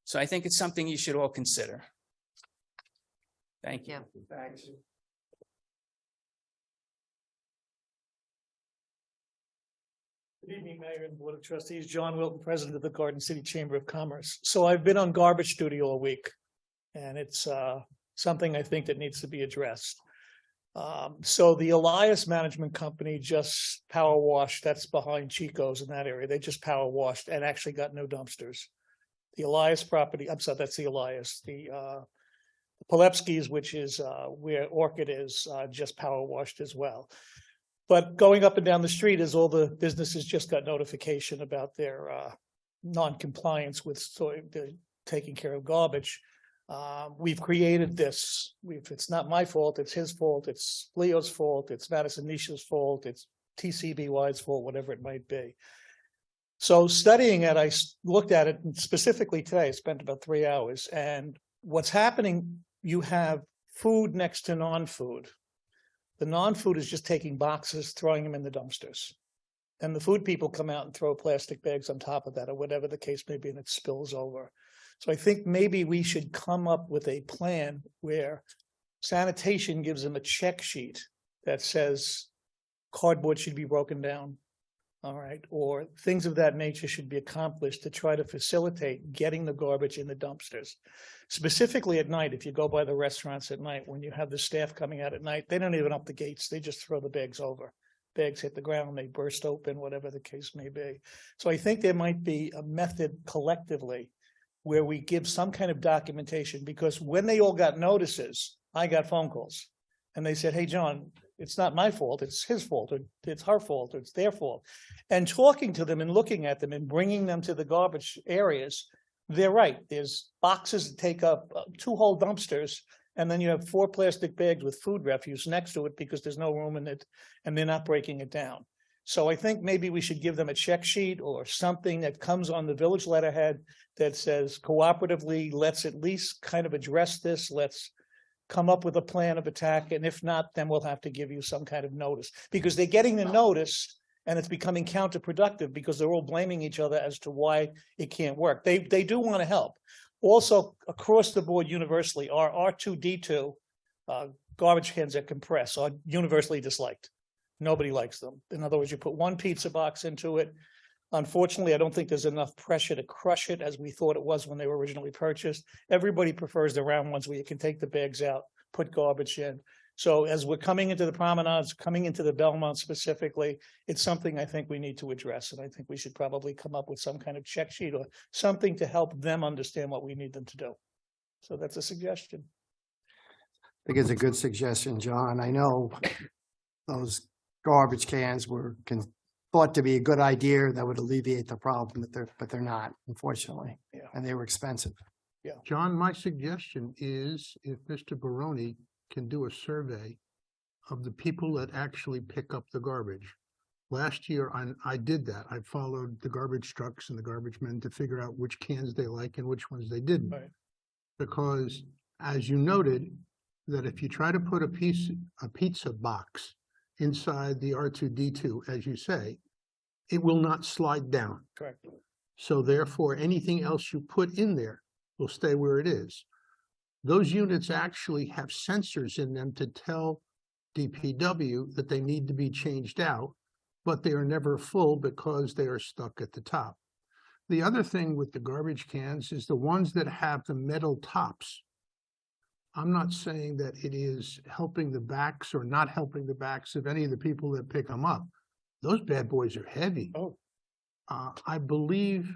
So I think it's something you should all consider. Thank you. Thanks. Good evening, Mayor and Board of Trustees. John Wilton, President of the Garden City Chamber of Commerce. So I've been on garbage duty all week, and it's something I think that needs to be addressed. So the Elias Management Company just power washed, that's behind Chico's in that area. They just power washed and actually got no dumpsters. The Elias property, I'm sorry, that's the Elias. The Polepski's, which is where Orchid is, just power washed as well. But going up and down the street is all the businesses just got notification about their non-compliance with taking care of garbage. We've created this. It's not my fault. It's his fault. It's Leo's fault. It's Madison Nisha's fault. It's TCBY's fault, whatever it might be. So studying it, looked at it specifically today, I spent about 3 hours, and what's happening, you have food next to non-food. The non-food is just taking boxes, throwing them in the dumpsters. And the food people come out and throw plastic bags on top of that, or whatever the case may be, and it spills over. So I think maybe we should come up with a plan where sanitation gives them a check sheet that says cardboard should be broken down. All right, or things of that nature should be accomplished to try to facilitate getting the garbage in the dumpsters. Specifically at night, if you go by the restaurants at night, when you have the staff coming out at night, they don't even up the gates, they just throw the bags over. Bags hit the ground, they burst open, whatever the case may be. So I think there might be a method collectively where we give some kind of documentation, because when they all got notices, I got phone calls. And they said, hey, John, it's not my fault, it's his fault, or it's her fault, or it's their fault. And talking to them and looking at them and bringing them to the garbage areas, they're right. There's boxes that take up 2 whole dumpsters, and then you have 4 plastic bags with food refuse next to it because there's no room in it, and they're not breaking it down. So I think maybe we should give them a check sheet or something that comes on the village letterhead that says cooperatively, let's at least kind of address this, let's come up with a plan of attack, and if not, then we'll have to give you some kind of notice, because they're getting the notice and it's becoming counterproductive because they're all blaming each other as to why it can't work. They do want to help. Also, across the board universally, our R2D2 garbage cans that compress are universally disliked. Nobody likes them. In other words, you put 1 pizza box into it. Unfortunately, I don't think there's enough pressure to crush it as we thought it was when they were originally purchased. Everybody prefers the round ones where you can take the bags out, put garbage in. So as we're coming into the promenades, coming into the Belmont specifically, it's something I think we need to address. And I think we should probably come up with some kind of check sheet or something to help them understand what we need them to do. So that's a suggestion. I think it's a good suggestion, John. I know those garbage cans were thought to be a good idea that would alleviate the problem, but they're not, unfortunately. Yeah. And they were expensive. Yeah. John, my suggestion is if Mr. Baroni can do a survey of the people that actually pick up the garbage. Last year, I did that. I followed the garbage trucks and the garbage men to figure out which cans they like and which ones they didn't. Right. Because as you noted, that if you try to put a pizza box inside the R2D2, as you say, it will not slide down. Correct. So therefore, anything else you put in there will stay where it is. Those units actually have sensors in them to tell DPW that they need to be changed out, but they are never full because they are stuck at the top. The other thing with the garbage cans is the ones that have the metal tops. I'm not saying that it is helping the backs or not helping the backs of any of the people that pick them up. Those bad boys are heavy. Oh. I believe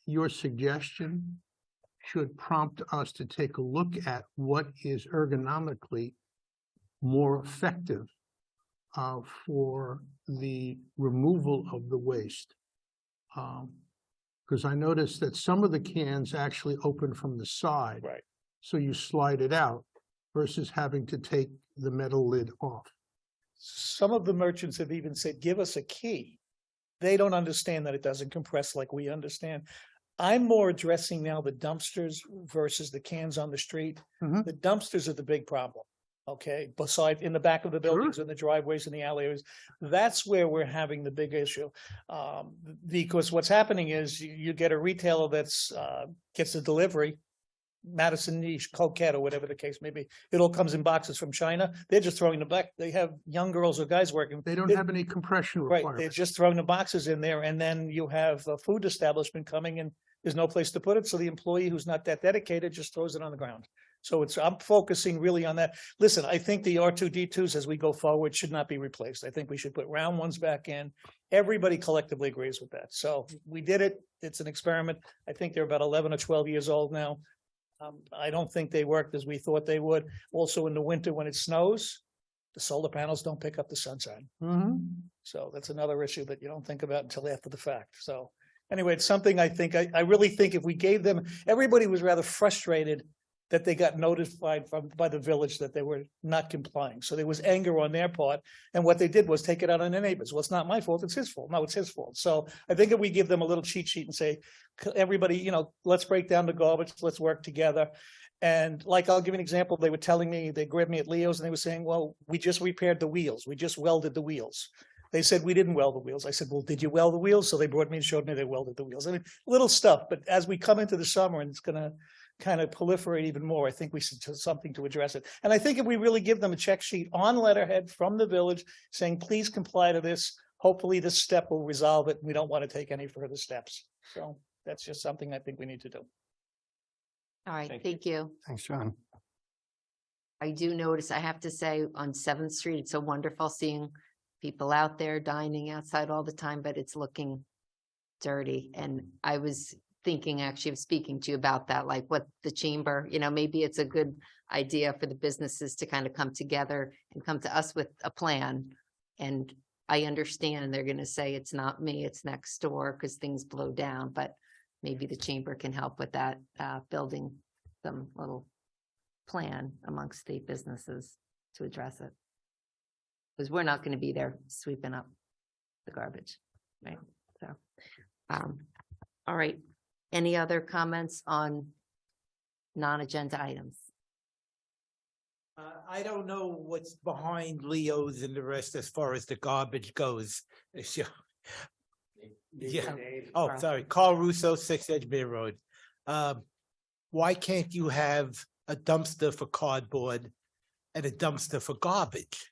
your suggestion should prompt us to take a look at what is ergonomically more effective for the removal of the waste. Because I noticed that some of the cans actually open from the side. Right. So you slide it out versus having to take the metal lid off. Some of the merchants have even said, give us a key. They don't understand that it doesn't compress like we understand. I'm more addressing now the dumpsters versus the cans on the street. The dumpsters are the big problem. Okay, beside in the back of the buildings and the driveways and the alleyways, that's where we're having the big issue. Because what's happening is you get a retailer that's gets a delivery, Madison Niche, Coquette, or whatever the case may be. It all comes in boxes from China. They're just throwing them back. They have young girls or guys working. They don't have any compression Right, requirements. they're just throwing the boxes in there, and then you have a food establishment coming and there's no place to put it. So the employee who's not that dedicated just throws it on the ground. So I'm focusing really on that. Listen, I think the R2D2s as we go forward should not be replaced. I think we should put round ones back in. Everybody collectively agrees with that. So we did it. It's an experiment. I think they're about 11 or 12 years old now. I don't think they worked as we thought they would. Also in the winter when it snows, the solar panels don't pick up the sunshine. So that's another issue that you don't think about until after the fact. So anyway, it's something I think, I really think if we gave them, everybody was rather frustrated that they got notified by the village that they were not complying. So there was anger on their part. And what they did was take it out on their neighbors. Well, it's not my fault, it's his fault. No, it's his fault. So I think if we give them a little cheat sheet and say, everybody, let's break down the garbage, let's work together. And like, I'll give you an example. They were telling me, they grabbed me at Leo's and they were saying, well, we just repaired the wheels. We just welded the wheels. They said, we didn't weld the wheels. I said, well, did you weld the wheels? So they brought me and showed me they welded the wheels. I mean, little stuff, but as we come into the summer and it's going to kind of proliferate even more, I think we should do something to address it. And I think if we really give them a check sheet on letterhead from the village saying, please comply to this, hopefully this step will resolve it. We don't want to take any further steps. So that's just something I think we need to do. All right, thank you. Thanks, John. I do notice, I have to say, on 7th Street, it's so wonderful seeing people out there dining outside all the time, but it's looking dirty. And I was thinking actually of speaking to you about that, like what the chamber, maybe it's a good idea for the businesses to kind of come together and come to us with a plan. And I understand they're going to say it's not me, it's next door because things blow down, but maybe the chamber can help with that, building some little plan amongst the businesses to address it. Because we're not going to be there sweeping up the garbage, right? So, all right. Any other comments on non-agenda items? I don't know what's behind Leo's and the rest as far as the garbage goes. Yeah. Oh, sorry. Carl Russo, 6 Edgemere Road. Why can't you have a dumpster for cardboard and a dumpster for garbage?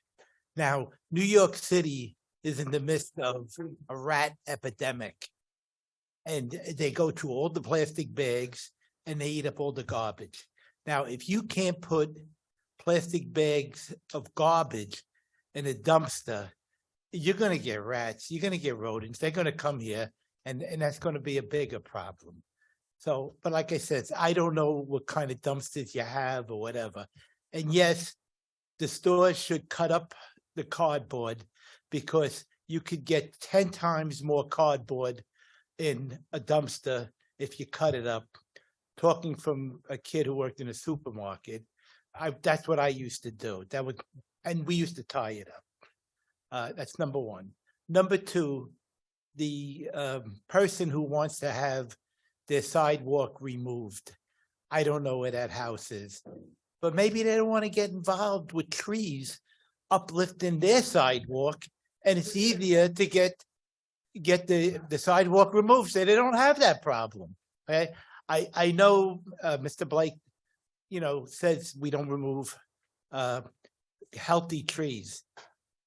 Now, New York City is in the midst of a rat epidemic. And they go through all the plastic bags and they eat up all the garbage. Now, if you can't put plastic bags of garbage in a dumpster, you're going to get rats, you're going to get rodents, they're going to come here, and that's going to be a bigger problem. So, but like I said, I don't know what kind of dumpsters you have or whatever. And yes, the stores should cut up the cardboard because you could get 10 times more cardboard in a dumpster if you cut it up. Talking from a kid who worked in a supermarket, that's what I used to do. And we used to tie it up. That's number one. Number two, the person who wants to have their sidewalk removed, I don't know where that house is, but maybe they don't want to get involved with trees uplifting their sidewalk, and it's easier to get the sidewalk removed so they don't have that problem. Okay? I know Mr. Blake, says we don't remove healthy trees.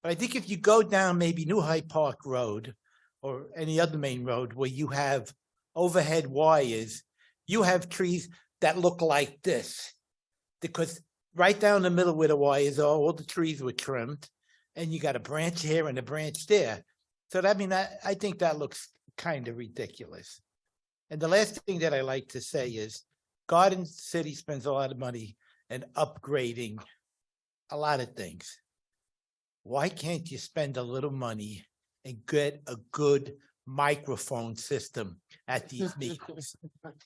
But I think if you go down maybe New Hyde Park Road or any other main road where you have overhead wires, you have trees that look like this. Because right down the middle where the wires are, all the trees were trimmed, and you got a branch here and a branch there. So I think that looks kind of ridiculous. And the last thing that I like to say is Garden City spends a lot of money in upgrading a lot of things. Why can't you spend a little money and get a good microphone system at these meetings?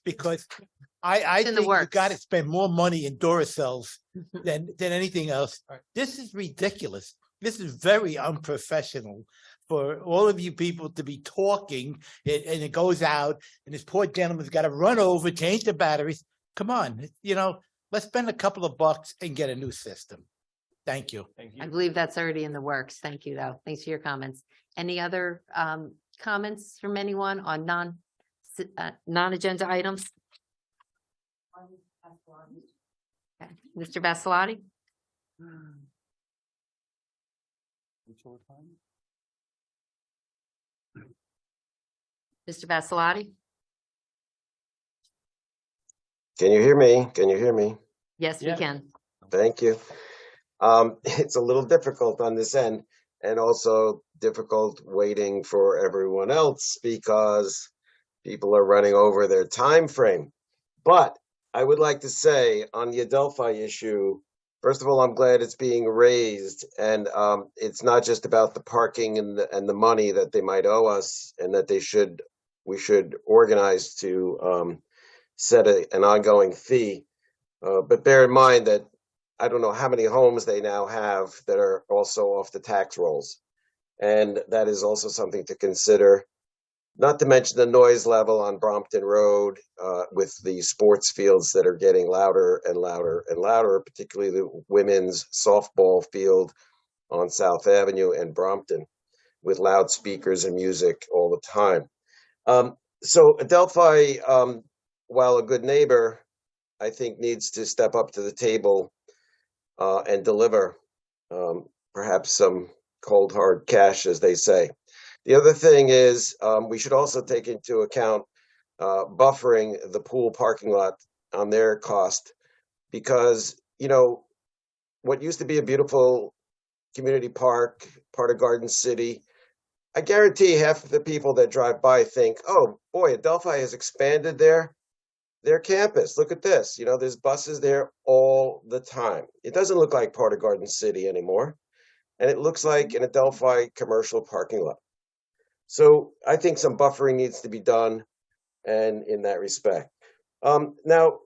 Because I think you got to spend more money in Duracells than anything else. This is ridiculous. This is very unprofessional for all of you people to be talking and it goes out and this poor gentleman's got to run over, change the batteries. Come on, let's spend a couple of bucks and get a new system. Thank you. I believe that's already in the works. Thank you, though. Thanks for your comments. Any other comments from anyone on non-agenda items? Okay. Mr. Vassalotti? Mr. Vassalotti? Can you hear me? Can you hear me? Yes, we can. Thank you. It's a little difficult on this end and also difficult waiting for everyone else because people are running over their time frame. But I would like to say on the Adelphi issue, first of all, I'm glad it's being raised, and it's not just about the parking and the money that they might owe us, and that we should organize to set an ongoing fee. But bear in mind that I don't know how many homes they now have that are also off the tax rolls. And that is also something to consider. Not to mention the noise level on Brompton Road with the sports fields that are getting louder and louder and louder, particularly the women's softball field on South Avenue and Brompton with loudspeakers and music all the time. So Adelphi, while a good neighbor, I think needs to step up to the table and deliver perhaps some cold hard cash, as they say. The other thing is we should also take into account buffering the pool parking lot on their cost, because, you know, what used to be a beautiful community park, part of Garden City, I guarantee half of the people that drive by think, oh boy, Adelphi has expanded their campus. Look at this. You know, there's buses there all the time. It doesn't look like part of Garden City anymore. And it looks like an Adelphi commercial parking lot. So I think some buffering needs to be done, and in that respect. Now,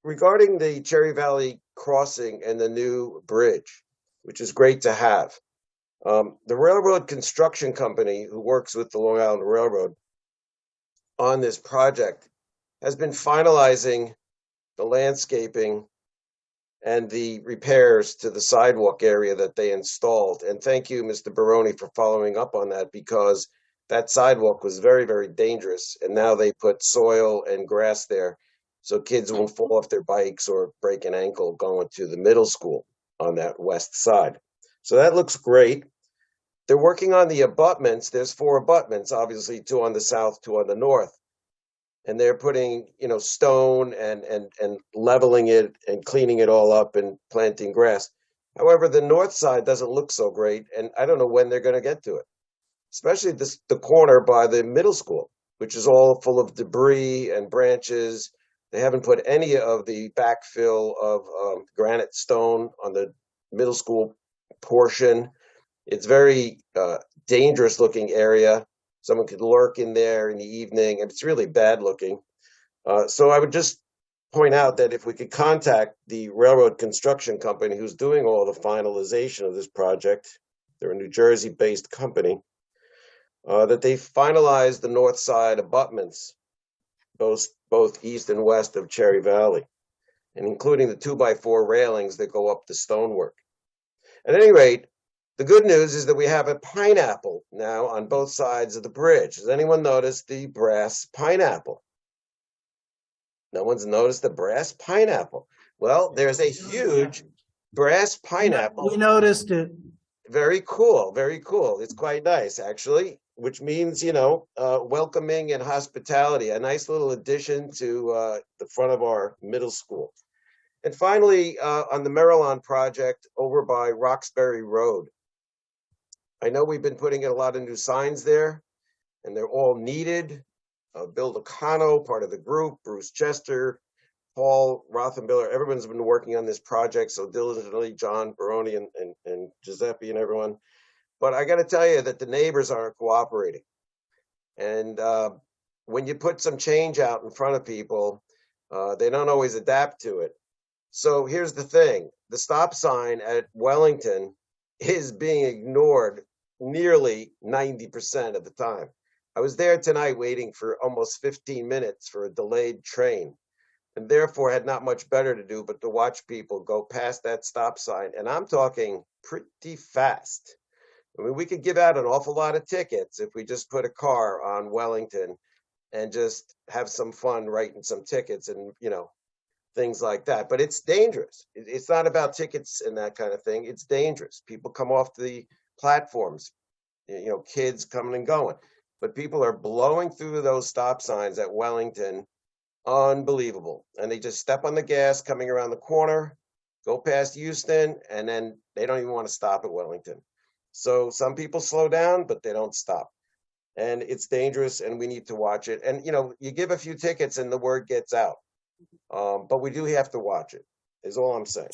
regarding the Cherry Valley crossing and the new bridge, which is great to have, the railroad construction company who works with the Long Island Railroad on this project has been finalizing the landscaping and the repairs to the sidewalk area that they installed. And thank you, Mr. Baroni, for following up on that, because that sidewalk was very, very dangerous. And now they put soil and grass there so kids won't fall off their bikes or break an ankle going to the middle school on that west side. So that looks great. They're working on the abutments. There's 4 abutments, obviously 2 on the south, 2 on the north. And they're putting, you know, stone and leveling it and cleaning it all up and planting grass. However, the north side doesn't look so great, and I don't know when they're going to get to it, especially the corner by the middle school, which is all full of debris and branches. They haven't put any of the backfill of granite stone on the middle school portion. It's very dangerous looking area. Someone could lurk in there in the evening, and it's really bad looking. So I would just point out that if we could contact the railroad construction company who's doing all the finalization of this project, they're a New Jersey-based company, that they finalize the north side abutments, both east and west of Cherry Valley, and including the 2x4 railings that go up the stonework. At any rate, the good news is that we have a pineapple now on both sides of the bridge. Has anyone noticed the brass pineapple? No one's noticed the brass pineapple. Well, there's a huge brass pineapple. We noticed it. Very cool, very cool. It's quite nice, actually, which means, you know, welcoming and hospitality, a nice little addition to the front of our middle school. And finally, on the Maryland project over by Roxbury Road, I know we've been putting in a lot of new signs there, and they're all needed. Bill Lucano, part of the group, Bruce Chester, Paul Rothenbiller, everyone's been working on this project so diligently, John Baroni and Giuseppe and everyone. But I got to tell you that the neighbors aren't cooperating. And when you put some change out in front of people, they don't always adapt to it. So here's the thing. The stop sign at Wellington is being ignored nearly 90% of the time. I was there tonight waiting for almost 15 minutes for a delayed train, and therefore had not much better to do but to watch people go past that stop sign. And I'm talking pretty fast. I mean, we could give out an awful lot of tickets if we just put a car on Wellington and just have some fun writing some tickets and, you know, things like that. But it's dangerous. It's not about tickets and that kind of thing. It's dangerous. People come off the platforms, you know, kids coming and going. But people are blowing through those stop signs at Wellington. Unbelievable. And they just step on the gas coming around the corner, go past Houston, and then they don't even want to stop at Wellington. So some people slow down, but they don't stop. And it's dangerous, and we need to watch it. And, you know, you give a few tickets and the word gets out. But we do have to watch it, is all I'm saying.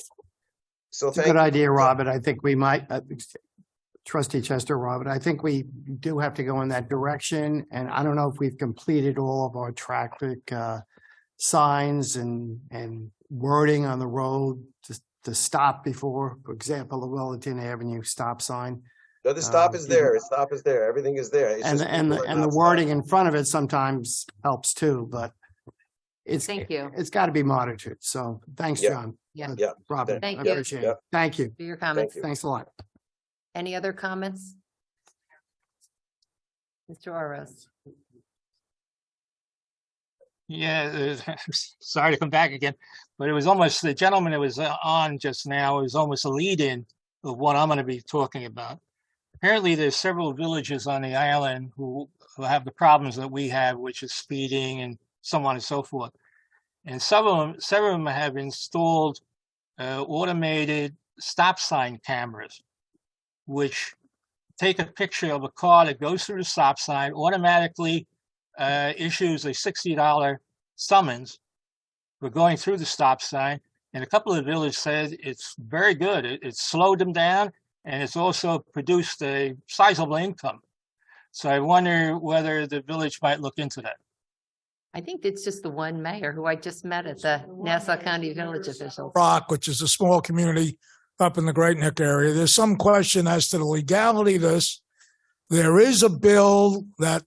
So It's a good idea, Robert. I think we might, Trustee Chester, Robert, I think we do have to go in that direction. And I don't know if we've completed all of our traffic signs and wording on the road to stop before, for example, the Wellington Avenue stop sign. No, the stop is there. The stop is there. Everything is there. It's And, just and, people are and the not wording in front of it sometimes helps too, but Thank you. it's got to be monitored. So thanks, Yeah. John. Yeah. Yeah. Robin, Thank I you. appreciate Yeah. it. Thank you. For your comments. you. Thanks a lot. Any other comments? Mr. Oros. Yeah, sorry to come back again, but it was almost the gentleman that was on just now. It was almost a lead-in of what I'm going to be talking about. Apparently, there's several villages on the island who have the problems that we have, which is speeding and so on and so forth. And several of them have installed automated stop sign cameras, which take a picture of a car that goes through the stop sign, automatically issues a $60 summons for going through the stop sign. And a couple of the villages said it's very good. It slowed them down, and it's also produced a sizable income. So I wonder whether the village might look into that. I think it's just the one mayor who I just met at the Nassau County Village officials. Rock, which is a small community up in the Great Neck area. There's some question as to the legality of this. There is a bill that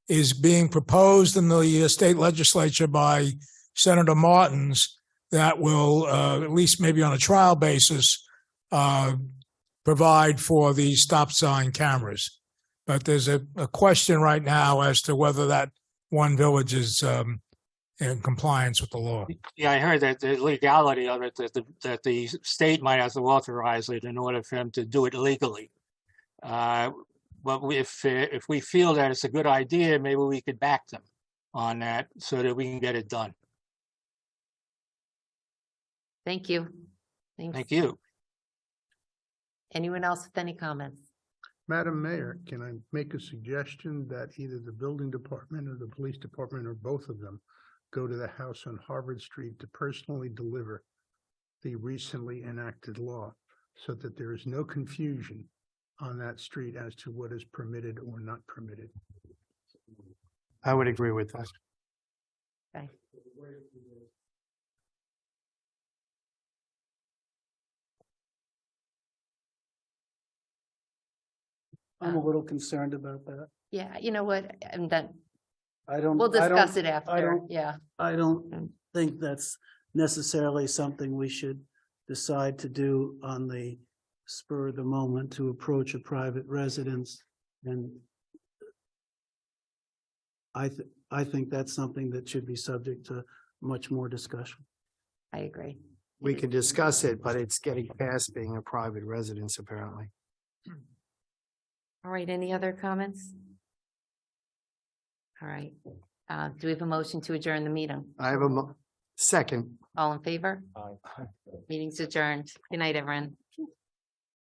is being proposed in the state legislature by Senator Martins that will, at least maybe on a trial basis, provide for these stop sign cameras. But there's a question right now as to whether that one village is in compliance with the law. Yeah, I heard that the legality of it, that the state might have to authorize it in order for them to do it legally. But if we feel that it's a good idea, maybe we could back them on that so that we can get it done. Thank you. Thanks. Thank you. Anyone else with any comments? Madam Mayor, can I make a suggestion that either the building department or the police department or both of them go to the house on Harvard Street to personally deliver the recently enacted law so that there is no confusion on that street as to what is permitted or not permitted? I would agree with that. Okay. I'm a little concerned about that. Yeah, you know what? I'm done. I don't. We'll I don't- discuss it I after. don't- Yeah. I don't think that's necessarily something we should decide to do on the spur of the moment to approach a private residence. And I think that's something that should be subject to much more discussion. I agree. We can discuss it, but it's getting past being a private residence, apparently. All right, any other comments? All right, do we have a motion to adjourn the meeting? I have a second. All in favor? Meeting's adjourned. Good night, everyone.